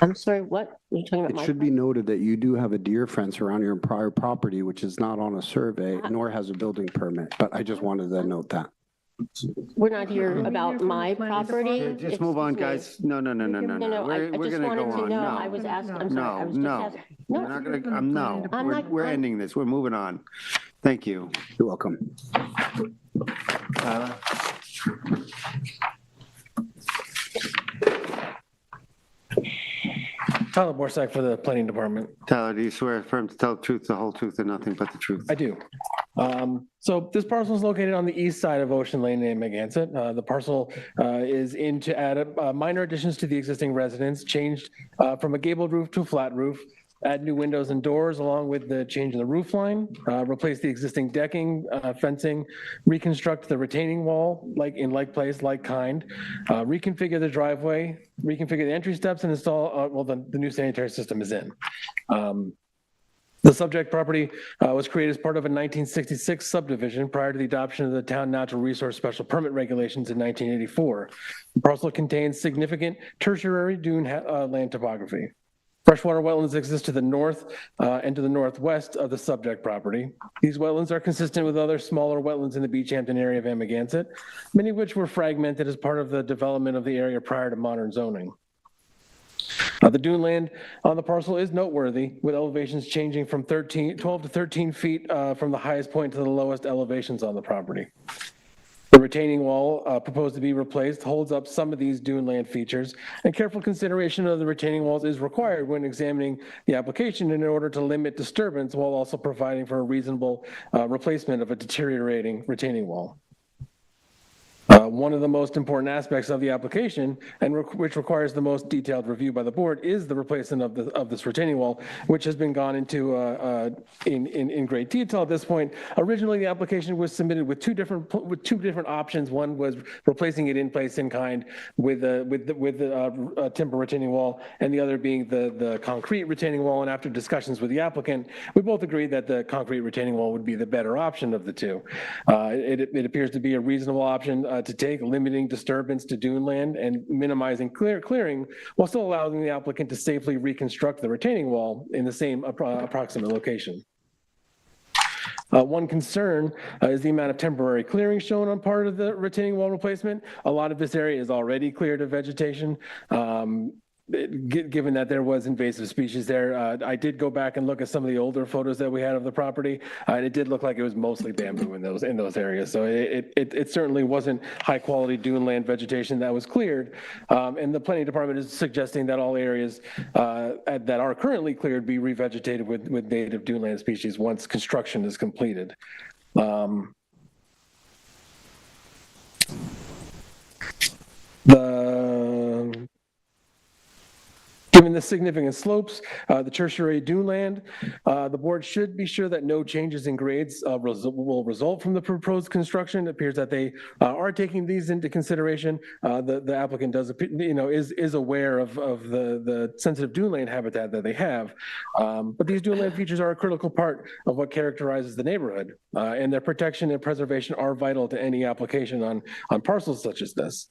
I'm sorry, what? Are you talking about It my? should be noted that you do have a deer fence around your entire property, which is not on a survey, nor has a building permit, but I just wanted to note that. We're not here about my property. Just move on, guys. No. No, I We're just gonna wanted go to on. know. No. I was asking, I'm sorry. I was just No. asking. We're not gonna, no. I'm not- We're ending this. We're moving on. Thank you. You're welcome. Tyler? Tyler Borsak for the Planning Department. Tyler, do you swear affirm to tell the truth, the whole truth, and nothing but the truth? I do. So this parcel is located on the east side of Ocean Lane in Amagansett. The parcel is in to add minor additions to the existing residence, changed from a gabled roof to a flat roof, add new windows and doors along with the change in the roof line, replace the existing decking, fencing, reconstruct the retaining wall in like place, like kind, reconfigure the driveway, reconfigure the entry steps, and install, the new sanitary system is in. The subject property was created as part of a 1966 subdivision prior to the adoption of the Town Natural Resource Special Permit Regulations in 1984. The parcel contains significant tertiary dune land topography. Freshwater wetlands exist to the north and to the northwest of the subject property. These wetlands are consistent with other smaller wetlands in the Beach Hampton area of Amagansett, many of which were fragmented as part of the development of the area prior to modern zoning. The dune land on the parcel is noteworthy, with elevations changing from 12 to 13 feet from the highest point to the lowest elevations on the property. The retaining wall proposed to be replaced holds up some of these dune land features, and careful consideration of the retaining walls is required when examining the application in order to limit disturbance while also providing for a reasonable replacement of a deteriorating retaining wall. One of the most important aspects of the application, and which requires the most detailed review by the board, is the replacement of this retaining wall, which has been gone into in great detail at this point. Originally, the application was submitted with two different options. One was replacing it in place in kind with the timber retaining wall, and the other being the concrete retaining wall. And after discussions with the applicant, we both agreed that the concrete retaining wall would be the better option of the two. It appears to be a reasonable option to take, limiting disturbance to dune land and minimizing clearing, while still allowing the applicant to safely reconstruct the retaining wall in the same approximate location. One concern is the amount of temporary clearing shown on part of the retaining wall replacement. A lot of this area is already cleared of vegetation. Given that there was invasive species there, I did go back and look at some of the older photos that we had of the property, and it did look like it was mostly bamboo in those areas. So it certainly wasn't high quality dune land vegetation that was cleared. And the planning department is suggesting that all areas that are currently cleared be revegetated with native dune land species once construction is completed. Given the significant slopes, the tertiary dune land, the board should be sure that no changes in grades will result from the proposed construction. It appears that they are taking these into consideration. The applicant is aware of the sensitive dune land habitat that they have, but these dune land features are a critical part of what characterizes the neighborhood, and their protection and preservation are vital to any application on parcels such as this.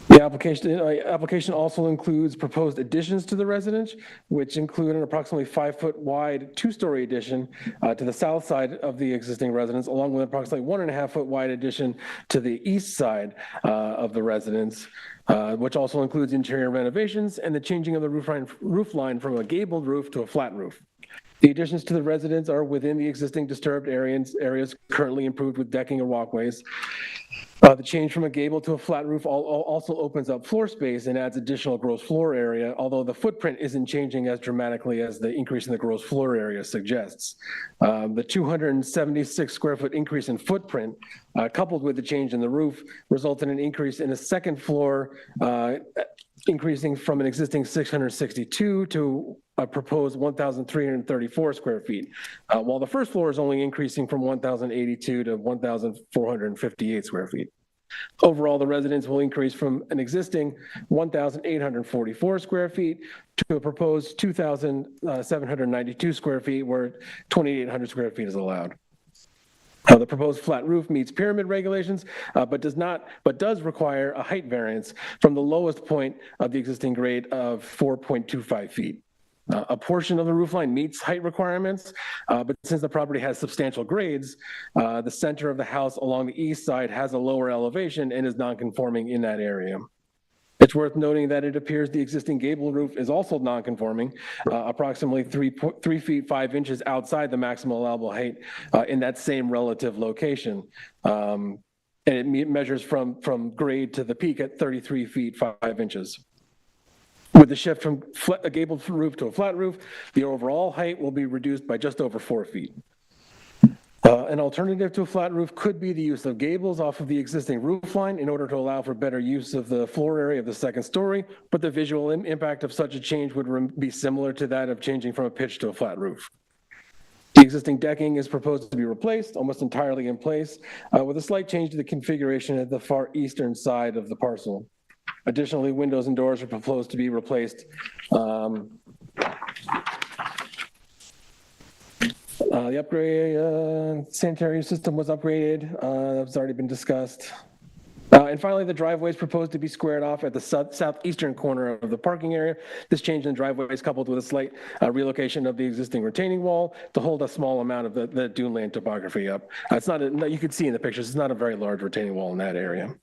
The application also includes proposed additions to the residence, which include an approximately 5-foot wide 2-story addition to the south side of the existing residence, along with approximately 1.5-foot wide addition to the east side of the residence, which also includes interior renovations and the changing of the roof line from a gabled roof to a flat roof. The additions to the residence are within the existing disturbed areas currently improved with decking or walkways. The change from a gable to a flat roof also opens up floor space and adds additional gross floor area, although the footprint isn't changing as dramatically as the increase in the gross floor area suggests. The 276 square foot increase in footprint, coupled with the change in the roof, results in an increase in a second floor, increasing from an existing 662 to a proposed 1,334 square feet, while the first floor is only increasing from 1,082 to 1,458 square feet. Overall, the residence will increase from an existing 1,844 square feet to a proposed 2,792 square feet, where 2,800 square feet is allowed. The proposed flat roof meets pyramid regulations, but does require a height variance from the lowest point of the existing grade of 4.25 feet. A portion of the roofline meets height requirements, but since the property has substantial grades, the center of the house along the east side has a lower elevation and is non-conforming in that area. It's worth noting that it appears the existing gable roof is also non-conforming, approximately 3 feet 5 inches outside the maximum allowable height in that same relative location. And it measures from grade to the peak at 33 feet 5 inches. With the shift from a gabled roof to a flat roof, the overall height will be reduced by just over 4 feet. An alternative to a flat roof could be the use of gables off of the existing roof line in order to allow for better use of the floor area of the second story, but the visual impact of such a change would be similar to that of changing from a pitch to a flat roof. The existing decking is proposed to be replaced almost entirely in place, with a slight change to the configuration at the far eastern side of the parcel. Additionally, windows and doors are proposed to be replaced. The upgrade, sanitary system was upgraded. That's already been discussed. And finally, the driveway is proposed to be squared off at the southeastern corner of the parking area. This change in the driveway is coupled with a slight relocation of the existing retaining wall to hold a small amount of the dune land topography up. It's not you can see in the pictures, it's not a very large retaining wall in that area.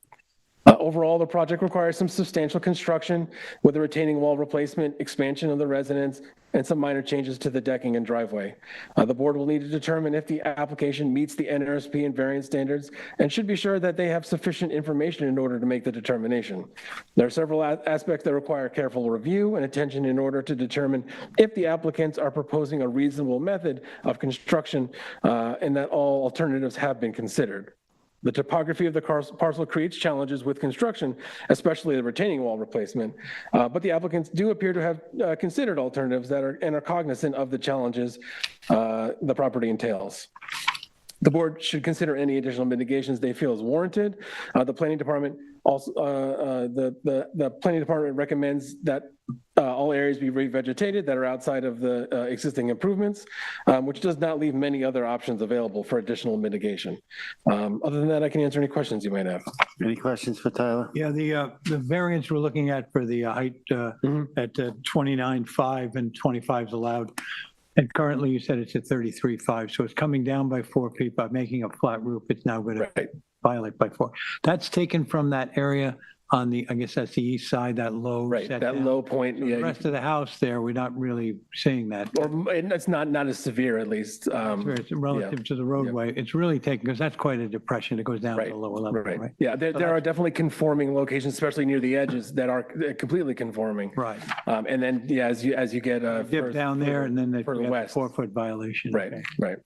Overall, the project requires some substantial construction with a retaining wall replacement, expansion of the residence, and some minor changes to the decking and driveway. The board will need to determine if the application meets the NRSP and variance standards and should be sure that they have sufficient information in order to make the determination. There are several aspects that require careful review and attention in order to determine if the applicants are proposing a reasonable method of construction and that all alternatives have been considered. The topography of the parcel creates challenges with construction, especially the retaining wall replacement, but the applicants do appear to have considered alternatives that are cognizant of the challenges the property entails. The board should consider any additional mitigations they feel is warranted. The planning department also, the planning department recommends that all areas be revegetated that are outside of the existing improvements, which does not leave many other options available for additional mitigation. Other than that, I can answer any questions you might have. Any questions for Tyler? Yeah, the variance we're looking at for the height at 29.5 and 25 is allowed. And currently you said it's at 33.5, so it's coming down by 4 feet by making a flat roof. It's now going to violate by 4. That's taken from that area on the, I guess that's the east side, that low. Right, set that down. low point. So Yeah, the rest of the house there, we're not really seeing that. or it's not as severe, at least. It's relative to the roadway. It's really taken, because that's quite a depression. It goes down to the lower level, right? Yeah, there are definitely conforming locations, especially near the edges, that are completely conforming. Right. And then, yeah, as you get Dip down there, and then for the west. 4-foot violation. Right, Okay. right.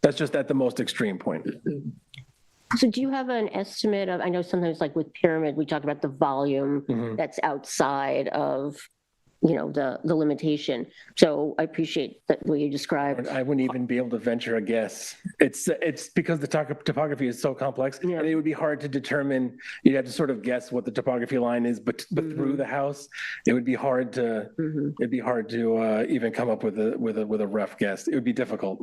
That's just at the most extreme point. So do you have an estimate of, I know sometimes like with Pyramid, we talk about the volume that's outside of, you know, the limitation. So I appreciate that what you described. I wouldn't even be able to venture a guess. It's because the topography is so complex, and it would be hard to determine. You'd have to sort of guess what the topography line is, but through the house, it would be hard to. It'd be hard to even come up with a rough guess. It would be difficult,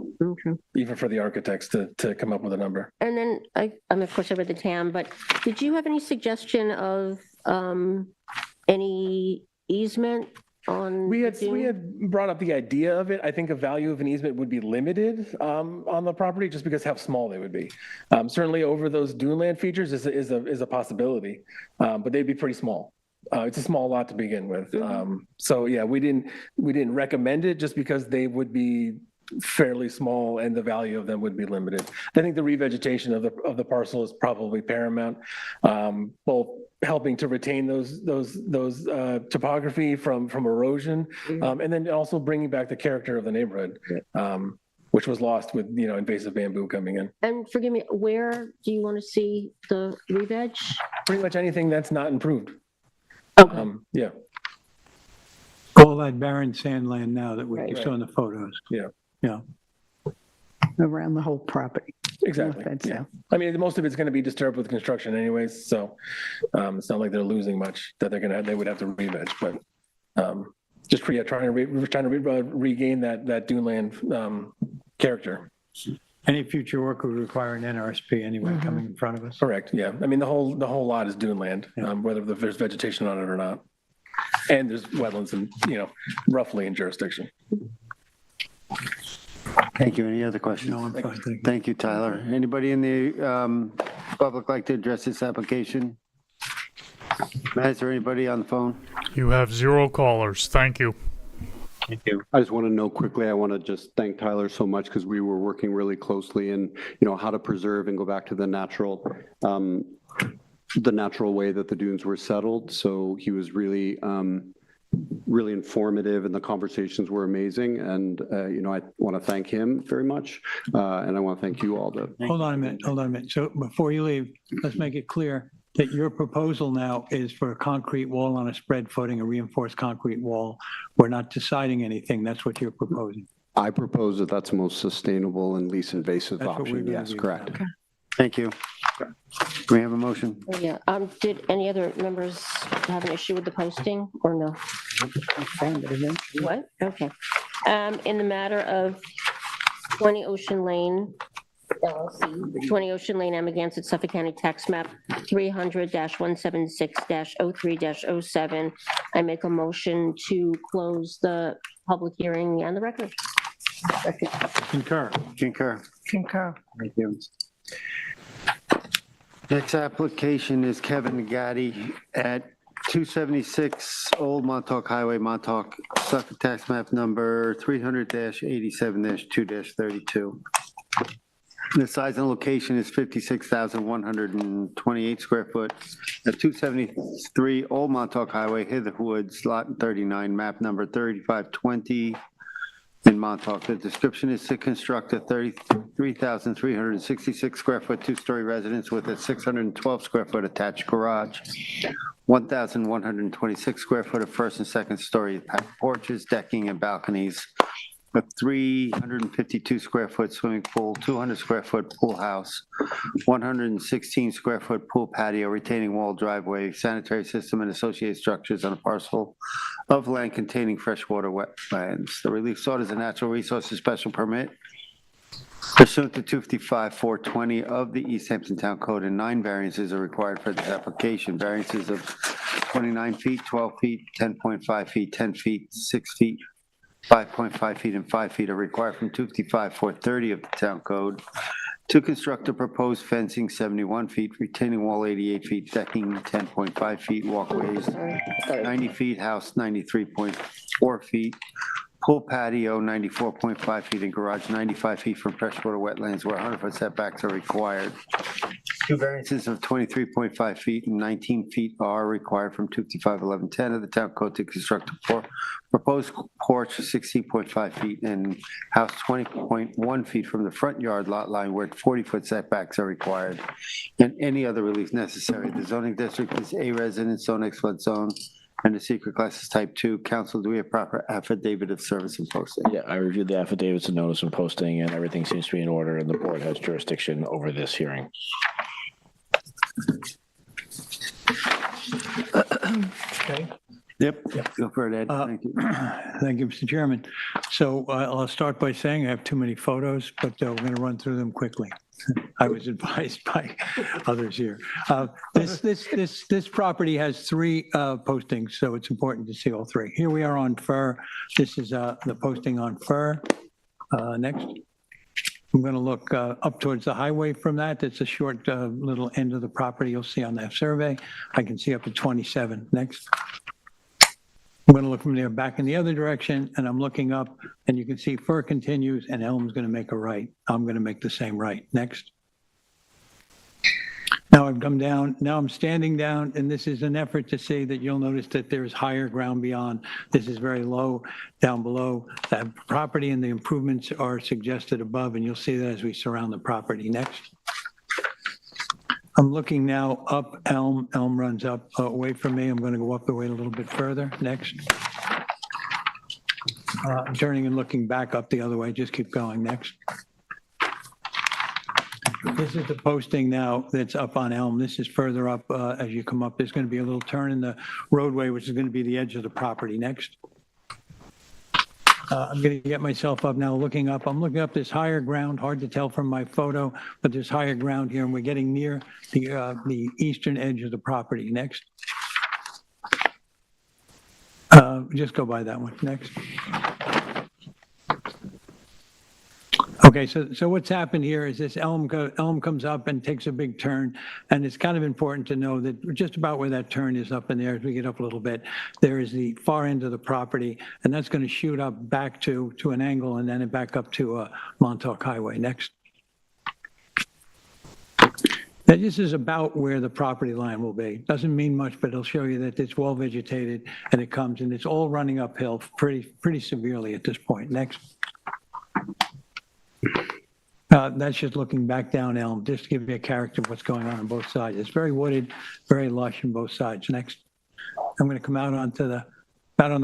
even for the architects to come up with a number. And then I'm of course I read the TAM, but did you have any suggestion of any easement on? We had brought up the idea of it. I think a value of an easement would be limited on the property just because how small they would be. Certainly over those dune land features is a possibility, but they'd be pretty small. It's a small lot to begin with. So yeah, we didn't recommend it just because they would be fairly small and the value of them would be limited. I think the revegetation of the parcel is probably paramount, both helping to retain those topography from erosion, and then also bringing back the character of the neighborhood, which was lost with invasive bamboo coming in. And forgive me, where do you want to see the re-veg? Pretty much anything that's not improved. Okay. Yeah. All that barren sand land now that you saw in the photos. Yeah. Yeah. Around the whole property. Exactly. Yeah. I mean, most of it's going to be disturbed with construction anyways, so it's not like they're losing much that they would have to re-veg, but just trying to regain that dune land character. Any future work would require an NRSP anyway coming in front of us. Correct. Yeah. I mean, the whole lot is dune land, whether there's vegetation on it or not, and there's wetlands and roughly in jurisdiction. Thank you. Any other questions? No, I'm fine. Thank you, Tyler. Anybody in the public like to address this application? Matt, is there anybody on the phone? You have 0 callers. Thank you. Thank you. I just want to know quickly, I want to just thank Tyler so much because we were working really closely in, how to preserve and go back to the natural way that the dunes were settled. So he was really, really informative and the conversations were amazing. And, I want to thank him very much. And I want to thank you all. Hold on a minute. So before you leave, let's make it clear that your proposal now is for a concrete wall on a spread footing, a reinforced concrete wall. We're not deciding anything. That's what you're proposing. I propose that that's the most sustainable and least invasive That's what we're option. gonna Yes, do. correct. Okay. Thank you. Do we have a motion? Yeah. Did any other members have an issue with the posting or no? What? Okay. In the matter of 20 Ocean Lane, LLC, 20 Ocean Lane, Amagansett, Suffolk County Tax Map 300-176-03-07, I make a motion to close the public hearing and the record. Concur. Concur. Concur. Thank you. Next application is Kevin Gatti at 276 Old Montauk Highway, Montauk, Suffolk Tax Map Number 300-87-2-32. The size and location is 56,128 square foot at 273 Old Montauk Highway, Hither Woods, Lot 39, map number 3520 in Montauk. The description is to construct a 33,366 square foot two-story residence with a 612 square foot attached garage, 1,126 square foot of first and second story porches, decking, and balconies, a 352 square foot swimming pool, 200 square foot pool house, 116 square foot pool patio, retaining wall, driveway, sanitary system, and associated structures on a parcel of land containing freshwater wetlands. The relief sought is a natural resources special permit pursuant to 255-420 of the East Hampton Town Code, and 9 variances are required for this application. Variances of 29 feet, 12 feet, 10.5 feet, 10 feet, 6 feet, 5.5 feet, and 5 feet are required from 255-430 of the Town Code to construct a proposed fencing 71 feet, retaining wall 88 feet, decking 10.5 feet, walkways 90 feet, house 93.4 feet, pool patio 94.5 feet, and garage 95 feet from freshwater wetlands where 100-foot setbacks are required. 2 variances of 23.5 feet and 19 feet are required from 255-1110 of the Town Code to construct a proposed porch of 16.5 feet and house 20.1 feet from the front yard lot line where 40-foot setbacks are required, and any other relief necessary. The zoning district is A residence zone, X flood zone, and the secret class is type 2. Council, do we have proper affidavit of service and posting? Yeah, I reviewed the affidavits and notice and posting, and everything seems to be in order, and the board has jurisdiction over this hearing. Okay. Yep, go for it, Ed. Thank you. Thank you, Mr. Chairman. So I'll start by saying I have too many photos, but we're going to run through them quickly. I was advised by others here. This property has 3 postings, so it's important to see all 3. Here we are on Fir. This is the posting on Fir. Next. I'm going to look up towards the highway from that. It's a short little end of the property you'll see on that survey. I can see up to 27. Next. I'm going to look from there back in the other direction, and I'm looking up, and you can see Fir continues, and Elm's going to make a right. I'm going to make the same right. Next. Now I've come down, now I'm standing down, and this is an effort to say that you'll notice that there's higher ground beyond. This is very low down below. That property and the improvements are suggested above, and you'll see that as we surround the property. Next. I'm looking now up Elm. Elm runs up away from me. I'm going to go up the way a little bit further. Next. I'm turning and looking back up the other way. Just keep going. Next. This is the posting now that's up on Elm. This is further up as you come up. There's going to be a little turn in the roadway, which is going to be the edge of the property. Next. I'm going to get myself up now, looking up. I'm looking up this higher ground, hard to tell from my photo, but there's higher ground here, and we're getting near the eastern edge of the property. Next. Just go by that one. Next. Okay, so what's happened here is this elm comes up and takes a big turn, and it's kind of important to know that just about where that turn is up in there, as we get up a little bit, there is the far end of the property, and that's going to shoot up back to an angle and then back up to Montauk Highway. Next. Now, this is about where the property line will be. Doesn't mean much, but it'll show you that it's well vegetated, and it comes, and it's all running uphill pretty severely at this point. Next. That's just looking back down Elm, just to give you a character of what's going on both sides. It's very wooded, very lush on both sides. Next, I'm going to come out on the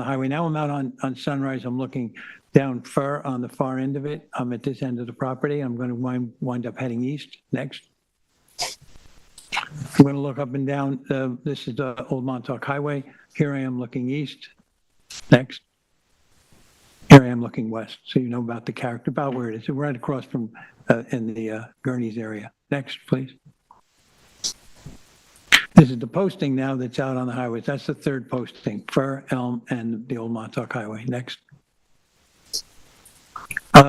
highway. Now I'm out on Sunrise. I'm looking down Fir on the far end of it. I'm at this end of the property. I'm going to wind up heading east. Next. I'm going to look up and down. This is the Old Montauk Highway. Here I am looking east. Next. Here I am looking west, so you know about the character, about where it is. Right across from in the Gurney's area. Next, please. This is the posting now that's out on the highways. That's the 3rd posting, Fir, Elm, and the Old Montauk Highway. Next.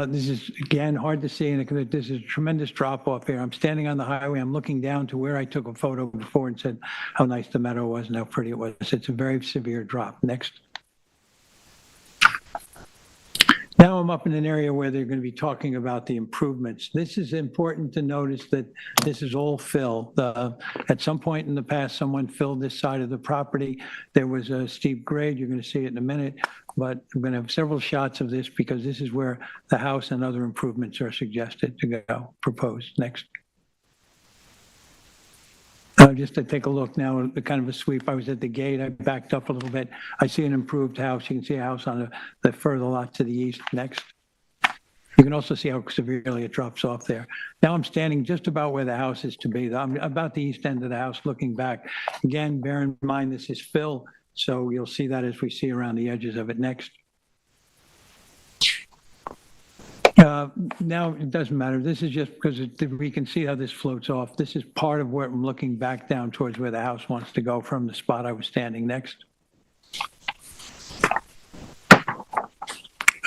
This is, again, hard to see, and this is a tremendous drop off here. I'm standing on the highway, I'm looking down to where I took a photo before and said how nice the meadow was and how pretty it was. It's a very severe drop. Next. Now I'm up in an area where they're going to be talking about the improvements. This is important to notice that this is all fill. At some point in the past, someone filled this side of the property. There was a steep grade. You're going to see it in a minute, but I'm going to have several shots of this because this is where the house and other improvements are suggested to go, proposed. Next. Just to take a look now, kind of a sweep. I was at the gate. I backed up a little bit. I see an improved house. You can see a house on the further lot to the east. Next. You can also see how severely it drops off there. Now I'm standing just about where the house is to be. I'm about the east end of the house looking back. Again, bear in mind this is fill, so you'll see that as we see around the edges of it. Next. Now, it doesn't matter. This is just because we can see how this floats off. This is part of where I'm looking back down towards where the house wants to go from the spot I was standing. Next.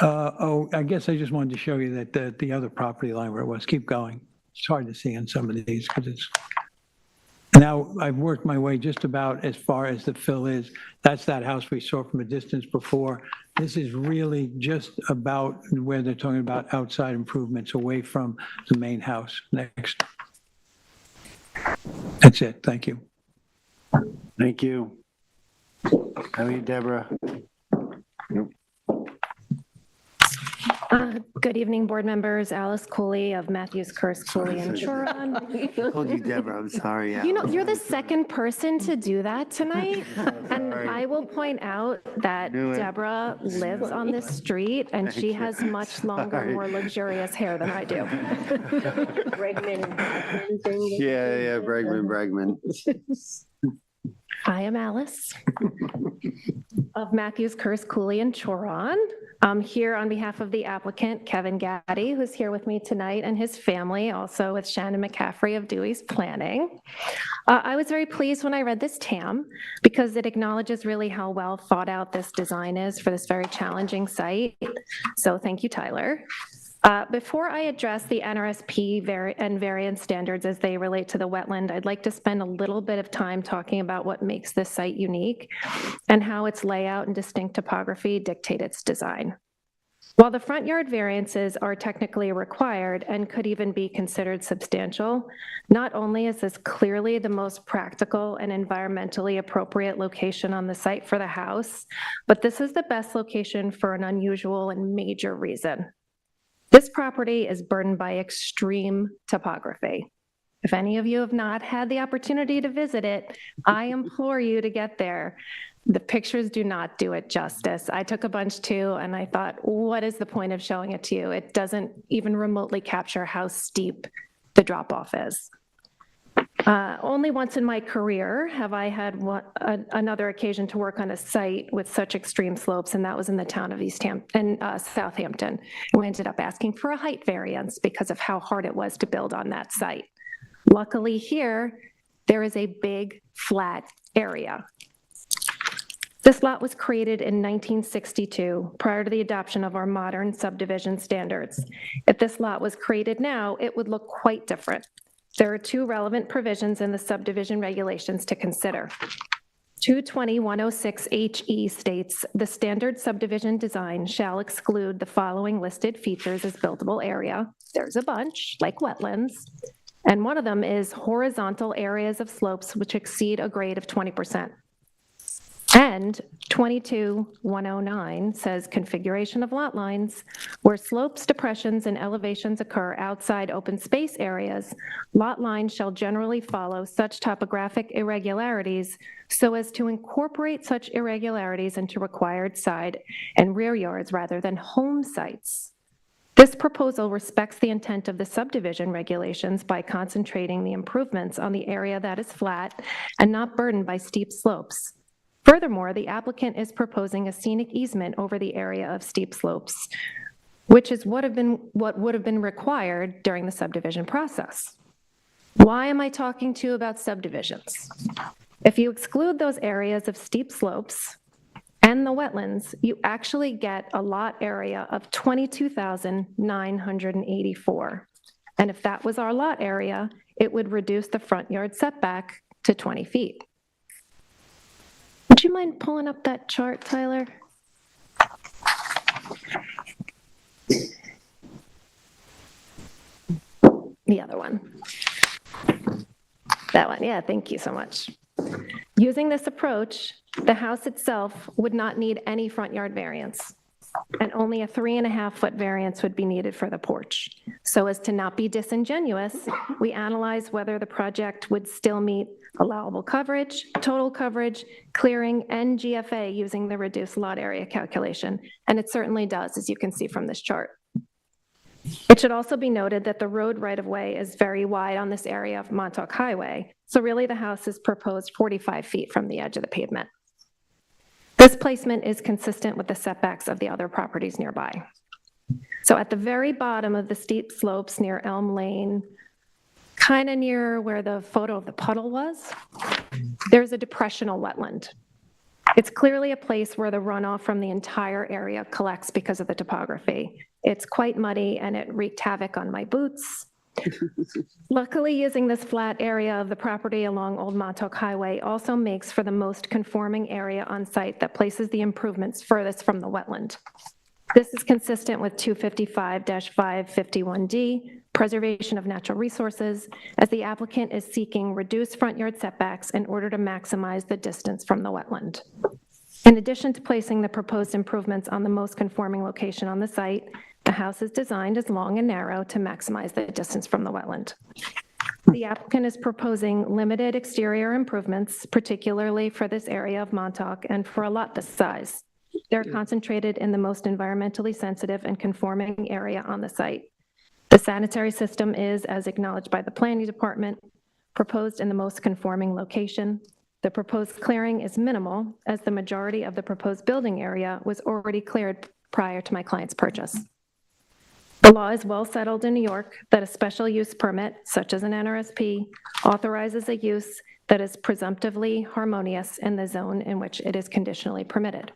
I guess I just wanted to show you that the other property line where it was. Keep going. It's hard to see on some of these because it's. Now, I've worked my way just about as far as the fill is. That's that house we saw from a distance before. This is really just about where they're talking about outside improvements away from the main house. Next. That's it. Thank you. Thank you. How are you, Deborah? Good evening, board members. Alice Cooley of Matthews, Curse, Cooley, and Choron. I told you, Deborah. I'm sorry. You know, you're the second person to do that tonight. And I will point out that Deborah lives on this street and she has much longer, more luxurious hair than I do. Bregman. Yeah, Bregman. I am Alice of Matthews, Curse, Cooley, and Choron. I'm here on behalf of the applicant, Kevin Gaddy, who's here with me tonight, and his family, also with Shannon McCaffrey of Dewey's Planning. I was very pleased when I read this TAM because it acknowledges really how well thought out this design is for this very challenging site. So thank you, Tyler. Before I address the NRSP and variance standards as they relate to the wetland, I'd like to spend a little bit of time talking about what makes this site unique and how its layout and distinct topography dictate its design. While the front yard variances are technically required and could even be considered substantial, not only is this clearly the most practical and environmentally appropriate location on the site for the house, but this is the best location for an unusual and major reason. This property is burdened by extreme topography. If any of you have not had the opportunity to visit it, I implore you to get there. The pictures do not do it justice. I took a bunch too, and I thought, what is the point of showing it to you? It doesn't even remotely capture how steep the drop-off is. Only once in my career have I had another occasion to work on a site with such extreme slopes, and that was in the town of Southampton. We ended up asking for a height variance because of how hard it was to build on that site. Luckily here, there is a big flat area. This lot was created in 1962, prior to the adoption of our modern subdivision standards. If this lot was created now, it would look quite different. There are two relevant provisions in the subdivision regulations to consider. 220-106HE states, the standard subdivision design shall exclude the following listed features as buildable area. There's a bunch, like wetlands, and one of them is horizontal areas of slopes which exceed a grade of 20%. And 22-109 says configuration of lot lines where slopes, depressions, and elevations occur outside open space areas, lot lines shall generally follow such topographic irregularities so as to incorporate such irregularities into required side and rear yards rather than home sites. This proposal respects the intent of the subdivision regulations by concentrating the improvements on the area that is flat and not burdened by steep slopes. Furthermore, the applicant is proposing a scenic easement over the area of steep slopes, which is what would have been required during the subdivision process. Why am I talking to you about subdivisions? If you exclude those areas of steep slopes, and the wetlands, you actually get a lot area of 22,984. And if that was our lot area, it would reduce the front yard setback to 20 feet. Would you mind pulling up that chart, Tyler? The other one. That one, yeah, thank you so much. Using this approach, the house itself would not need any front yard variance, and only a 3.5-foot variance would be needed for the porch. So as to not be disingenuous, we analyzed whether the project would still meet allowable coverage, total coverage, clearing, and GFA using the reduced lot area calculation, and it certainly does, as you can see from this chart. It should also be noted that the road right-of-way is very wide on this area of Montauk Highway, so really the house is proposed 45 feet from the edge of the pavement. This placement is consistent with the setbacks of the other properties nearby. So at the very bottom of the steep slopes near Elm Lane, kind of near where the photo of the puddle was, there's a depressional wetland. It's clearly a place where the runoff from the entire area collects because of the topography. It's quite muddy and it wreaked havoc on my boots. Luckily, using this flat area of the property along Old Montauk Highway also makes for the most conforming area on site that places the improvements furthest from the wetland. This is consistent with 255-551D, preservation of natural resources, as the applicant is seeking reduced front yard setbacks in order to maximize the distance from the wetland. In addition to placing the proposed improvements on the most conforming location on the site, the house is designed as long and narrow to maximize the distance from the wetland. The applicant is proposing limited exterior improvements, particularly for this area of Montauk and for a lot this size. They're concentrated in the most environmentally sensitive and conforming area on the site. The sanitary system is, as acknowledged by the planning department, proposed in the most conforming location. The proposed clearing is minimal, as the majority of the proposed building area was already cleared prior to my client's purchase. The law is well settled in New York that a special use permit, such as an NRSP, authorizes a use that is presumptively harmonious in the zone in which it is conditionally permitted.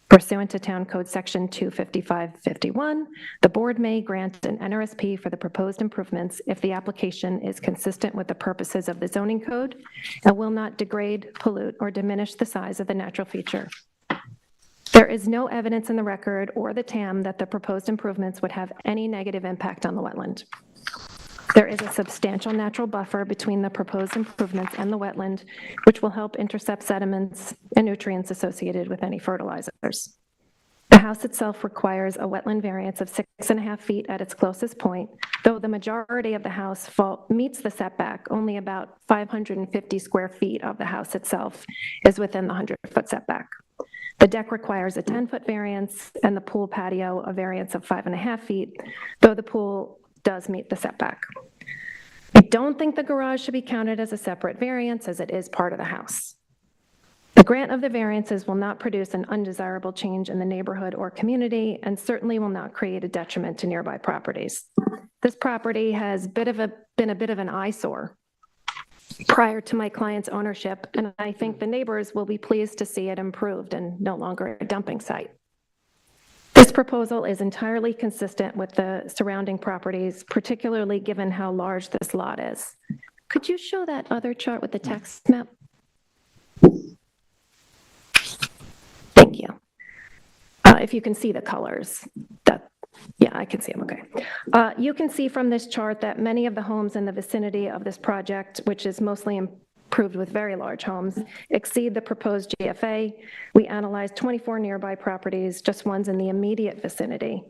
Pursuant to Town Code Section 255-51, the board may grant an NRSP for the proposed improvements if the application is consistent with the purposes of the zoning code and will not degrade, pollute, or diminish the size of the natural feature. There is no evidence in the record or the TAM that the proposed improvements would have any negative impact on the wetland. There is a substantial natural buffer between the proposed improvements and the wetland, which will help intercept sediments and nutrients associated with any fertilizers. The house itself requires a wetland variance of 6.5 feet at its closest point, though the majority of the house meets the setback. Only about 550 square feet of the house itself is within the 100-foot setback. The deck requires a 10-foot variance and the pool patio a variance of 5.5 feet, though the pool does meet the setback. I don't think the garage should be counted as a separate variance, as it is part of the house. The grant of the variances will not produce an undesirable change in the neighborhood or community, and certainly will not create a detriment to nearby properties. This property has been a bit of an eyesore prior to my client's ownership, and I think the neighbors will be pleased to see it improved and no longer a dumping site. This proposal is entirely consistent with the surrounding properties, particularly given how large this lot is. Could you show that other chart with the text map? Thank you. If you can see the colors, yeah, I can see them, okay. You can see from this chart that many of the homes in the vicinity of this project, which is mostly improved with very large homes, exceed the proposed GFA. We analyzed 24 nearby properties, just ones in the immediate vicinity.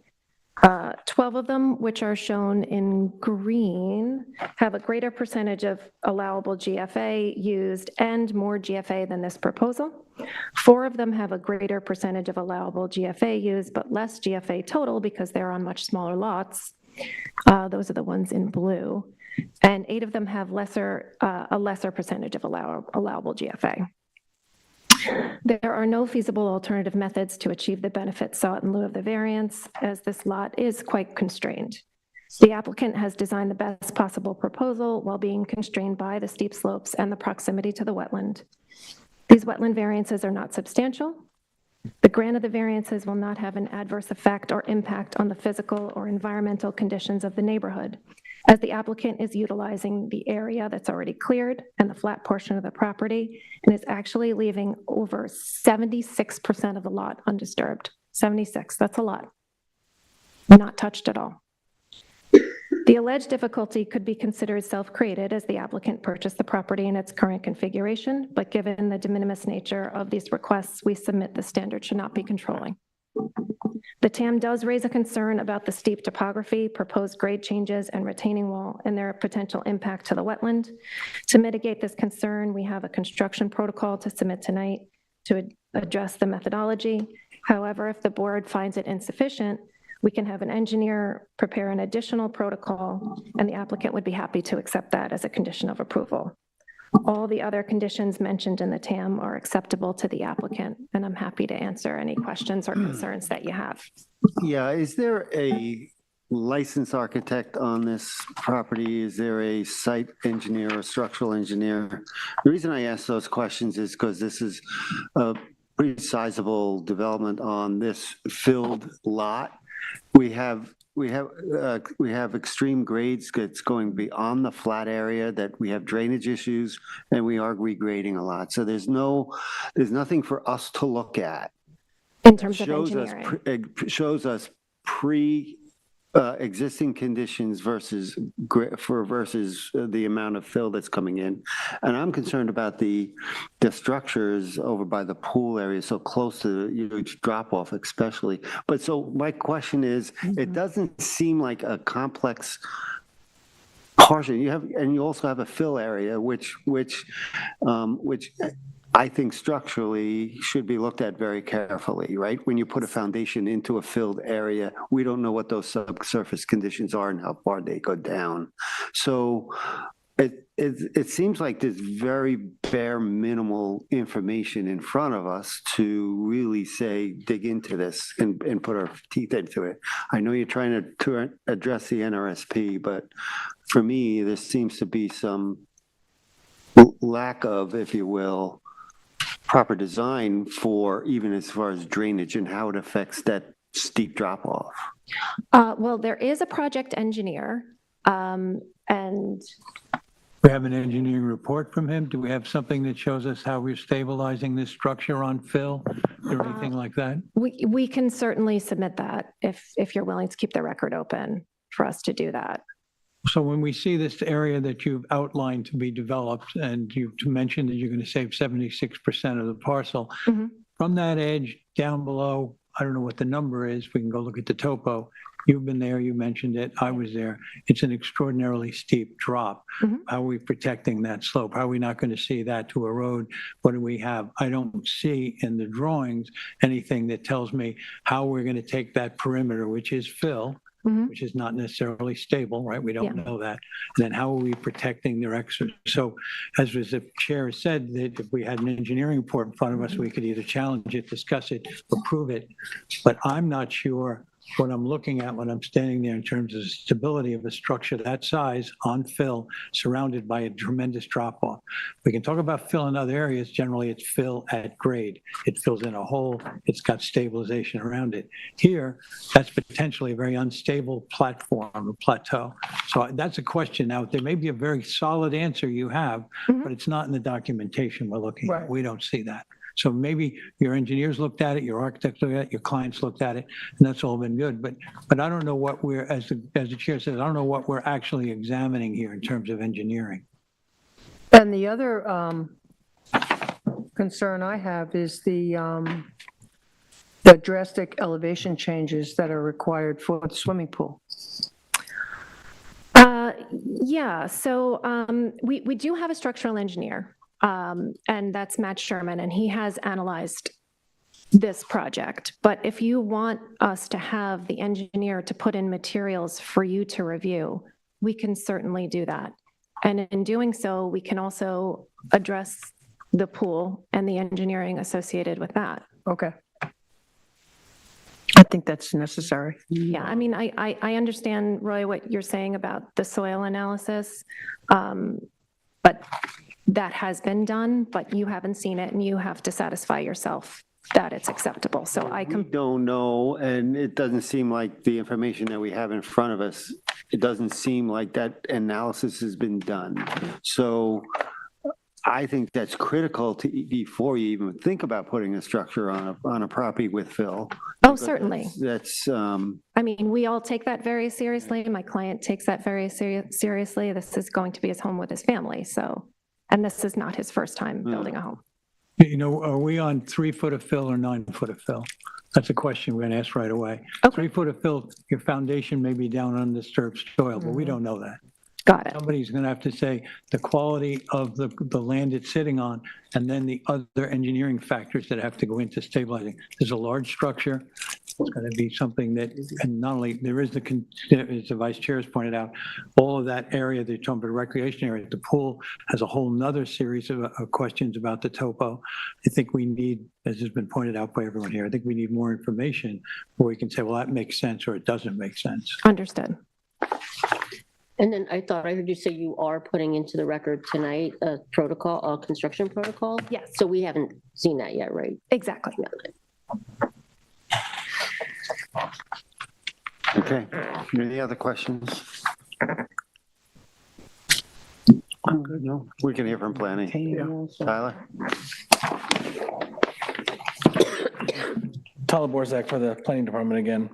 12 of them, which are shown in green, have a greater percentage of allowable GFA used and more GFA than this proposal. 4 of them have a greater percentage of allowable GFA used, but less GFA total because they're on much smaller lots. Those are the ones in blue. And 8 of them have a lesser percentage of allowable GFA. There are no feasible alternative methods to achieve the benefits sought in lieu of the variance, as this lot is quite constrained. The applicant has designed the best possible proposal while being constrained by the steep slopes and the proximity to the wetland. These wetland variances are not substantial. The grant of the variances will not have an adverse effect or impact on the physical or environmental conditions of the neighborhood, as the applicant is utilizing the area that's already cleared and the flat portion of the property, and is actually leaving over 76% of the lot undisturbed. 76, that's a lot. Not touched at all. The alleged difficulty could be considered self-created as the applicant purchased the property in its current configuration, but given the de minimis nature of these requests, we submit the standard should not be controlling. The TAM does raise a concern about the steep topography, proposed grade changes, and retaining wall, and their potential impact to the wetland. To mitigate this concern, we have a construction protocol to submit tonight to address the methodology. However, if the board finds it insufficient, we can have an engineer prepare an additional protocol, and the applicant would be happy to accept that as a condition of approval. All the other conditions mentioned in the TAM are acceptable to the applicant, and I'm happy to answer any questions or concerns that you have. Yeah, is there a licensed architect on this property? Is there a site engineer or structural engineer? The reason I ask those questions is because this is a pretty sizable development on this filled lot. We have extreme grades that's going beyond the flat area, that we have drainage issues, and we are regrading a lot. So there's nothing for us to look at. In terms of engineering. Shows us existing conditions versus the amount of fill that's coming in. And I'm concerned about the structures over by the pool area, so close to the huge drop off especially. But so my question is, it doesn't seem like a complex portion. You also have a fill area, which I think structurally should be looked at very carefully, right? When you put a foundation into a filled area, we don't know what those subsurface conditions are and how far they go down. So it seems like there's very bare minimal information in front of us to really dig into this and put our teeth into it. I know you're trying to address the NRSP, but for me, there seems to be some lack of, if you will, proper design for even as far as drainage and how it affects that steep drop off. Well, there is a project engineer, and we have an engineering report from him. Do we have something that shows us how we're stabilizing this structure on fill or anything like that? we can certainly submit that if you're willing to keep the record open for us to do that. So when we see this area that you've outlined to be developed, and you've mentioned that you're going to save 76% of the parcel, from that edge down below, I don't know what the number is, we can go look at the topo. You've been there, you mentioned it, I was there. It's an extraordinarily steep drop. How are we protecting that slope? How are we not going to see that to erode? What do we have? I don't see in the drawings anything that tells me how we're going to take that perimeter, which is fill, which is not necessarily stable, right? We don't know that. And then how are we protecting their exit? So as the chair said, that if we had an engineering report in front of us, we could either challenge it, discuss it, approve it. But I'm not sure what I'm looking at when I'm standing there in terms of the stability of a structure that size on fill, surrounded by a tremendous drop off. We can talk about fill in other areas. Generally, it's fill at grade. It fills in a hole. It's got stabilization around it. Here, that's potentially a very unstable platform or plateau. So that's a question. Now, there may be a very solid answer you have, but it's not in the documentation we're looking at. We don't see that. So maybe your engineers looked at it, your architects looked at it, your clients looked at it, and that's all been good. But I don't know what we're, as the chair says, I don't know what we're actually examining here in terms of engineering. And the other concern I have is the drastic elevation changes that are required for the swimming pool. Yeah, so we do have a structural engineer. And that's Matt Sherman, and he has analyzed this project. But if you want us to have the engineer to put in materials for you to review, we can certainly do that. And in doing so, we can also address the pool and the engineering associated with that. Okay. I think that's necessary. Yeah, I mean, I understand, Roy, what you're saying about the soil analysis, but that has been done, but you haven't seen it, and you have to satisfy yourself that it's acceptable. So I We don't know, and it doesn't seem like the information that we have in front of us, it doesn't seem like that analysis has been done. So I think that's critical to, before you even think about putting a structure on a property with fill. Oh, certainly. That's, I mean, we all take that very seriously. My client takes that very seriously. This is going to be his home with his family, so, and this is not his first time building a home. You know, are we on 3 foot of fill or 9 foot of fill? That's a question we're going to ask right away. 3 foot of fill, your foundation may be down undisturbed soil, but we don't know that. Got it. Somebody's going to have to say the quality of the land it's sitting on, and then the other engineering factors that have to go into stabilizing. There's a large structure. It's going to be something that, and not only, there is as the vice chair has pointed out, all of that area, the talking about recreation area, the pool has a whole nother series of questions about the topo. I think we need, as has been pointed out by everyone here, I think we need more information where we can say, well, that makes sense or it doesn't make sense. Understood. And then I thought I heard you say you are putting into the record tonight a protocol, a construction protocol? Yes. So we haven't seen that yet, right? Exactly. okay. Any other questions? I'm good, no? We can hear from planning. Tyler? Tyler Borzak for the Planning Department again.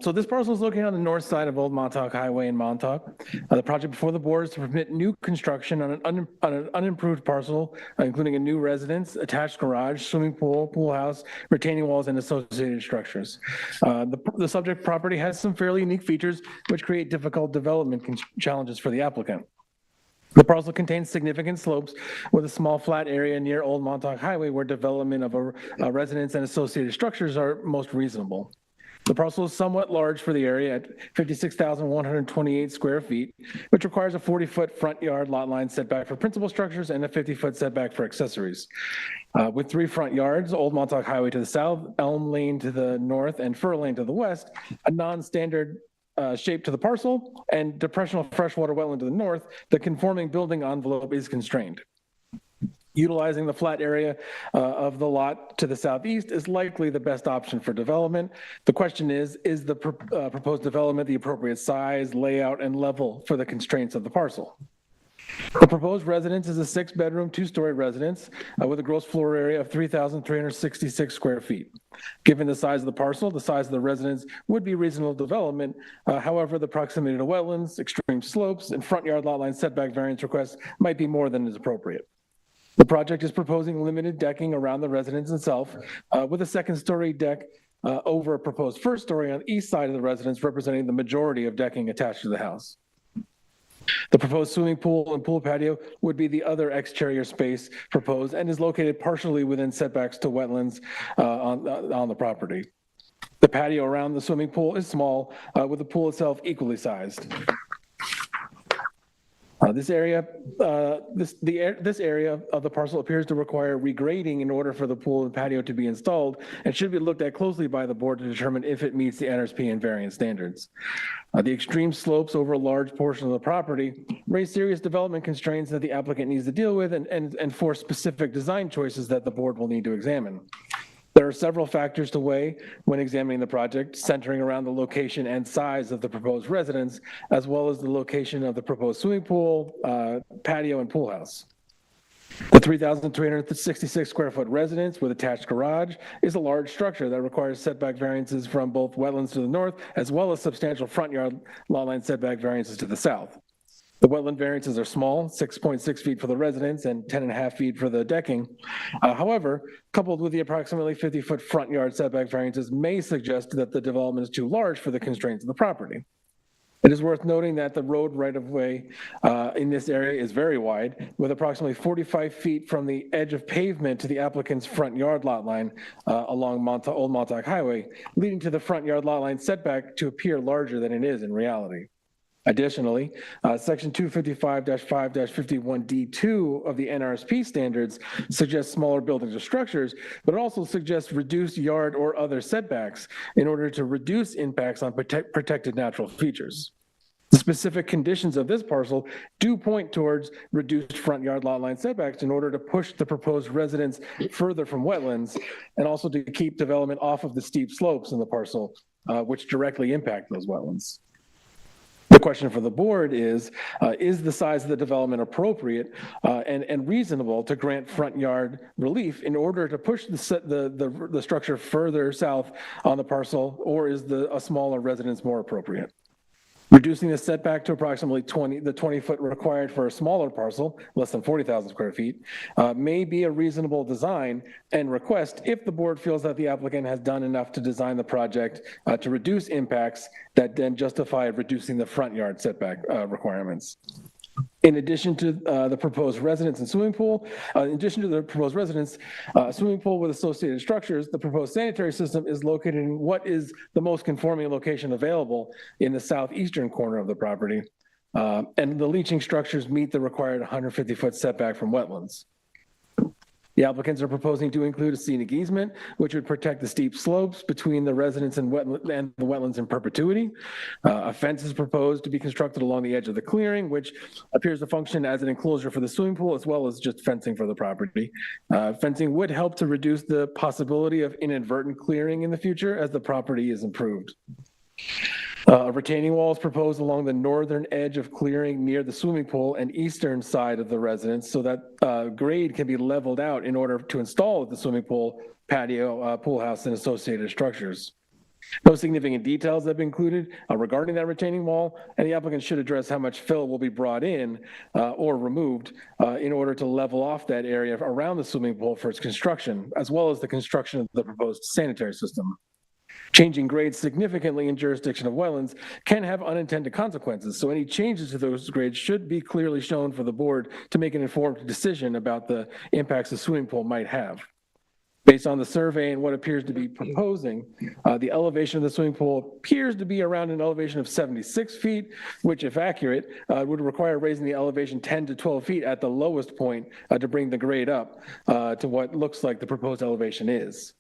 So this parcel is located on the north side of Old Montauk Highway in Montauk. The project before the board is to permit new construction on an unimproved parcel, including a new residence, attached garage, swimming pool, pool house, retaining walls, and associated structures. The subject property has some fairly unique features which create difficult development challenges for the applicant. The parcel contains significant slopes with a small flat area near Old Montauk Highway where development of a residence and associated structures are most reasonable. The parcel is somewhat large for the area at 56,128 square feet, which requires a 40-foot front yard lot line setback for principal structures and a 50-foot setback for accessories. With 3 front yards, Old Montauk Highway to the south, Elm Lane to the north, and Fir Lane to the west, a non-standard shape to the parcel, and depressional freshwater wetland to the north, the conforming building envelope is constrained. Utilizing the flat area of the lot to the southeast is likely the best option for development. The question is the proposed development the appropriate size, layout, and level for the constraints of the parcel? The proposed residence is a 6-bedroom, 2-story residence with a gross floor area of 3,366 square feet. Given the size of the parcel, the size of the residence would be reasonable development. However, the proximity to wetlands, extreme slopes, and front yard lot line setback variance requests might be more than is appropriate. The project is proposing limited decking around the residence itself with a 2nd-story deck over a proposed 1st story on the east side of the residence, representing the majority of decking attached to the house. The proposed swimming pool and pool patio would be the other exterior space proposed and is located partially within setbacks to wetlands on the property. The patio around the swimming pool is small, with the pool itself equally sized. This area of the parcel appears to require regrading in order for the pool and patio to be installed, and should be looked at closely by the board to determine if it meets the NRSP and variance standards. The extreme slopes over a large portion of the property raise serious development constraints that the applicant needs to deal with and force specific design choices that the board will need to examine. There are several factors to weigh when examining the project, centering around the location and size of the proposed residence, as well as the location of the proposed swimming pool, patio, and pool house. The 3,366 square foot residence with attached garage is a large structure that requires setback variances from both wetlands to the north, as well as substantial front yard lot line setback variances to the south. The wetland variances are small, 6.6 feet for the residence and 10.5 feet for the decking. However, coupled with the approximately 50-foot front yard setback variances may suggest that the development is too large for the constraints of the property. It is worth noting that the road right-of-way in this area is very wide, with approximately 45 feet from the edge of pavement to the applicant's front yard lot line along Old Montauk Highway, leading to the front yard lot line setback to appear larger than it is in reality. Additionally, Section 255-5-51D2 of the NRSP standards suggests smaller buildings or structures, but it also suggests reduced yard or other setbacks in order to reduce impacts on protected natural features. The specific conditions of this parcel do point towards reduced front yard lot line setbacks in order to push the proposed residence further from wetlands and also to keep development off of the steep slopes in the parcel, which directly impact those wetlands. The question for the board is the size of the development appropriate and reasonable to grant front yard relief in order to push the structure further south on the parcel, or is a smaller residence more appropriate? Reducing the setback to approximately 20 foot required for a smaller parcel, less than 40,000 square feet, may be a reasonable design and request if the board feels that the applicant has done enough to design the project to reduce impacts that then justify reducing the front yard setback requirements. In addition to the proposed residence and swimming pool, swimming pool with associated structures, the proposed sanitary system is located in what is the most conforming location available in the southeastern corner of the property. And the leaching structures meet the required 150-foot setback from wetlands. The applicants are proposing to include a scenic easement, which would protect the steep slopes between the residence and the wetlands in perpetuity. A fence is proposed to be constructed along the edge of the clearing, which appears to function as an enclosure for the swimming pool, as well as just fencing for the property. Fencing would help to reduce the possibility of inadvertent clearing in the future as the property is improved. A retaining wall is proposed along the northern edge of clearing near the swimming pool and eastern side of the residence so that grade can be leveled out in order to install the swimming pool, patio, pool house, and associated structures. No significant details have been included regarding that retaining wall, and the applicant should address how much fill will be brought in or removed in order to level off that area around the swimming pool for its construction, as well as the construction of the proposed sanitary system. Changing grades significantly in jurisdiction of wetlands can have unintended consequences, so any changes to those grades should be clearly shown for the board to make an informed decision about the impacts the swimming pool might have. Based on the survey and what appears to be proposing, the elevation of the swimming pool appears to be around an elevation of 76 feet, which, if accurate, would require raising the elevation 10 to 12 feet at the lowest point to bring the grade up to what looks like the proposed elevation is.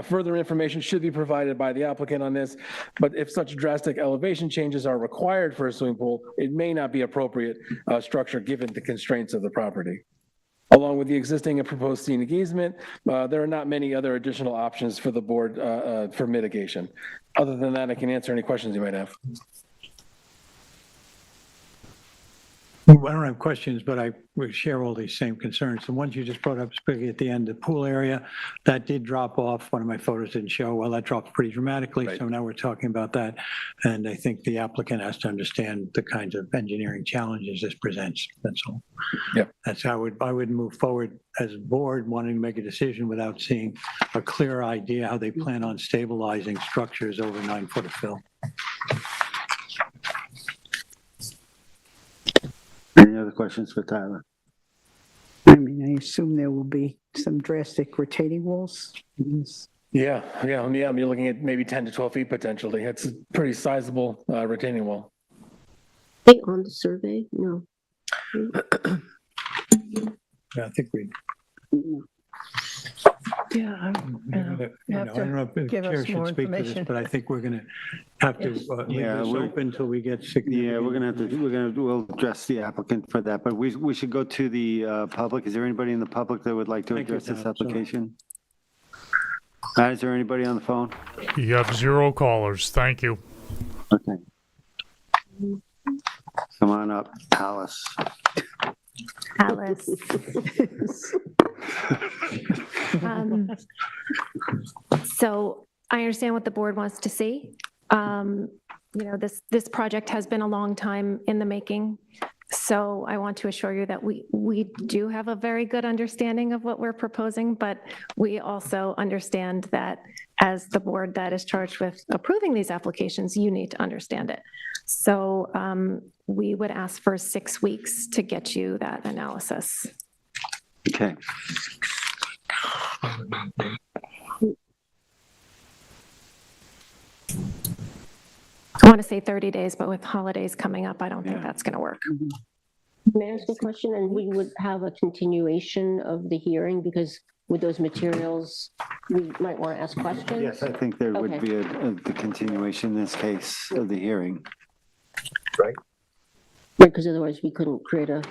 Further information should be provided by the applicant on this, but if such drastic elevation changes are required for a swimming pool, it may not be appropriate structure given the constraints of the property. Along with the existing and proposed scenic easement, there are not many other additional options for the board for mitigation. Other than that, I can answer any questions you might have. I don't have questions, but I would share all these same concerns. The ones you just brought up, especially at the end, the pool area, that did drop off. One of my photos didn't show. Well, that dropped pretty dramatically. Right. So now we're talking about that. And I think the applicant has to understand the kinds of engineering challenges this presents. That's all. Yep. That's how I would move forward as a board, wanting to make a decision without seeing a clear idea how they plan on stabilizing structures over 9 foot of fill. Any other questions for Tyler? I mean, I assume there will be some drastic retaining walls. Yeah. I'm looking at maybe 10 to 12 feet potentially. It's a pretty sizable retaining wall. Hey, on the survey? No. Yeah, I think we. Yeah, I don't know if the chair should speak to this, but I think we're going to have to leave this open until we get significant. Yeah, we'll address the applicant for that, but we should go to the public. Is there anybody in the public that would like to address this application? Is there anybody on the phone? You have 0 callers. Thank you. Okay. Come on up, Alice. Alice. So I understand what the board wants to see. This project has been a long time in the making. So I want to assure you that we do have a very good understanding of what we're proposing, but we also understand that as the board that is charged with approving these applications, you need to understand it. So we would ask for 6 weeks to get you that analysis. Okay. I want to say 30 days, but with holidays coming up, I don't think that's going to work. May I ask a question? And we would have a continuation of the hearing because with those materials, we might want to ask questions? Yes, I think there would be the continuation in this case of the hearing. Right, because otherwise we couldn't create a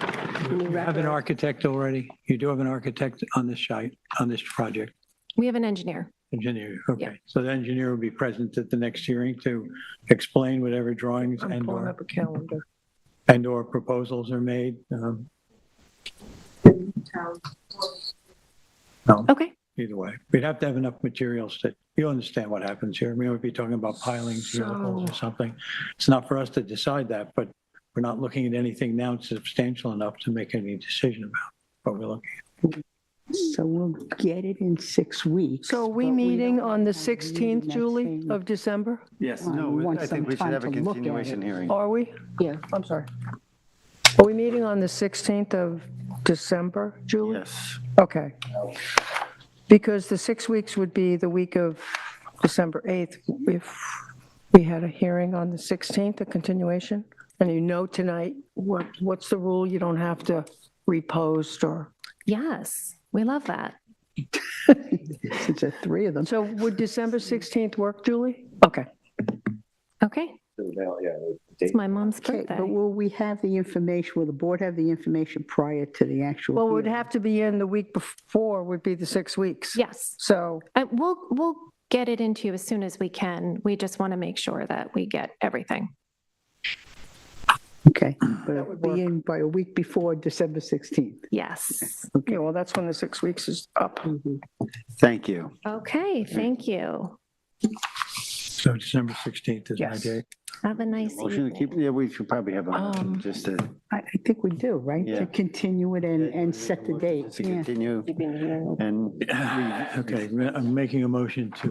new You have an record. architect already? You do have an architect on this site, on this project? We have an engineer. Engineer, okay. So the engineer will be present at the next hearing to explain whatever drawings I'm pulling up a calendar. and/or proposals are made. No, Okay. either way. We'd have to have enough materials that, you understand what happens here. We would be talking about pilings, vehicles or something. It's not for us to decide that, but we're not looking at anything now substantial enough to make any decision about what we're looking at. So we'll get it in 6 weeks. So are we but meeting don't on the have a meeting 16th, that Julie, same- of December? Yes, we no, want I some think we should time have a to look at continuation it. hearing. Are we? Yeah. I'm sorry. Are we meeting on the 16th of December, Julie? Yes. Okay. Because the 6 weeks would be the week of December 8th if we had a hearing on the 16th, a continuation. And you know tonight, what's the rule? You don't have to repost or, Yes, we love that. Since there are 3 of them. so would December 16th work, Julie? Okay. Okay. It's my mom's Okay, birthday. but will we have the information, will the board have the information prior to the actual? Well, it would hearing? have to be in the week before would be the 6 weeks. Yes. So, We'll get it into you as soon as we can. We just want to make sure that we get everything. Okay, but it would be in by a week before December 16th. Yes. okay, well, that's when the 6 weeks is up. Thank you. Okay, thank you. So December 16th is my Yes. date. Have a nice Motion to evening. keep, yeah, we should probably have a motion just to I think we do, right? Yeah. To continue it and set the date. to Yeah. continue Keeping the hearing open. and Okay, I'm making a motion to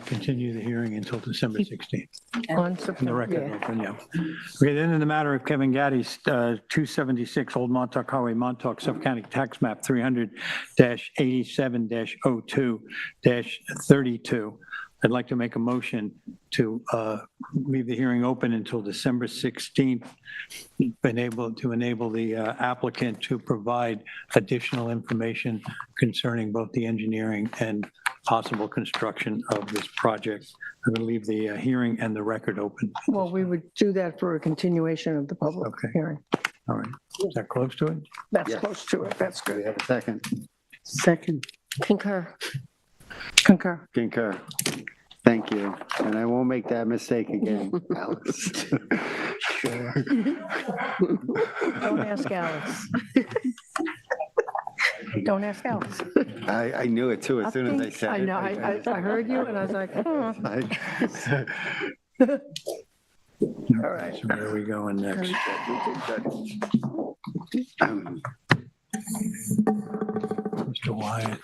continue the hearing until December 16th. On And the September, record open, yeah. Okay, then in the matter of Kevin Gaddy's 276 Old Montauk Highway, Montauk, Suffolk County Tax Map 300-87-02-32. I'd like to make a motion to leave the hearing open until December 16th, to enable the applicant to provide additional information concerning both the engineering and possible construction of this project. I'm going to leave the hearing and the record open. well, we would do that for a continuation of the public Okay. hearing. All right, is that close to it? That's Yes. close to it, that's we good. have a second. Second. Concur. Concur. Concur. Thank you. And I won't make that mistake again, Alex. Don't ask Alice. Don't ask Alice. I knew it too as soon as I said it. I know, I heard you and I was like, hmm. All right. So where are we going next? Mr. Wyatt.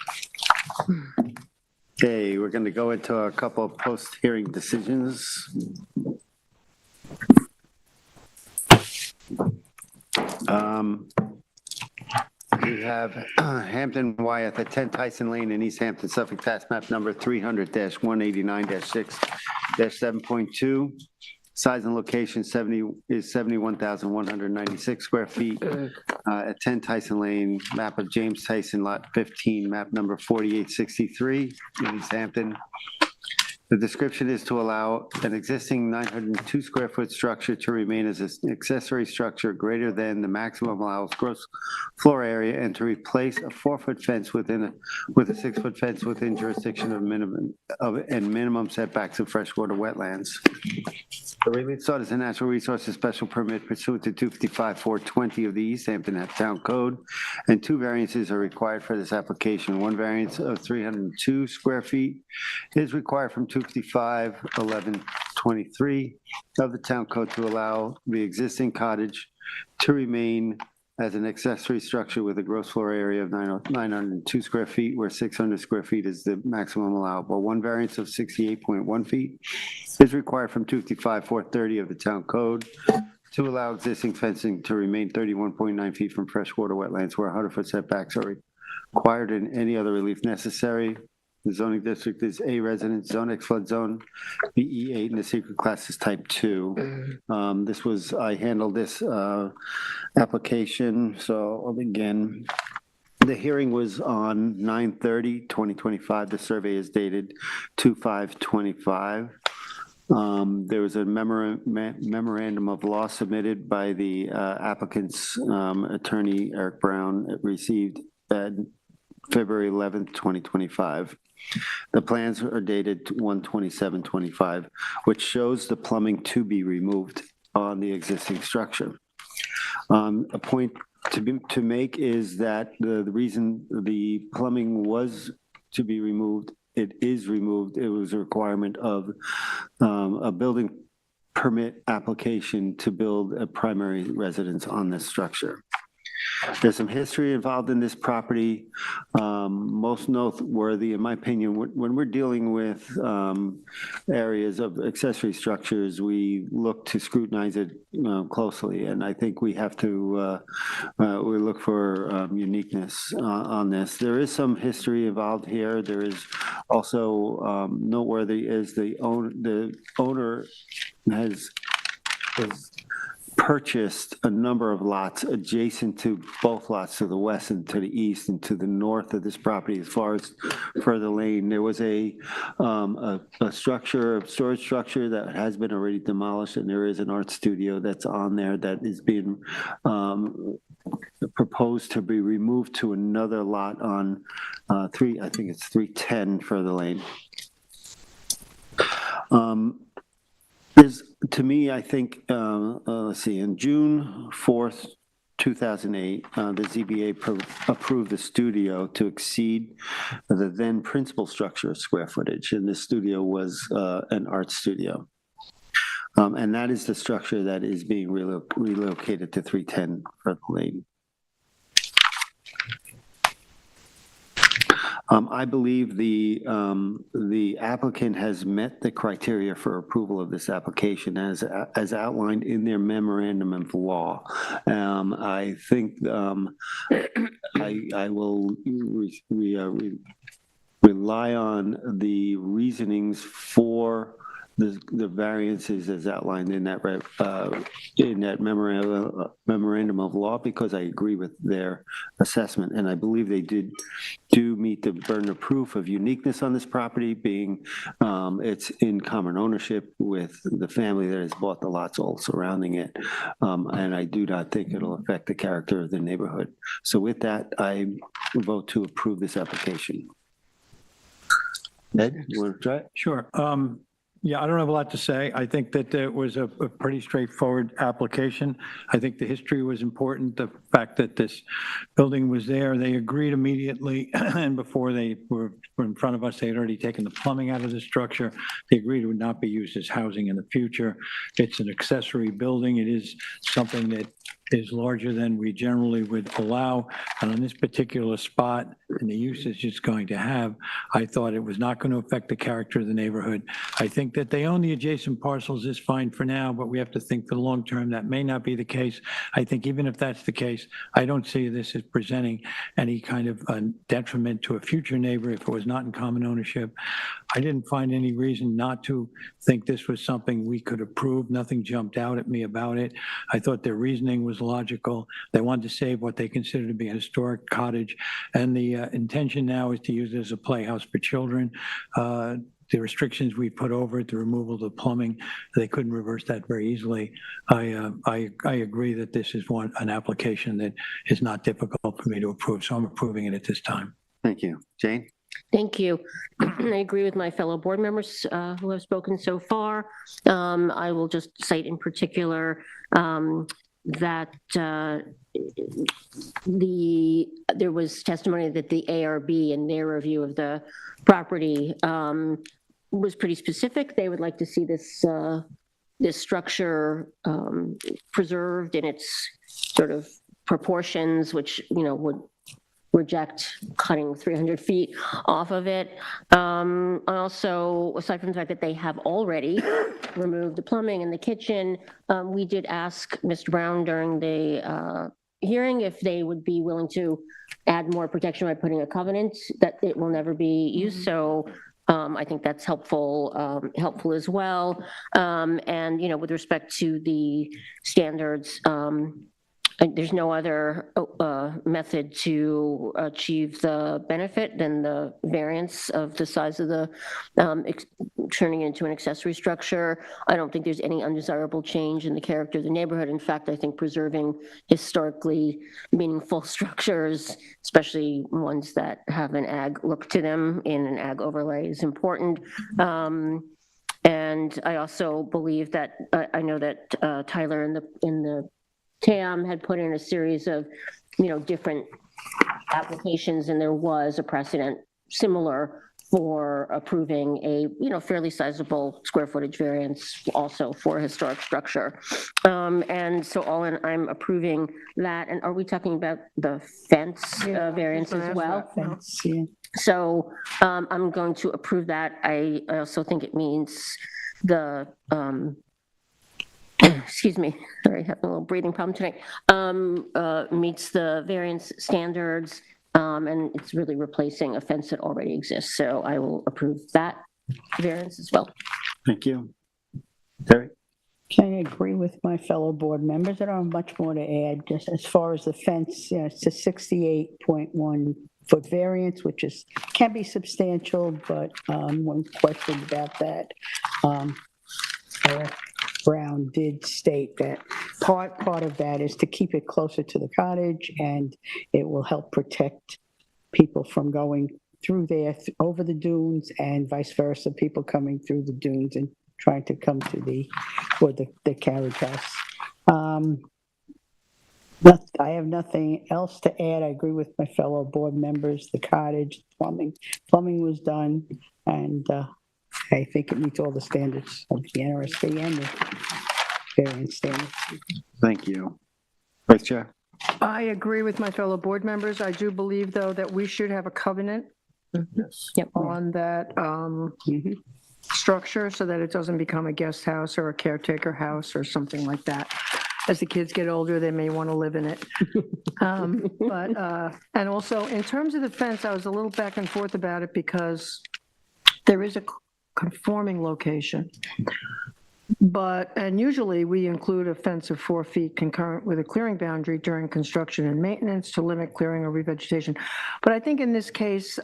Okay, we're going to go into a couple of post-hearing decisions. We have Hampton Wyeth at 10 Tyson Lane in East Hampton, Suffolk, tax map number 300-189-6-7.2. Size and location is 71,196 square feet. At 10 Tyson Lane, map of James Tyson, lot 15, map number 4863 in East Hampton. The description is to allow an existing 902 square foot structure to remain as an accessory structure greater than the maximum allowed gross floor area and to replace a 4-foot fence with a 6-foot fence within jurisdiction of minimum setbacks of freshwater wetlands. The relief sought is a natural resources special permit pursuant to 255-420 of the East Hampton Town Code, and 2 variances are required for this application. 1 variance of 302 square feet is required from 255-1123 of the Town Code to allow the existing cottage to remain as an accessory structure with a gross floor area of 902 square feet, where 600 square feet is the maximum allowable. 1 variance of 68.1 feet is required from 255-430 of the Town Code to allow existing fencing to remain 31.9 feet from freshwater wetlands where 100-foot setbacks are required and any other relief necessary. The zoning district is A residence, zone X flood zone, BE 8, and the secret class is type 2. I handled this application, so I'll begin. The hearing was on 9/30/2025. The survey is dated 2/5/25. There was a memorandum of law submitted by the applicant's attorney, Eric Brown, received February 11th, 2025. The plans are dated 1/27/25, which shows the plumbing to be removed on the existing structure. A point to make is that the reason the plumbing was to be removed, it is removed. It was a requirement of a building permit application to build a primary residence on this structure. There's some history involved in this property. Most noteworthy, in my opinion, when we're dealing with areas of accessory structures, we look to scrutinize it closely, and I think we have to we look for uniqueness on this. There is some history involved here. There is also noteworthy is the owner has purchased a number of lots adjacent to both lots, to the west and to the east and to the north of this property. As far as further lane, there was a storage structure that has been already demolished, and there is an art studio that's on there that is being proposed to be removed to another lot on I think it's 310 further lane. To me, I think, let's see, in June 4th, 2008, the ZBA approved the studio to exceed the then principal structure square footage, and the studio was an art studio. And that is the structure that is being relocated to 310 Further Lane. I believe the applicant has met the criteria for approval of this application as outlined in their memorandum of law. I think I will rely on the reasonings for the variances as outlined in that memorandum of law, because I agree with their assessment, and I believe they do meet the burden of proof of uniqueness on this property, being it's in common ownership with the family that has bought the lots all surrounding it, and I do not think it'll affect the character of the neighborhood. So with that, I vote to approve this application. Ed, you want to try it? Sure. Yeah, I don't have a lot to say. I think that it was a pretty straightforward application. I think the history was important. The fact that this building was there, they agreed immediately, and before they were in front of us, they had already taken the plumbing out of the structure. They agreed it would not be used as housing in the future. It's an accessory building. It is something that is larger than we generally would allow. And on this particular spot and the usage it's going to have, I thought it was not going to affect the character of the neighborhood. I think that they own the adjacent parcels is fine for now, but we have to think for the long term that may not be the case. I think even if that's the case, I don't see this as presenting any kind of detriment to a future neighbor if it was not in common ownership. I didn't find any reason not to think this was something we could approve. Nothing jumped out at me about it. I thought their reasoning was logical. They wanted to save what they consider to be a historic cottage, and the intention now is to use it as a playhouse for children. The restrictions we put over it, the removal of the plumbing, they couldn't reverse that very easily. I agree that this is an application that is not difficult for me to approve, so I'm approving it at this time. Thank you. Jane? Thank you. I agree with my fellow board members who have spoken so far. I will just cite in particular that there was testimony that the ARB in their review of the property was pretty specific. They would like to see this structure preserved in its sort of proportions, which would reject cutting 300 feet off of it. Also, aside from the fact that they have already removed the plumbing in the kitchen, we did ask Mr. Brown during the hearing if they would be willing to add more protection by putting a covenant that it will never be used. So I think that's helpful as well. And with respect to the standards, there's no other method to achieve the benefit than the variance of the size of the turning it into an accessory structure. I don't think there's any undesirable change in the character of the neighborhood. In fact, I think preserving historically meaningful structures, especially ones that have an ag look to them in an ag overlay, is important. And I also believe that, I know that Tyler in the TAM had put in a series of, different applications, and there was a precedent similar for approving a, fairly sizable square footage variance also for a historic structure. And so all in, I'm approving that. And are we talking about the fence variance as well? Fence, yeah. So I'm going to approve that. I also think it means the, excuse me, sorry, having a little breathing problem tonight, meets the variance standards, and it's really replacing a fence that already exists. So I will approve that variance as well. Thank you. Terry? Okay, I agree with my fellow board members. I don't have much more to add. Just as far as the fence, it's a 68.1 foot variance, which can be substantial, but one question about that. Brown did state that part of that is to keep it closer to the cottage, and it will help protect people from going through there over the dunes, and vice versa, people coming through the dunes and trying to come to the carriage house. I have nothing else to add. I agree with my fellow board members. The cottage, plumbing was done, and I think it meets all the standards of the NRSP and the variance standards. Thank you. Vice Chair? I agree with my fellow board members. I do believe, though, that we should have a covenant on that structure so that it doesn't become a guest house or a caretaker house or something like that. As the kids get older, they may want to live in it. And also, in terms of the fence, I was a little back and forth about it because there is a conforming location. And usually we include a fence of 4 feet concurrent with a clearing boundary during construction and maintenance to limit clearing or revegetation. But I think in this case,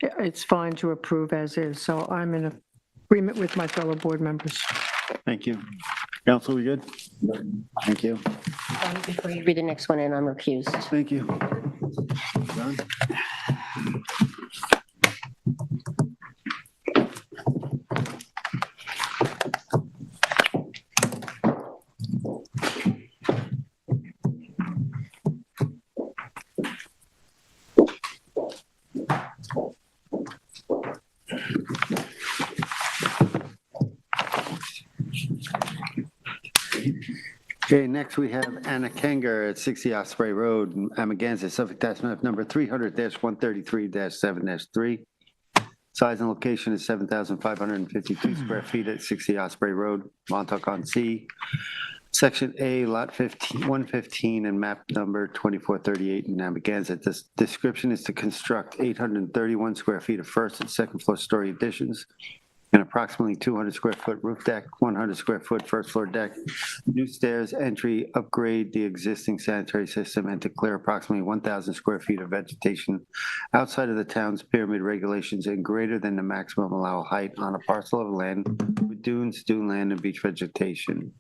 it's fine to approve as is. So I'm in agreement with my fellow board members. Thank you. Council, we good? Thank you. Before you read the next one in, I'm recused. Thank you. John? Okay, next we have Anna Kenger at 60 Osprey Road, Amagansett, Suffolk Tax Map number 300-133-7-3. Size and location is 7,552 square feet at 60 Osprey Road, Montauk-on-Sea. Section A, Lot 115, and map number 2438 in Amagansett. This description is to construct 831 square feet of first and second floor story additions, an approximately 200 square foot roof deck, 100 square foot first floor deck, new stairs, entry, upgrade the existing sanitary system, and to clear approximately 1,000 square feet of vegetation outside of the town's pyramid regulations and greater than the maximum allowed height on a parcel of land with dunes, dune land, and beach vegetation.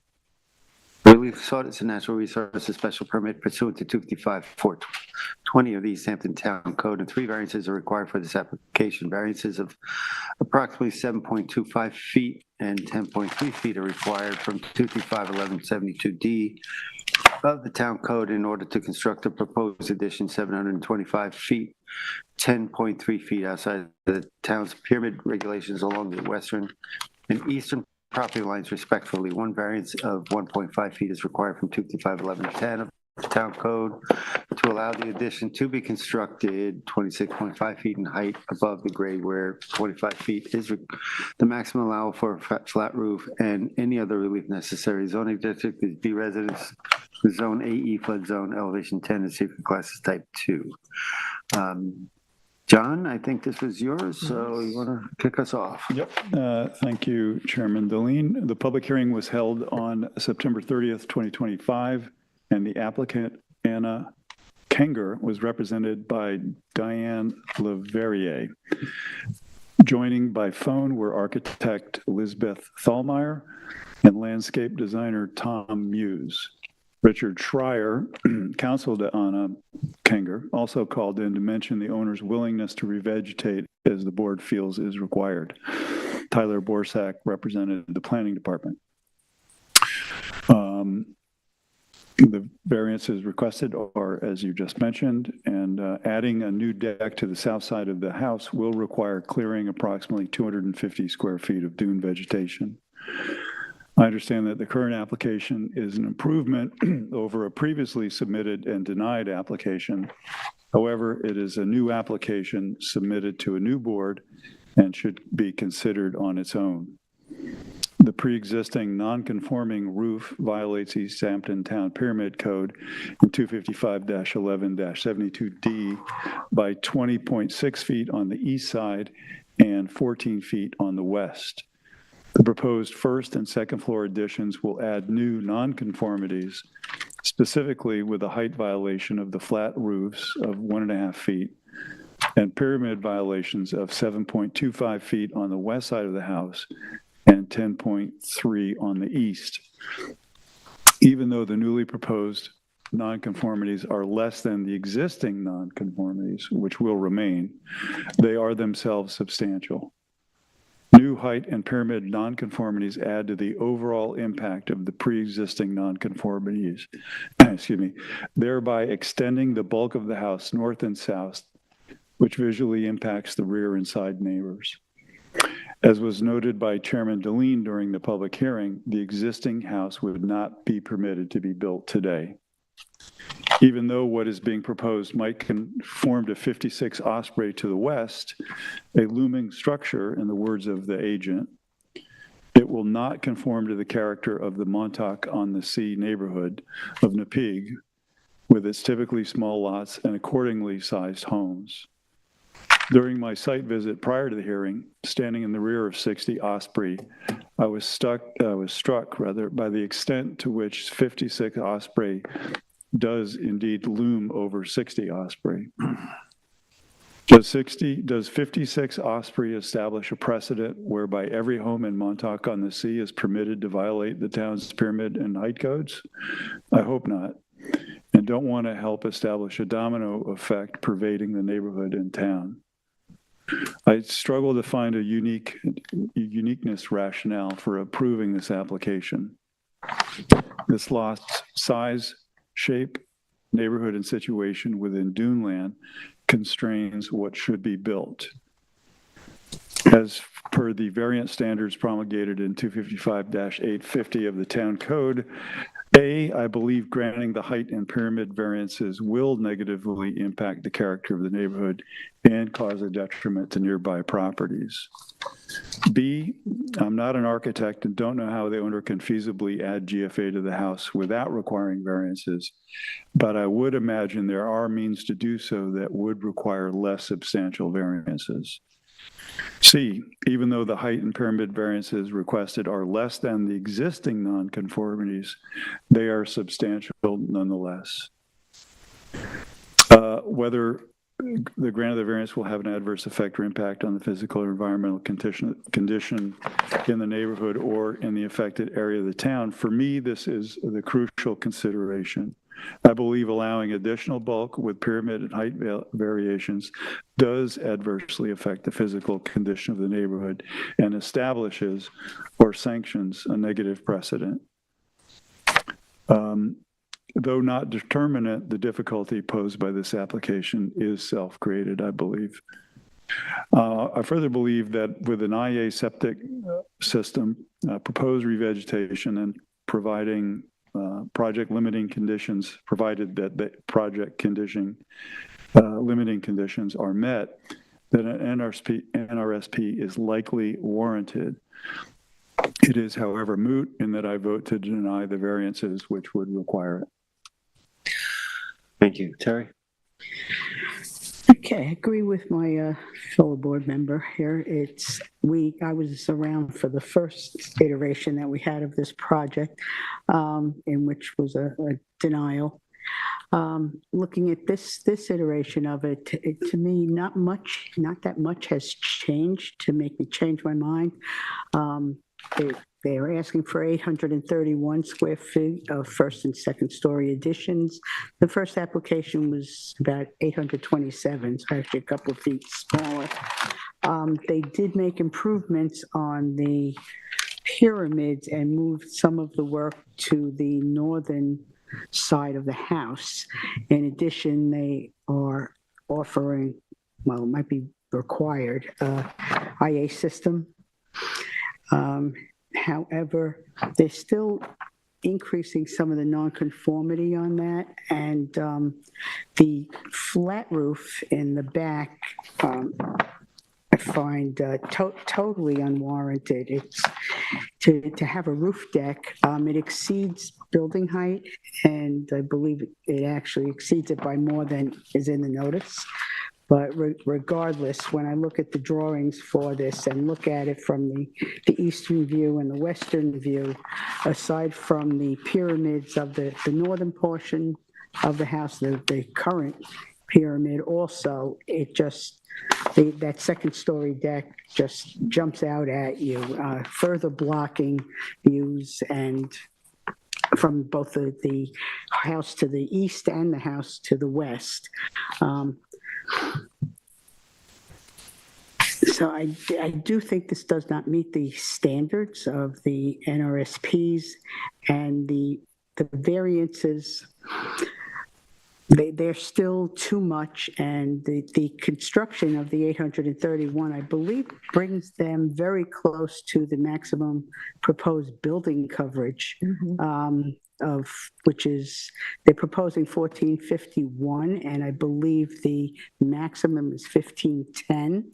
Relief sought is a natural resources special permit pursuant to 255-420 of the East Hampton Town Code, and 3 variances are required for this application. Variances of approximately 7.25 feet and 10.3 feet are required from 235-1172D of the Town Code in order to construct a proposed addition 725 feet, 10.3 feet outside the town's pyramid regulations along the western and eastern property lines respectively. 1 variance of 1.5 feet is required from 255-1110 of the Town Code to allow the addition to be constructed 26.5 feet in height above the grade where 25 feet is the maximum allowable for a flat roof, and any other relief necessary. Zoning district is B residence, zone AE flood zone, elevation 10, and secret classes type 2. John, I think this was yours, so you want to kick us off? Yep. Thank you, Chairman Deline. The public hearing was held on September 30th, 2025, and the applicant, Anna Kenger, was represented by Diane Leverrier. Joining by phone were architect Elizabeth Thalmeyer and landscape designer Tom Muse. Richard Schreier, counsel to Anna Kenger, also called in to mention the owner's willingness to revegetate as the board feels is required. Tyler Borsak represented the planning department. The variances requested are, as you just mentioned, and adding a new deck to the south side of the house will require clearing approximately 250 square feet of dune vegetation. I understand that the current application is an improvement over a previously submitted and denied application. However, it is a new application submitted to a new board and should be considered on its own. The pre-existing non-conforming roof violates East Hampton Town Pyramid Code in 255-11-72D by 20.6 feet on the east side and 14 feet on the west. The proposed first and second floor additions will add new nonconformities, specifically with a height violation of the flat roofs of 1.5 feet and pyramid violations of 7.25 feet on the west side of the house and 10.3 on the east. Even though the newly proposed nonconformities are less than the existing nonconformities, which will remain, they are themselves substantial. New height and pyramid nonconformities add to the overall impact of the pre-existing nonconformities, thereby extending the bulk of the house north and south, which visually impacts the rear and side neighbors. As was noted by Chairman Deline during the public hearing, the existing house would not be permitted to be built today. Even though what is being proposed might conform to 56 Osprey to the west, a looming structure, in the words of the agent, it will not conform to the character of the Montauk-on-the-Sea neighborhood of Napeague, with its typically small lots and accordingly sized homes. During my site visit prior to the hearing, standing in the rear of 60 Osprey, I was struck by the extent to which 56 Osprey does indeed loom over 60 Osprey. Does 56 Osprey establish a precedent whereby every home in Montauk-on-the-Sea is permitted to violate the town's pyramid and height codes? I hope not, and don't want to help establish a domino effect pervading the neighborhood and town. I struggle to find a uniqueness rationale for approving this application. This lot's size, shape, neighborhood, and situation within dune land constrains what should be built. As per the variance standards promulgated in 255-850 of the town code, I believe granting the height and pyramid variances will negatively impact the character of the neighborhood and cause a detriment to nearby properties. B, I'm not an architect and don't know how the owner can feasibly add GFA to the house without requiring variances, but I would imagine there are means to do so that would require less substantial variances. C, even though the height and pyramid variances requested are less than the existing nonconformities, they are substantial nonetheless. Whether the grant of the variance will have an adverse effect or impact on the physical or environmental condition in the neighborhood or in the affected area of the town, for me, this is the crucial consideration. I believe allowing additional bulk with pyramid and height variations does adversely affect the physical condition of the neighborhood and establishes or sanctions a negative precedent. Though not determinate, the difficulty posed by this application is self-created, I believe. I further believe that with an IA septic system, proposed revegetation and providing project limiting conditions, provided that the project limiting conditions are met, that an NRSP is likely warranted. It is, however, moot in that I vote to deny the variances which would require it. Thank you. Terry? Okay, I agree with my fellow board member here. I was around for the first iteration that we had of this project, in which was a denial. Looking at this iteration of it, to me, not that much has changed to make me change my mind. They are asking for 831 square feet of first and second story additions. The first application was about 827, so actually a couple of feet smaller. They did make improvements on the pyramids and moved some of the work to the northern side of the house. In addition, they are offering, well, it might be required, IA system. However, they're still increasing some of the nonconformity on that, and the flat roof in the back, I find totally unwarranted. It's to have a roof deck, it exceeds building height, and I believe it actually exceeds it by more than is in the notice. But regardless, when I look at the drawings for this and look at it from the eastern view and the western view, aside from the pyramids of the northern portion of the house, the current pyramid also, it just, that second story deck just jumps out at you, further blocking views and from both the house to the east and the house to the west. So I do think this does not meet the standards of the NRSPs, and the variances, they're still too much, and the construction of the 831, I believe, brings them very close to the maximum proposed building coverage, of which is, they're proposing 1451, and I believe the maximum is 1510.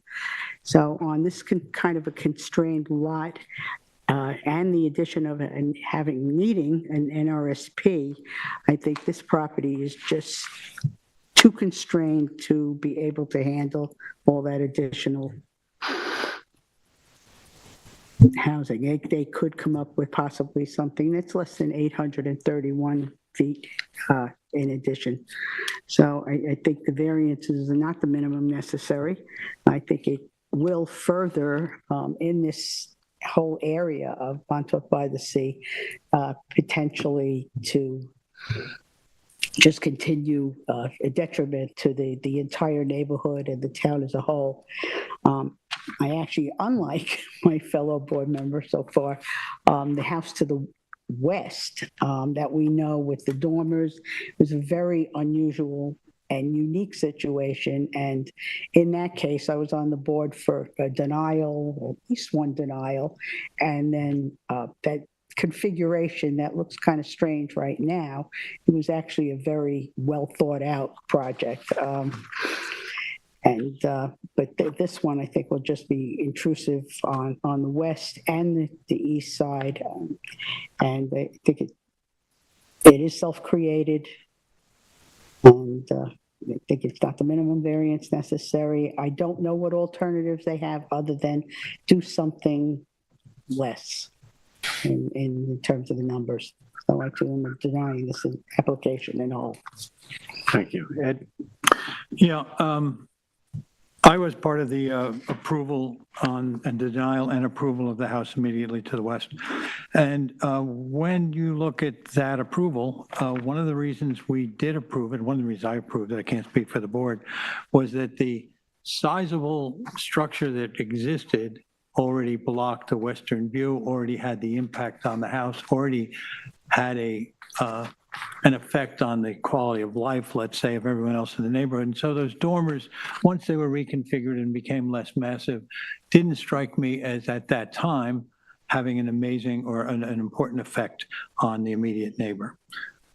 So on this kind of a constrained lot, and the addition of and needing an NRSP, I think this property is just too constrained to be able to handle all that additional housing. They could come up with possibly something that's less than 831 feet in addition. So I think the variances are not the minimum necessary. I think it will further, in this whole area of Montauk by the Sea, potentially to just continue a detriment to the entire neighborhood and the town as a whole. I actually, unlike my fellow board member so far, the house to the west that we know with the dormers was a very unusual and unique situation. And in that case, I was on the board for a denial, or at least one denial. And then that configuration that looks kind of strange right now, it was actually a very well thought out project. But this one, I think, will just be intrusive on the west and the east side. And I think it is self-created. And I think it's not the minimum variance necessary. I don't know what alternatives they have other than do something less in terms of the numbers. So I feel I'm denying this application and all. Thank you. Ed? Yeah, I was part of the approval on and denial and approval of the house immediately to the west. And when you look at that approval, one of the reasons we did approve it, one of the reasons I approved it, I can't speak for the board, was that the sizable structure that existed already blocked the western view, already had the impact on the house, already had an effect on the quality of life, let's say, of everyone else in the neighborhood. And so those dormers, once they were reconfigured and became less massive, didn't strike me as, at that time, having an amazing or an important effect on the immediate neighbor.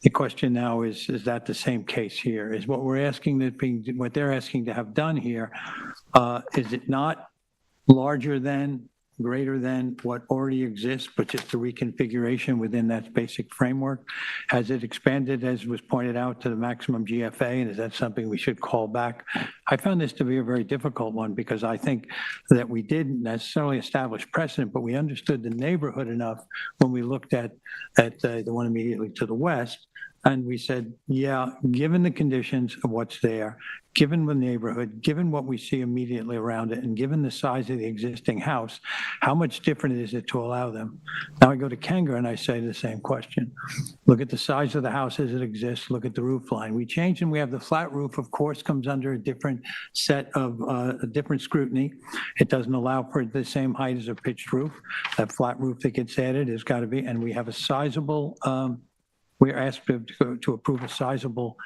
The question now is that the same case here? Is what we're asking what they're asking to have done here, is it not larger than, greater than what already exists, but just a reconfiguration within that basic framework? Has it expanded, as was pointed out, to the maximum GFA, and is that something we should call back? I found this to be a very difficult one because I think that we didn't necessarily establish precedent, but we understood the neighborhood enough when we looked at the one immediately to the west, And we said, yeah, given the conditions of what's there, given the neighborhood, given what we see immediately around it, and given the size of the existing house, how much different is it to allow them? Now I go to Kenger and I say the same question. Look at the size of the house as it exists. Look at the roof line. We change and we have the flat roof, of course, comes under a different set of, a different scrutiny. It doesn't allow for the same height as a pitched roof. That flat roof that gets added has got to be, and we have a sizable, we're asked to approve a sizable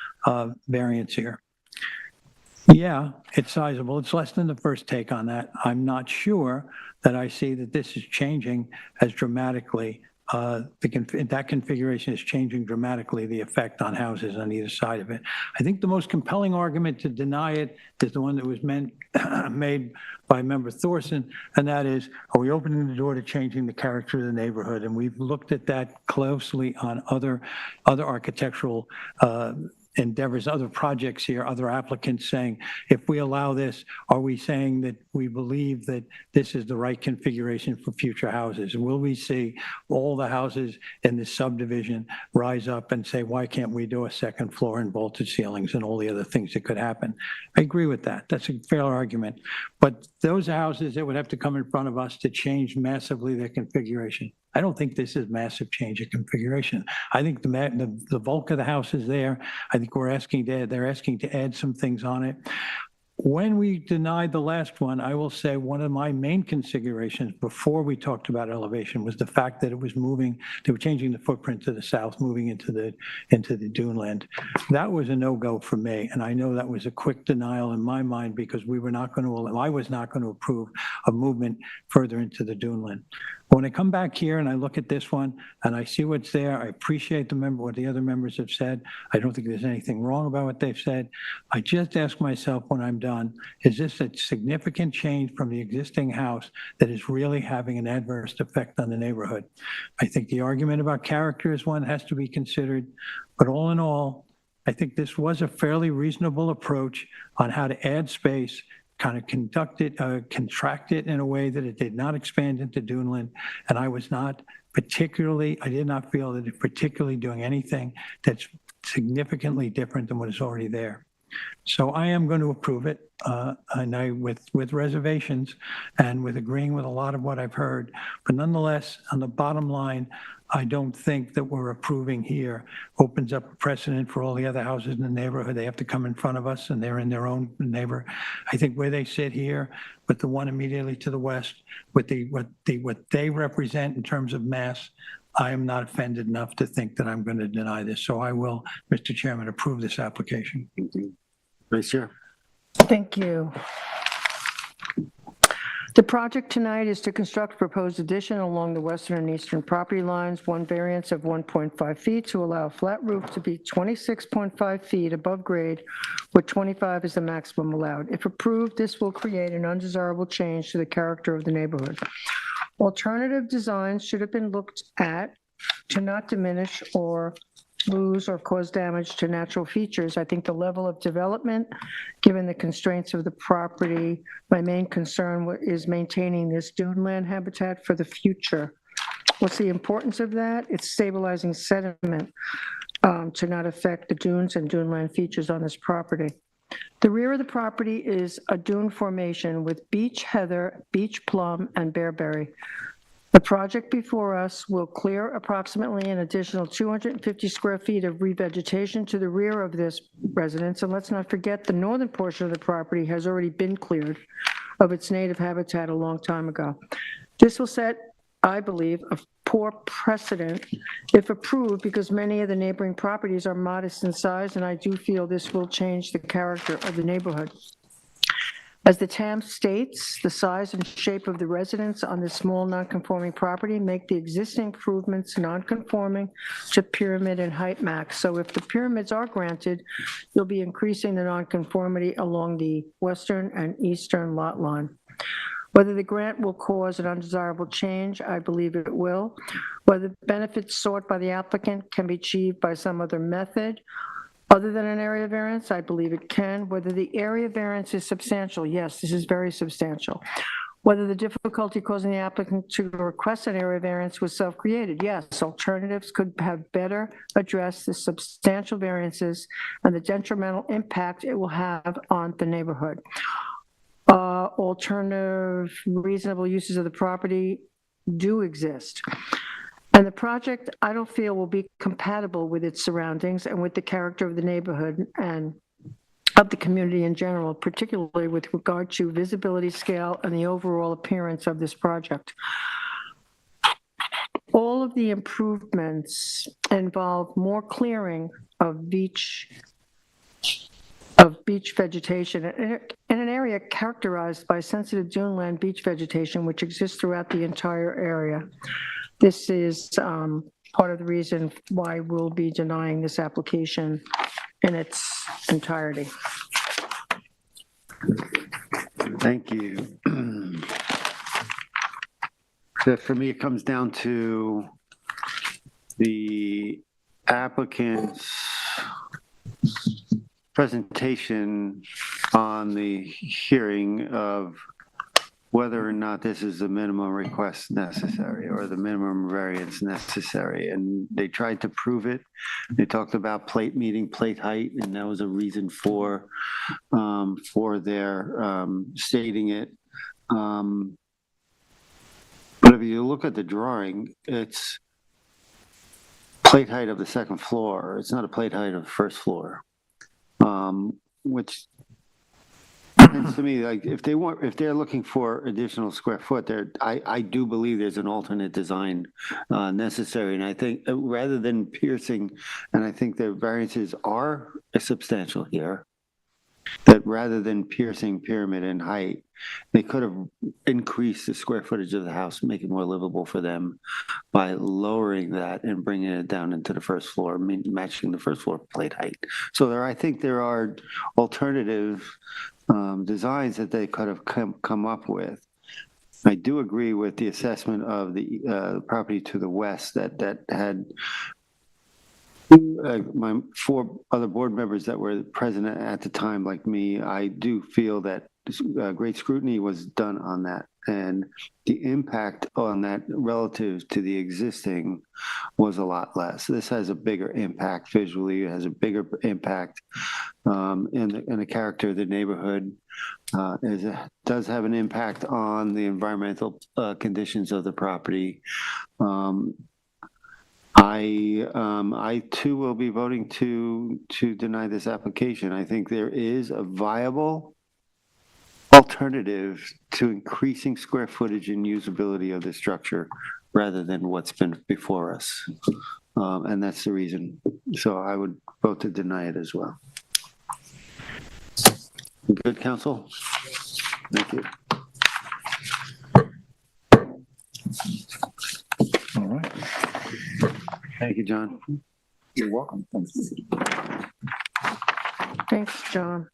variance here. Yeah, it's sizable. It's less than the first take on that. I'm not sure that I see that this is changing as dramatically. That configuration is changing dramatically the effect on houses on either side of it. I think the most compelling argument to deny it is the one that was made by Member Thorson, and that is, are we opening the door to changing the character of the neighborhood? And we've looked at that closely on other architectural endeavors, other projects here, other applicants saying, if we allow this, are we saying that we believe that this is the right configuration for future houses? And will we see all the houses in this subdivision rise up and say, why can't we do a second floor and vaulted ceilings and all the other things that could happen? I agree with that. That's a fair argument. But those houses that would have to come in front of us to change massively their configuration, I don't think this is massive change of configuration. I think the bulk of the house is there. I think they're asking to add some things on it. When we denied the last one, I will say one of my main considerations before we talked about elevation was the fact that it was moving, they were changing the footprint to the south, moving into the duneland. That was a no-go for me, and I know that was a quick denial in my mind because I was not going to approve a movement further into the duneland. When I come back here and I look at this one and I see what's there, I appreciate what the other members have said. I don't think there's anything wrong about what they've said. I just ask myself when I'm done, is this a significant change from the existing house that is really having an adverse effect on the neighborhood? I think the argument about character is one that has to be considered, but all in all, I think this was a fairly reasonable approach on how to add space, kind of contract it in a way that it did not expand into duneland. And I did not feel that it particularly doing anything that's significantly different than what is already there. So I am going to approve it, and with reservations and with agreeing with a lot of what I've heard. But nonetheless, on the bottom line, I don't think that we're approving here opens up a precedent for all the other houses in the neighborhood. They have to come in front of us and they're in their own neighbor. I think where they sit here, with the one immediately to the west, with what they represent in terms of mass, I am not offended enough to think that I'm going to deny this. So I will, Mr. Chairman, approve this application. Vice Chair. Thank you. The project tonight is to construct a proposed addition along the western and eastern property lines, one variance of 1.5 feet to allow a flat roof to be 26.5 feet above grade, where 25 is the maximum allowed. If approved, this will create an undesirable change to the character of the neighborhood. Alternative designs should have been looked at to not diminish or lose or cause damage to natural features. I think the level of development, given the constraints of the property, my main concern is maintaining this duneland habitat for the future. What's the importance of that? It's stabilizing sediment to not affect the dunes and duneland features on this property. The rear of the property is a dune formation with beech heather, beech plum, and bearberry. The project before us will clear approximately an additional 250 square feet of revegetation to the rear of this residence. And let's not forget the northern portion of the property has already been cleared of its native habitat a long time ago. This will set, I believe, a poor precedent if approved, because many of the neighboring properties are modest in size, and I do feel this will change the character of the neighborhood. As the TAM states, the size and shape of the residence on this small non-conforming property make the existing improvements non-conforming to pyramid and height max. So if the pyramids are granted, you'll be increasing the non-conformity along the western and eastern lot line. Whether the grant will cause an undesirable change, I believe it will. Whether the benefits sought by the applicant can be achieved by some other method other than an area variance, I believe it can. Whether the area variance is substantial, yes, this is very substantial. Whether the difficulty causing the applicant to request an area variance was self-created. Yes, alternatives could have better addressed the substantial variances and the detrimental impact it will have on the neighborhood. Alternative reasonable uses of the property do exist. And the project, I don't feel, will be compatible with its surroundings and with the character of the neighborhood and of the community in general, particularly with regard to visibility, scale, and the overall appearance of this project. All of the improvements involve more clearing of beach vegetation in an area characterized by sensitive duneland beach vegetation, which exists throughout the entire area. This is part of the reason why we'll be denying this application in its entirety. Thank you. So for me, it comes down to the applicant's presentation on the hearing of whether or not this is the minimum request necessary or the minimum variance necessary. And they tried to prove it. They talked about meeting plate height, and that was a reason for their stating it. But if you look at the drawing, it's plate height of the second floor. It's not a plate height of the first floor, which to me, like if they're looking for additional square foot, I do believe there's an alternate design necessary. And I think rather than piercing, and I think the variances are substantial here, that rather than piercing pyramid in height, they could have increased the square footage of the house, make it more livable for them by lowering that and bringing it down into the first floor, matching the first floor plate height. So I think there are alternative designs that they could have come up with. I do agree with the assessment of the property to the west that had my 4 other board members that were present at the time, like me. I do feel that great scrutiny was done on that, and the impact on that relative to the existing was a lot less. This has a bigger impact visually. It has a bigger impact in the character of the neighborhood. Does have an impact on the environmental conditions of the property. I too will be voting to deny this application. I think there is a viable alternative to increasing square footage and usability of the structure rather than what's been before us. And that's the reason. So I would vote to deny it as well. Good, counsel? Thank you. All right. Thank you, John. You're welcome. Thanks, John.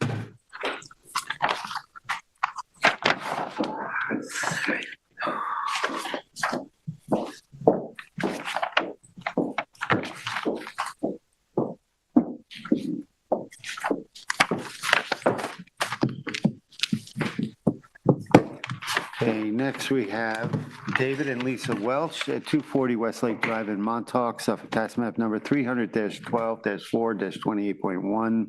Okay, next we have David and Lisa Welch at 240 Westlake Drive in Montauk, Suffolk, tax map number 300-12-4-28.1.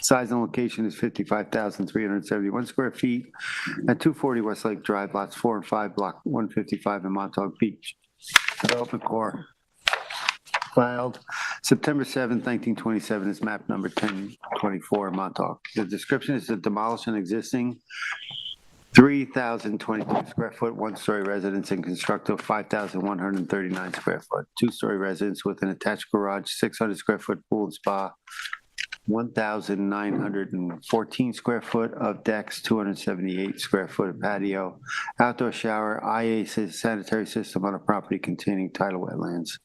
Size and location is 55,371 square feet at 240 Westlake Drive, lots 4 and 5, block 155 in Montauk Beach. Development Corp. Filed September 7th, 1927, is map number 1024 in Montauk. The description is to demolish an existing 3,022 square foot, 1-story residence and construct a 5,139 square foot, 2-story residence with an attached garage, 600 square foot pool and spa, 1,914 square foot of decks, 278 square foot of patio, outdoor shower, IA sanitary system on a property containing tidal wetlands.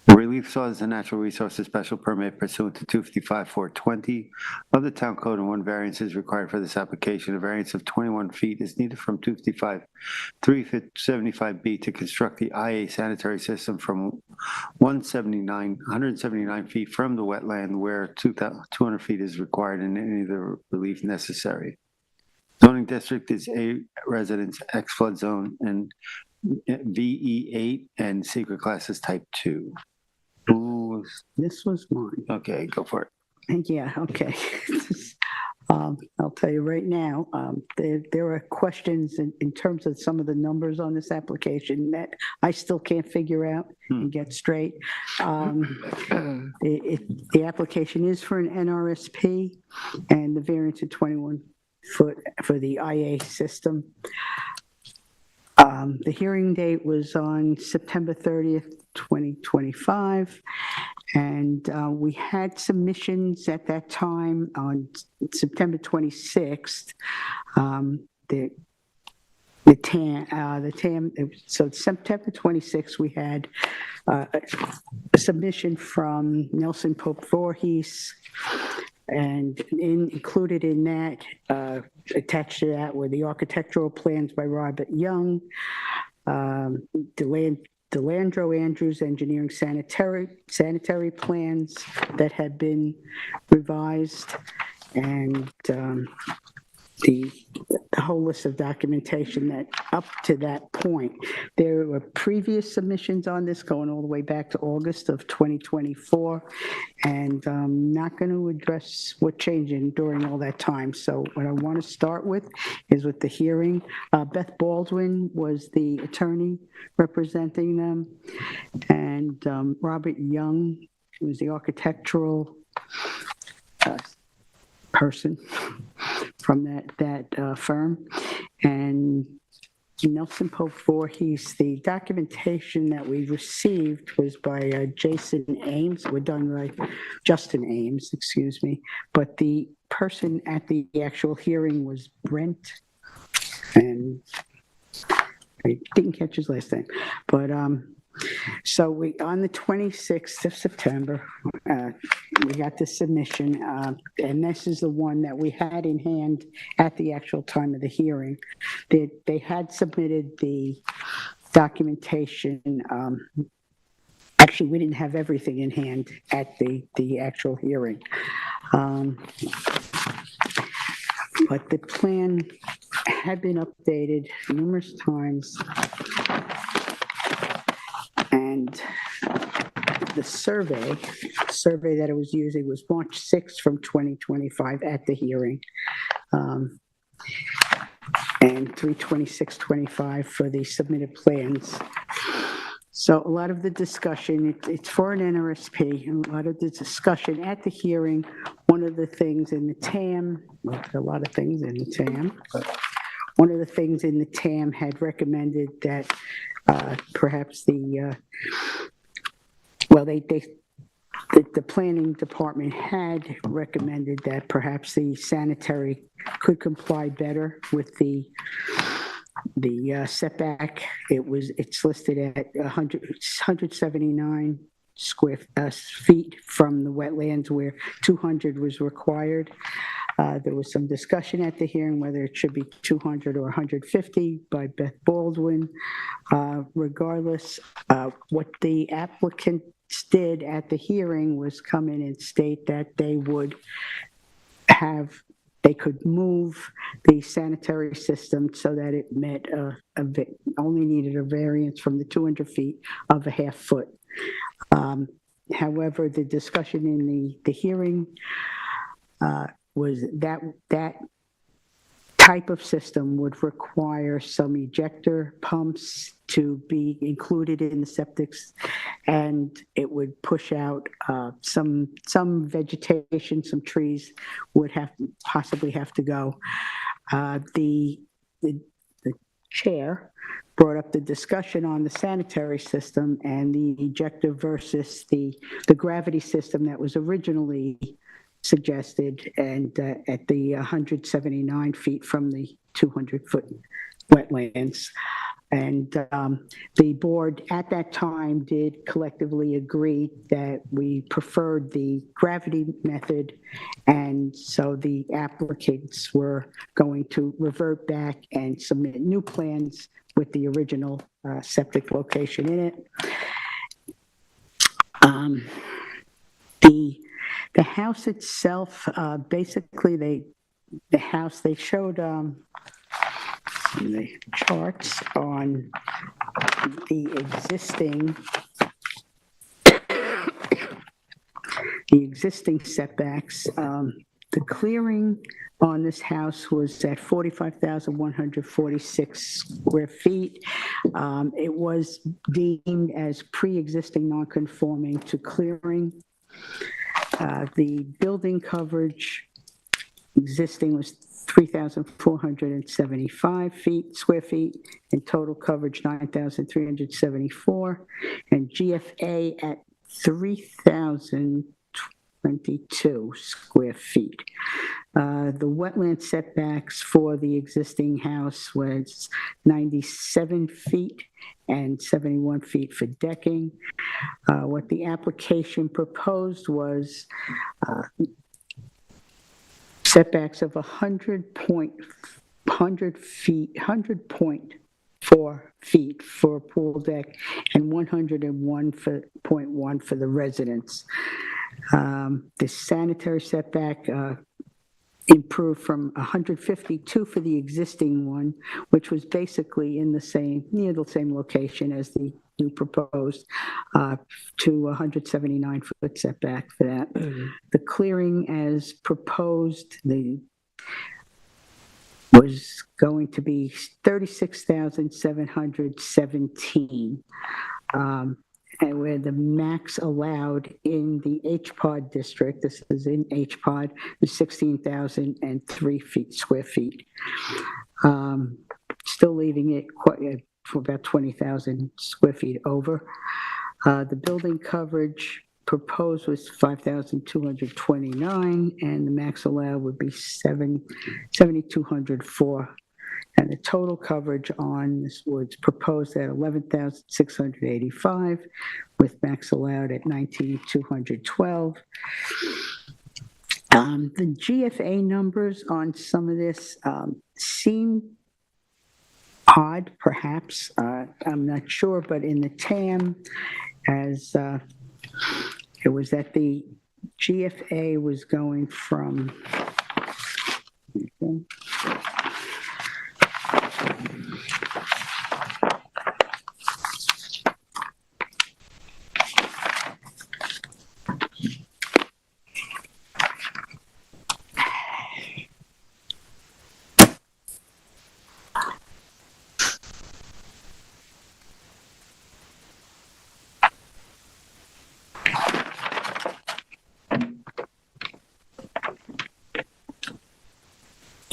Relief sought is a natural resources special permit pursuant to 255-420 of the Town Code, and 1 variance is required for this application. A variance of 21 feet is needed from 255-375B to construct the IA sanitary system from 179 feet from the wetland where 200 feet is required and any of the relief necessary. Zoning district is A residence, X flood zone, and VE8, and secret class is type 2. Ooh, This was mine. okay, go for it. Yeah, okay. I'll tell you right now, there are questions in terms of some of the numbers on this application that I still can't figure out and get straight. The application is for an NRSP, and the variance of 21 foot for the IA system. The hearing date was on September 30th, 2025, and we had submissions at that time on September 26th. The TAM, so September 26th, we had a submission from Nelson Pope Voorhees, and included in that, attached to that were the architectural plans by Robert Young, Delandro Andrews Engineering sanitary plans that had been revised, and the whole list of documentation that up to that point. There were previous submissions on this going all the way back to August of 2024, and I'm not going to address what changed during all that time. So what I want to start with is with the hearing. Beth Baldwin was the attorney representing them, and Robert Young was the architectural person from that firm, and Nelson Pope Voorhees. The documentation that we received was by Justin Ames, excuse me, but the person at the actual hearing was Brent, and I didn't catch his last name, but so on the 26th of September, we got the submission, and this is the one that we had in hand at the actual time of the hearing. They had submitted the documentation. Actually, we didn't have everything in hand at the actual hearing. But the plan had been updated numerous times. And the survey that it was using was March 6th from 2025 at the hearing. And 3/26/25 for the submitted plans. So a lot of the discussion, it's for an NRSP, and a lot of the discussion at the hearing, one of the things in the TAM, well, a lot of things in the TAM, but one of the things in the TAM had recommended that perhaps the planning department had recommended that perhaps the sanitary could comply better with the setback. It's listed at 179 square feet from the wetlands, where 200 was required. There was some discussion at the hearing whether it should be 200 or 150 by Beth Baldwin. Regardless, what the applicants did at the hearing was come in and state that they could move the sanitary system so that it met only needed a variance from the 200 feet of a half foot. However, the discussion in the hearing was that type of system would require some ejector pumps to be included in the septics, and it would push out some vegetation, some trees would possibly have to go. The chair brought up the discussion on the sanitary system and the ejector versus the gravity system that was originally suggested, and at the 179 feet from the 200-foot wetlands. And the board at that time did collectively agree that we preferred the gravity method, and so the applicants were going to revert back and submit new plans with the original septic location in it. The house itself, basically the house, they showed the charts on the existing setbacks. The clearing on this house was at 45,146 square feet. It was deemed as pre-existing non-conforming to clearing. The building coverage existing was 3,475 square feet, and total coverage 9,374, and GFA at 3,022 square feet. The wetland setbacks for the existing house was 97 feet and 71 feet for decking. What the application proposed was setbacks of 100.4 feet for a pool deck and 101.1 for the residents. The sanitary setback improved from 152 for the existing one, which was basically in the same, near the same location as the new proposed, to 179 foot setback for that. The clearing as proposed, was going to be 36,717. And where the max allowed in the HPOD district, this is in HPOD, is 16,003 square feet. Still leaving it quite for about 20,000 square feet over. The building coverage proposed was 5,229, and the max allowed would be 7,204. And the total coverage on this was proposed at 11,685, with max allowed at 19,212. The GFA numbers on some of this seem odd, perhaps. I'm not sure, but in the TAM, as it was that the GFA was going from, okay,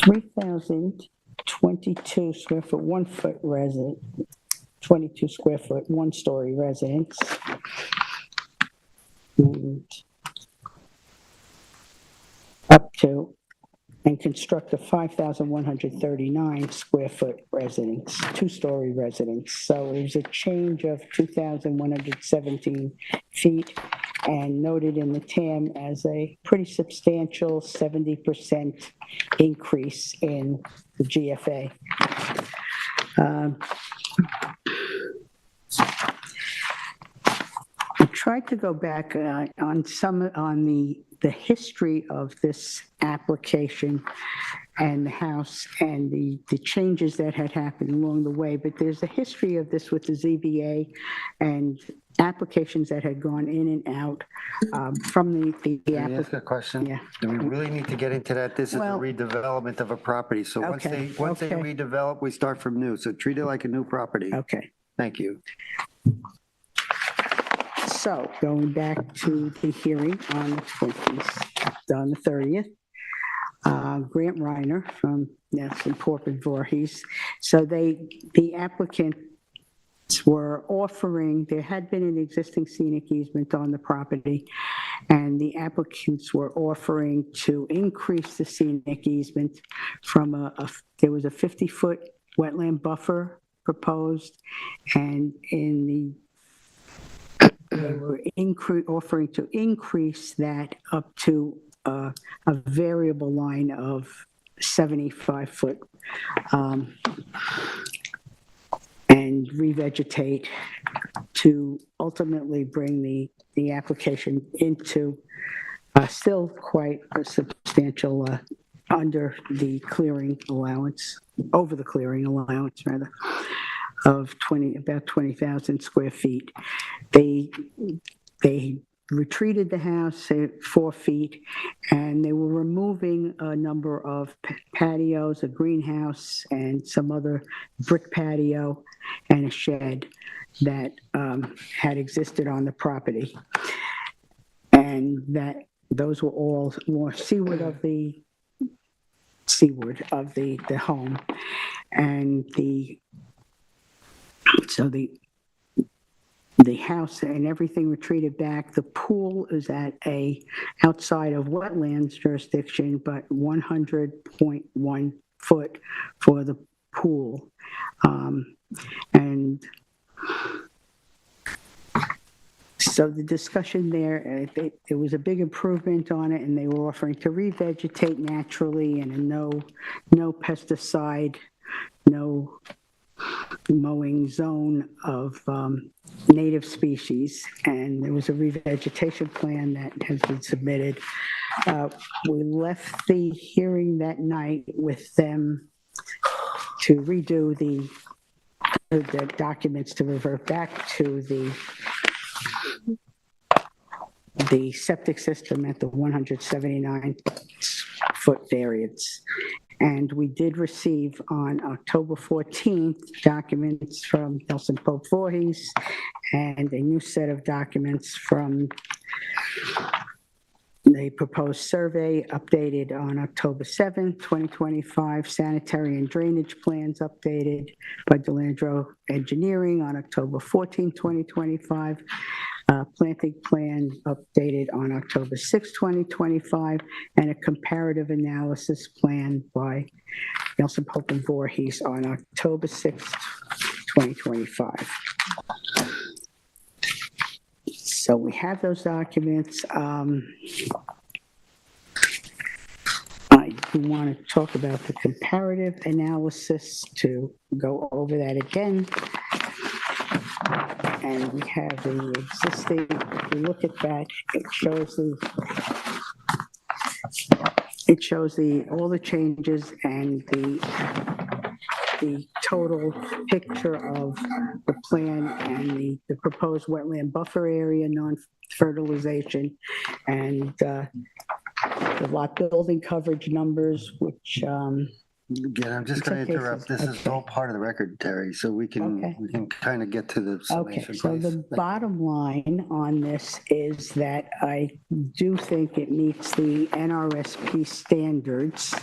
3,022 square foot, 1 foot resident, 22 square foot, 1-story residence. And up to, and construct a 5,139 square foot residence, 2-story residence. So it was a change of 2,117 feet, and noted in the TAM as a pretty substantial 70% increase in the GFA. I tried to go back on the history of this application and the house and the changes that had happened along the way, but there's a history of this with the ZBA and applications that had gone in and out from the Can I ask a question? Yeah. Do we really need to get into that? This is a Well, redevelopment of a property, so once okay, they redevelop, we start from new, so treat it like a new property. Okay. Thank you. So going back to the hearing on the 30th, Grant Reiner from Nelson Portman Voorhees. So the applicants were offering, there had been an existing scenic easement on the property, and the applicants were offering to increase the scenic easement from there was a 50-foot wetland buffer proposed, and they were offering to increase that up to a variable line of 75 foot and revegetate to ultimately bring the application into still quite a substantial under the clearing allowance, over the clearing allowance, rather, of about 20,000 square feet. They retreated the house at 4 feet, and they were removing a number of patios, a greenhouse, and some other brick patio, and a shed that had existed on the property. And that those were all more seaward of the home. And so the house and everything retreated back. The pool is at outside of wetlands jurisdiction, but 100.1 foot for the pool. And so the discussion there, it was a big improvement on it, and they were offering to revegetate naturally and a no pesticide, no mowing zone of native species, and there was a revegetation plan that has been submitted. We left the hearing that night with them to redo the documents to revert back to the septic system at the 179-foot variance. And we did receive on October 14th documents from Nelson Pope Voorhees and a new set of documents from the proposed survey updated on October 7th, 2025, sanitary and drainage plans updated by Delandro Engineering on October 14th, 2025, planting plan updated on October 6th, 2025, and a comparative analysis plan by Nelson Pope and Voorhees on October 6th, 2025. So we have those documents. I do want to talk about the comparative analysis to go over that again. And we have the existing, if you look at that, it shows all the changes and the total picture of the plan and the proposed wetland buffer area, non-fertilization, and the lot building coverage numbers, which Again, I'm just going to interrupt. This is all part of the record, Terry, so we can kind of get to the summation. Okay, so the bottom line on this is that I do think it meets the NRSP standards.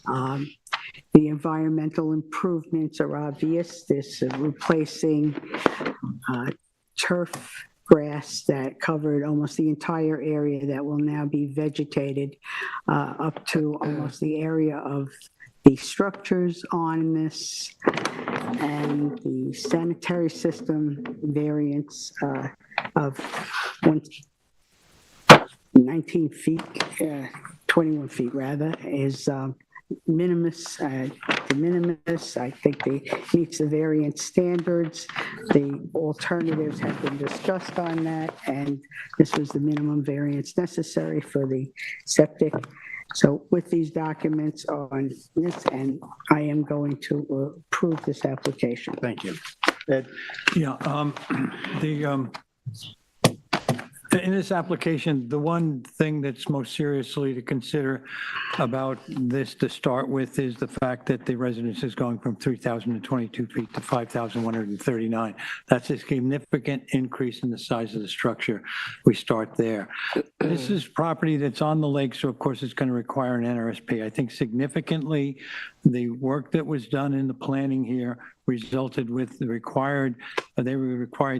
The environmental improvements are obvious. This replacing turf grass that covered almost the entire area that will now be vegetated up to almost the area of the structures on this, and the sanitary system variance of 19 feet, 21 feet rather, is de minimis. I think meets the variance standards. The alternatives have been discussed on that, and this was the minimum variance necessary for the septic. So with these documents on this, and I am going to approve this application. Thank you. Ed? Yeah, in this application, the one thing that's most seriously to consider about this to start with is the fact that the residence is going from 3,022 feet to 5,139. That's a significant increase in the size of the structure. We start there. This is property that's on the lake, so of course it's going to require an NRSP. I think significantly the work that was done in the planning here resulted with they were required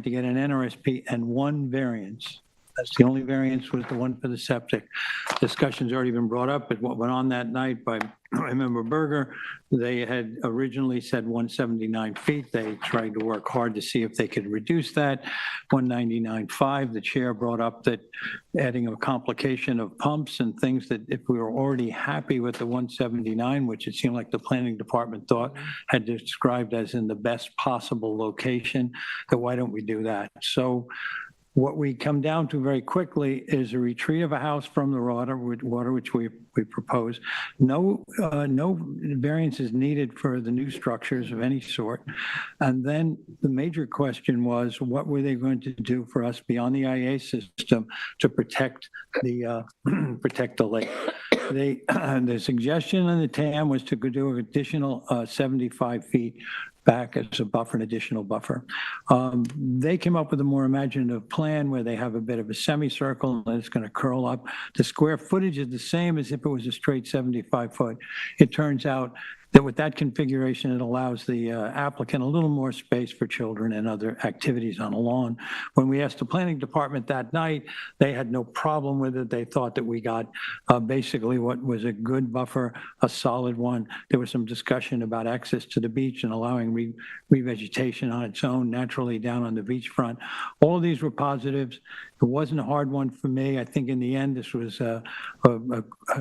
to get an NRSP and one variance. That's the only variance, was the one for the septic. Discussion's already been brought up, but what went on that night by Member Berger, they had originally said 179 feet. They tried to work hard to see if they could reduce that. 199.5, the chair brought up that adding a complication of pumps and things that if we were already happy with the 179, which it seemed like the planning department thought had described as in the best possible location, that why don't we do that? So What we come down to very quickly is a retreat of a house from the water, which we propose. No variance is needed for the new structures of any sort. And then the major question was, what were they going to do for us beyond the IA system to protect the lake? The suggestion in the TAM was to do an additional 75 feet back as a buffer, an additional buffer. They came up with a more imaginative plan where they have a bit of a semicircle and it's going to curl up. The square footage is the same as if it was a straight 75-foot. It turns out that with that configuration, it allows the applicant a little more space for children and other activities on a lawn. When we asked the planning department that night, they had no problem with it. They thought that we got basically what was a good buffer, a solid one. There was some discussion about access to the beach and allowing revegetation on its own naturally down on the beachfront. All of these were positives. It wasn't a hard one for me. I think in the end, this was an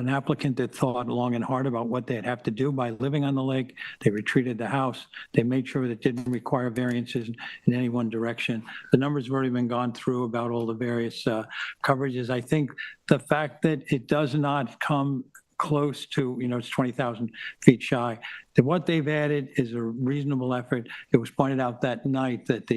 applicant that thought long and hard about what they'd have to do by living on the lake. They retreated the house. They made sure that it didn't require variances in any one direction. The numbers have already been gone through about all the various coverages. I think the fact that it does not come close to, it's 20,000 feet shy, that what they've added is a reasonable effort. It was pointed out that night that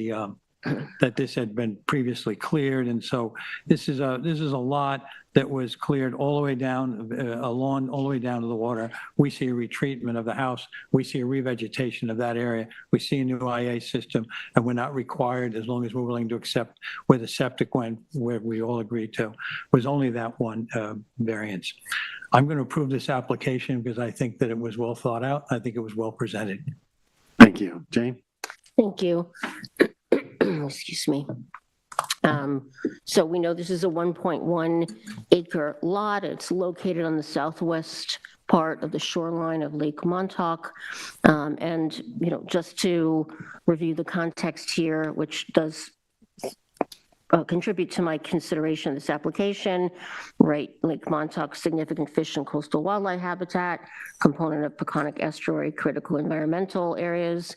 that this had been previously cleared, and so this is a lot that was cleared all the way down, a lawn all the way down to the water. We see a retreatment of the house. We see a revegetation of that area. We see a new IA system, and we're not required, as long as we're willing to accept where the septic went, where we all agreed to, was only that one variance. I'm going to approve this application because I think that it was well thought out. I think it was well presented. Thank you. Jane? Thank you. Excuse me. So we know this is a 1.1 acre lot. It's located on the southwest part of the shoreline of Lake Montauk. And, just to review the context here, which does contribute to my consideration of this application, right? Lake Montauk, significant fish and coastal wildlife habitat, component of Peconic Estuary, critical environmental areas.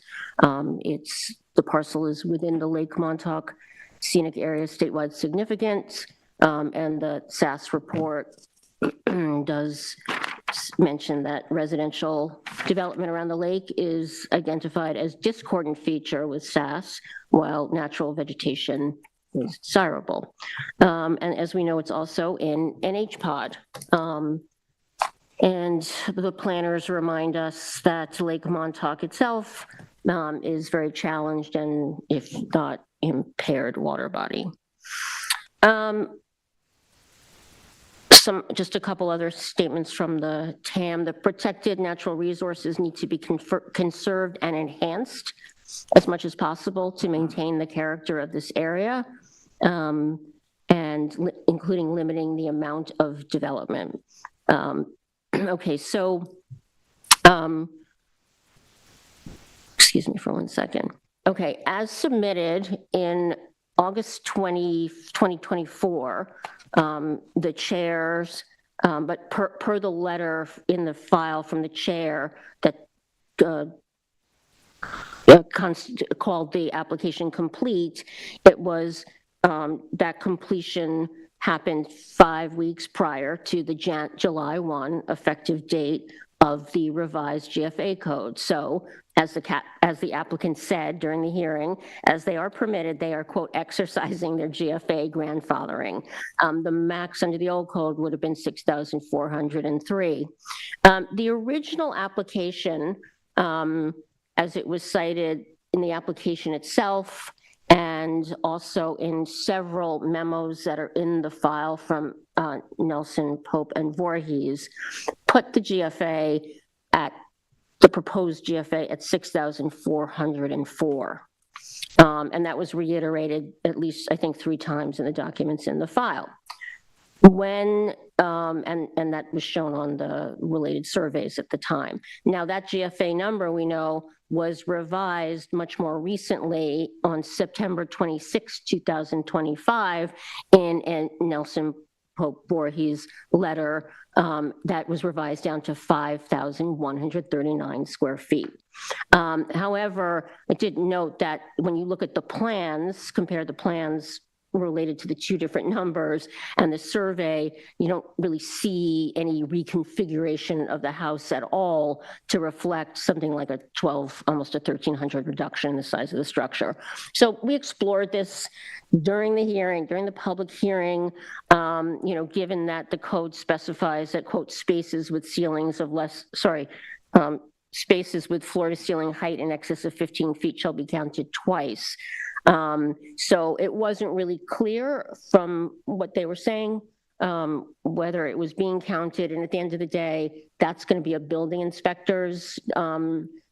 The parcel is within the Lake Montauk scenic area statewide significance, and the SAS report does mention that residential development around the lake is identified as discordant feature with SAS, while natural vegetation is desirable. And as we know, it's also in NHPOD. And the planners remind us that Lake Montauk itself is very challenged and, if not, impaired water body. Just a couple other statements from the TAM. The protected natural resources need to be conserved and enhanced as much as possible to maintain the character of this area, and including limiting the amount of development. Okay, so, excuse me for 1 second. Okay, as submitted in August 2024, the chairs, but per the letter in the file from the chair that called the application complete, it was that completion happened 5 weeks prior to the July 1 effective date of the revised GFA code. So as the applicant said during the hearing, as they are permitted, they are, quote, exercising their GFA grandfathering. The max under the old code would have been 6,403. The original application, as it was cited in the application itself, and also in several memos that are in the file from Nelson, Pope, and Voorhees, put the GFA at the proposed GFA at 6,404. And that was reiterated at least, I think, 3 times in the documents in the file. When, and that was shown on the related surveys at the time. Now that GFA number, we know, was revised much more recently on September 26, 2025 in Nelson Pope Voorhees' letter that was revised down to 5,139 square feet. However, I did note that when you look at the plans, compare the plans related to the two different numbers, and the survey, you don't really see any reconfiguration of the house at all to reflect something like a 12, almost a 1,300 reduction in the size of the structure. So we explored this during the hearing, during the public hearing, given that the code specifies that, quote, spaces with ceilings of spaces with floor to ceiling height in excess of 15 feet shall be counted twice. So it wasn't really clear from what they were saying whether it was being counted, and at the end of the day, that's going to be a building inspector's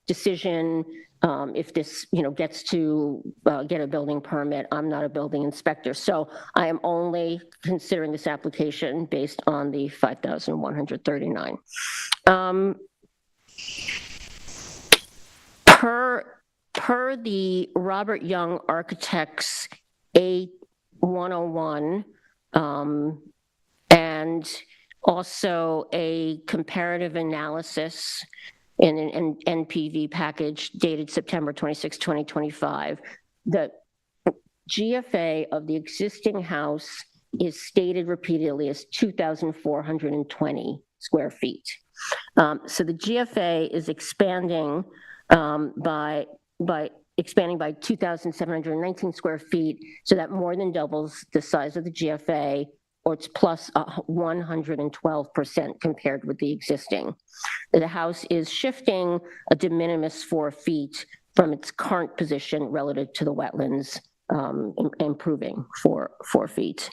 decision. If this, gets to get a building permit, I'm not a building inspector. So I am only considering this application based on the 5,139. Per the Robert Young Architects A101, and also a comparative analysis in an NPV package dated September 26, 2025, the GFA of the existing house is stated repeatedly as 2,420 square feet. So the GFA is expanding by 2,719 square feet, so that more than doubles the size of the GFA, or it's plus 112% compared with the existing. The house is shifting a de minimis 4 feet from its current position relative to the wetlands, improving 4 feet.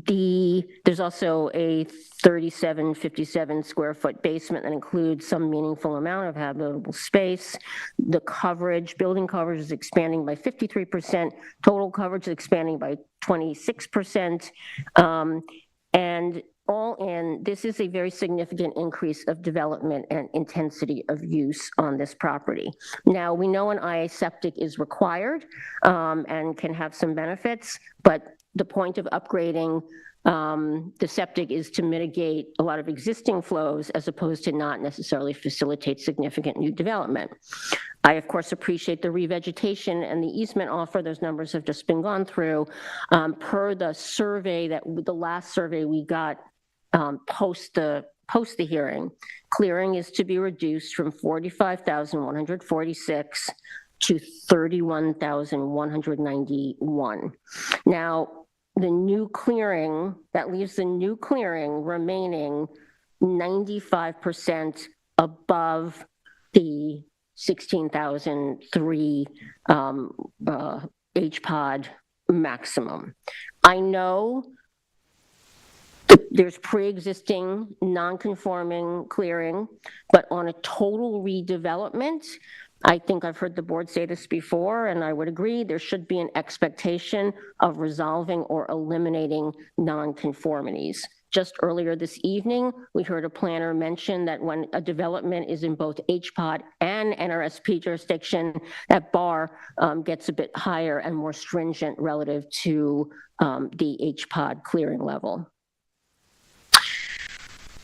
There's also a 3,757 square foot basement that includes some meaningful amount of habitable space. The building coverage is expanding by 53%, total coverage is expanding by 26%, and all in, this is a very significant increase of development and intensity of use on this property. Now, we know an IA septic is required and can have some benefits, but the point of upgrading the septic is to mitigate a lot of existing flows as opposed to not necessarily facilitate significant new development. I, of course, appreciate the revegetation and the easement offer. Those numbers have just been gone through. Per the survey, the last survey we got post the hearing, clearing is to be reduced from 45,146 to 31,191. Now, the new clearing, that leaves the new clearing remaining 95% above the 16,003 HPOD maximum. I know there's pre-existing non-conforming clearing, but on a total redevelopment, I think I've heard the board say this before, and I would agree, there should be an expectation of resolving or eliminating non-conformities. Just earlier this evening, we heard a planner mention that when a development is in both HPOD and NRSP jurisdiction, that bar gets a bit higher and more stringent relative to the HPOD clearing level.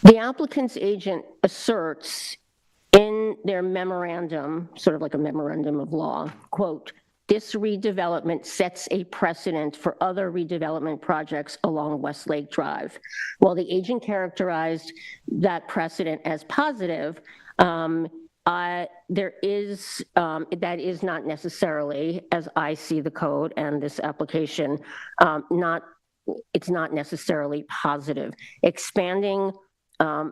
The applicant's agent asserts in their memorandum, sort of like a memorandum of law, quote, "This redevelopment sets a precedent for other redevelopment projects along Westlake Drive." While the agent characterized that precedent as positive, that is not necessarily, as I see the code and this application, it's not necessarily positive. Expanding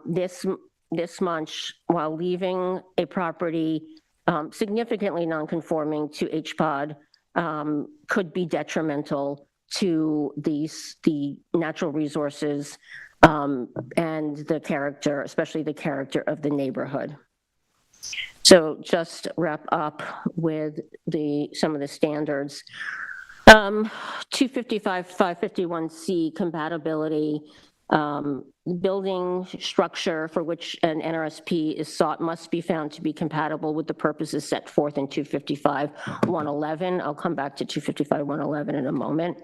this much while leaving a property significantly non-conforming to HPOD could be detrimental to the natural resources and the character, especially the character of the neighborhood. So just wrap up with some of the standards. 255, 551C compatibility. Building structure for which an NRSP is sought must be found to be compatible with the purposes set forth in 255-111. I'll come back to 255-111 in a moment.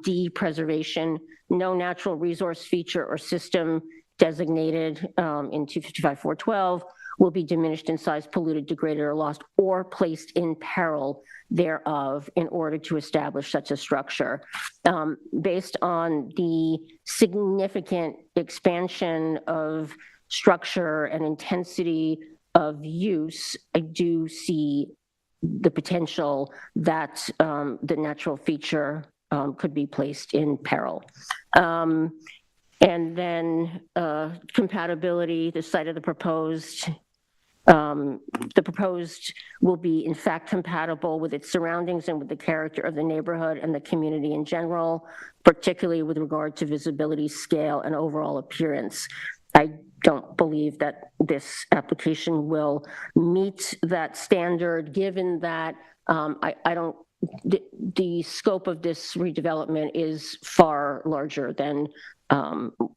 D, preservation. No natural resource feature or system designated in 255-412 will be diminished in size, polluted, degraded, or lost, or placed in peril thereof in order to establish such a structure. Based on the significant expansion of structure and intensity of use, I do see the potential that the natural feature could be placed in peril. And then compatibility, the site of the proposed will be in fact compatible with its surroundings and with the character of the neighborhood and the community in general, particularly with regard to visibility, scale, and overall appearance. I don't believe that this application will meet that standard, given that the scope of this redevelopment is far larger than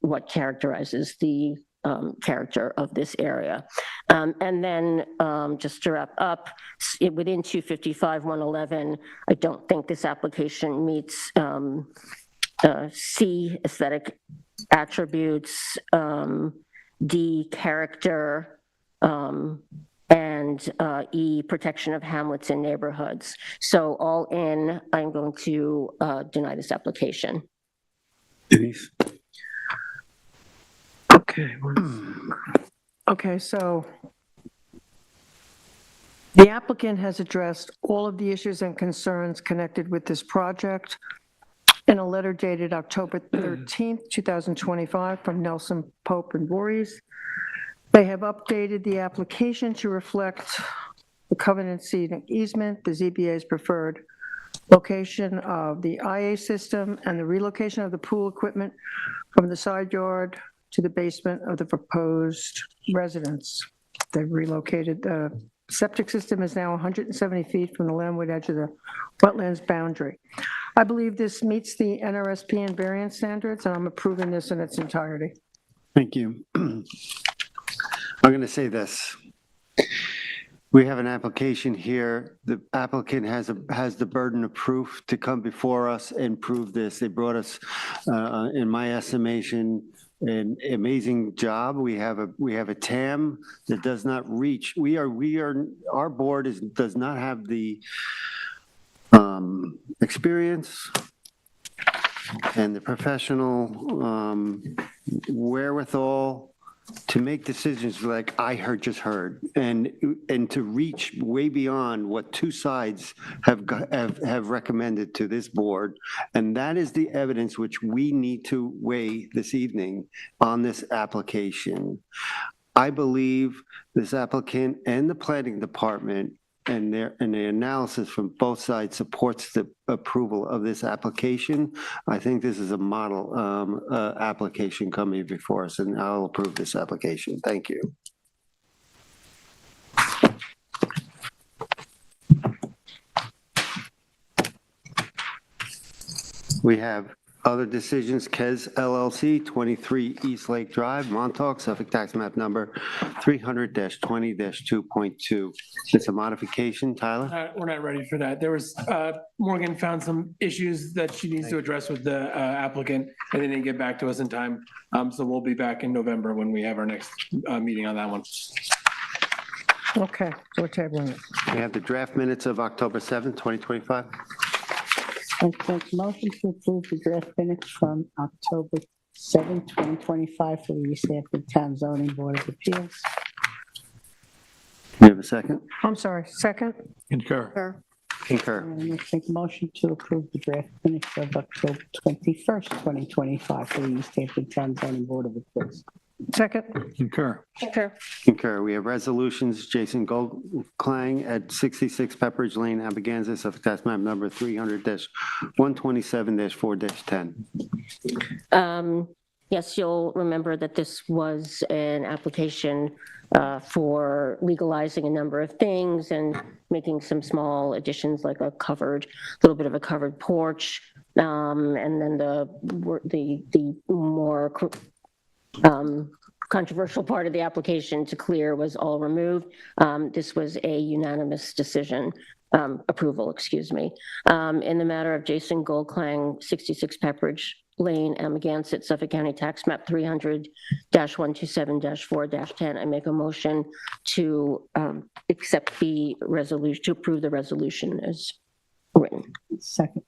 what characterizes the character of this area. And then just to wrap up, within 255-111, I don't think this application meets C, aesthetic attributes, D, character, and E, protection of hamlets and neighborhoods. So all in, I'm going to deny this application. Denise? Okay, so the applicant has addressed all of the issues and concerns connected with this project in a letter dated October 13th, 2025 from Nelson, Pope, and Voorhees. They have updated the application to reflect the covenant scenic easement, the ZBA's preferred location of the IA system, and the relocation of the pool equipment from the side yard to the basement of the proposed residence. They've relocated the septic system is now 170 feet from the landward edge of the wetlands boundary. I believe this meets the NRSP and variance standards, and I'm approving this in its entirety. Thank you. I'm going to say this. We have an application here. The applicant has the burden of proof to come before us and prove this. They brought us, in my estimation, an amazing job. We have a TAM that does not reach. Our board does not have the experience and the professional wherewithal to make decisions like I just heard, and to reach way beyond what two sides have recommended to this board. And that is the evidence which we need to weigh this evening on this application. I believe this applicant and the planning department and the analysis from both sides supports the approval of this application. I think this is a model application coming before us, and I'll approve this application. Thank you. We have other decisions. Kez LLC, 23 East Lake Drive, Montauk, Suffolk Tax Map Number 300-20-2.2. It's a modification, Tyler? We're not ready for that. There was, Morgan found some issues that she needs to address with the applicant, and they didn't get back to us in time. So we'll be back in November when we have our next meeting on that one. Okay, so we're tabling it. We have the draft minutes of October 7th, 2025. I take motion to approve the draft minutes from October 7, 2025 for the East Hampton Town Zoning Board of Appeals. We have a second? I'm sorry, second? Concur. Concur. I take motion to approve the draft minutes of October 21st, 2025 for the East Hampton Town Zoning Board of Appeals. Second? Concur. Concur. We have resolutions. Jason Goldklang at 66 Pepperidge Lane, Abiganza, Suffolk Tax Map Number 300-127-4-10. Yes, you'll remember that this was an application for legalizing a number of things and making some small additions, like a little bit of a covered porch, and then the more controversial part of the application to clear was all removed. This was a unanimous decision, approval, excuse me. In the matter of Jason Goldklang, 66 Pepperidge Lane, Amagansett, Suffolk County Tax Map 300-127-4-10. I make a motion to accept the resolution, to approve the resolution as written. Second.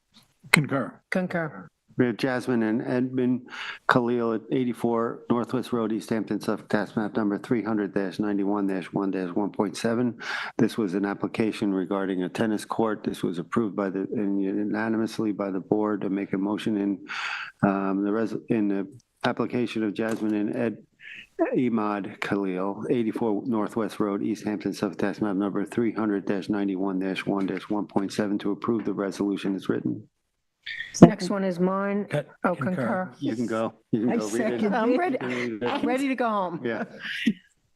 Concur. Concur. We have Jasmine and Edmund Khalil at 84 Northwest Road, East Hampton, Suffolk, tax map number 300-91-1-1.7. This was an application regarding a tennis court. This was approved by and unanimously by the board to make a motion in the application of Jasmine and Imad Khalil, 84 Northwest Road, East Hampton, Suffolk, tax map number 300-91-1-1.7 to approve the resolution as written. Next one is mine. Oh, concur. You can go. You can I go read it. second. I'm Ready to go home. Yeah.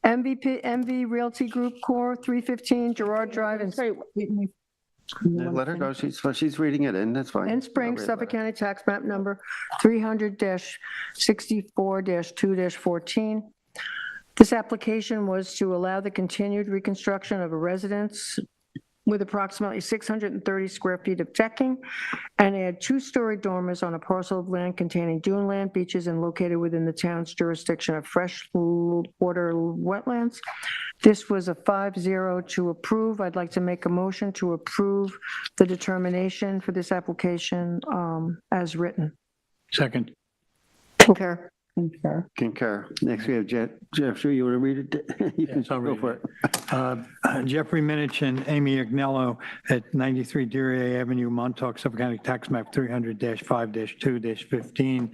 MV Realty Group Corp., 315 Gerard Drive in Let her go. She's reading it in. That's fine. In Springs, Suffolk County Tax Map Number 300-64-2-14. This application was to allow the continued reconstruction of a residence with approximately 630 square feet of decking and add two-story dormers on a parcel of land containing dune land, beaches, and located within the town's jurisdiction of freshwater wetlands. This was a 5-0 to approve. I'd like to make a motion to approve the determination for this application as written. Second. Concur. Concur. Next, we have Jeffrey. You want to read it? You can go for it. Jeffrey Minich and Amy Agnello at 93 Deary Avenue, Montauk, Suffolk County Tax Map 300-5-2-15.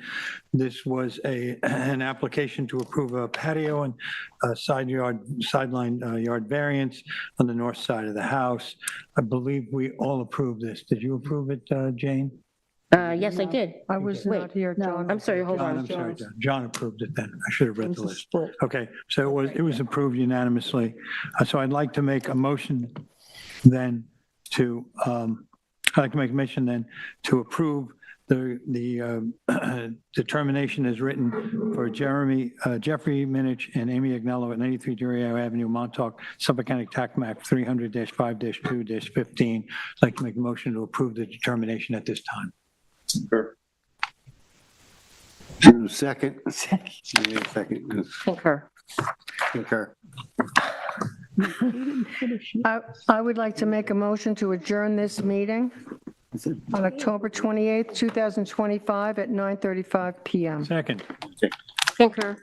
This was an application to approve a patio and a sideline yard variance on the north side of the house. I believe we all approved this. Did you approve it, Jane? Yes, I did. I was not here, John. I'm sorry, hold John, on. I'm sorry, John approved it then. I should have read the list. Okay, so it was approved unanimously. So I'd like to make a motion then to, approve the determination as written for Jeffrey Minich and Amy Agnello at 93 Deary Avenue, Montauk, Suffolk County Tax Map 300-5-2-15. I'd like to make a motion to approve the determination at this time. Second. Second. Concur. Concur. I would like to make a motion to adjourn this meeting on October 28th, 2025 at 9:35 PM. Second. Concur.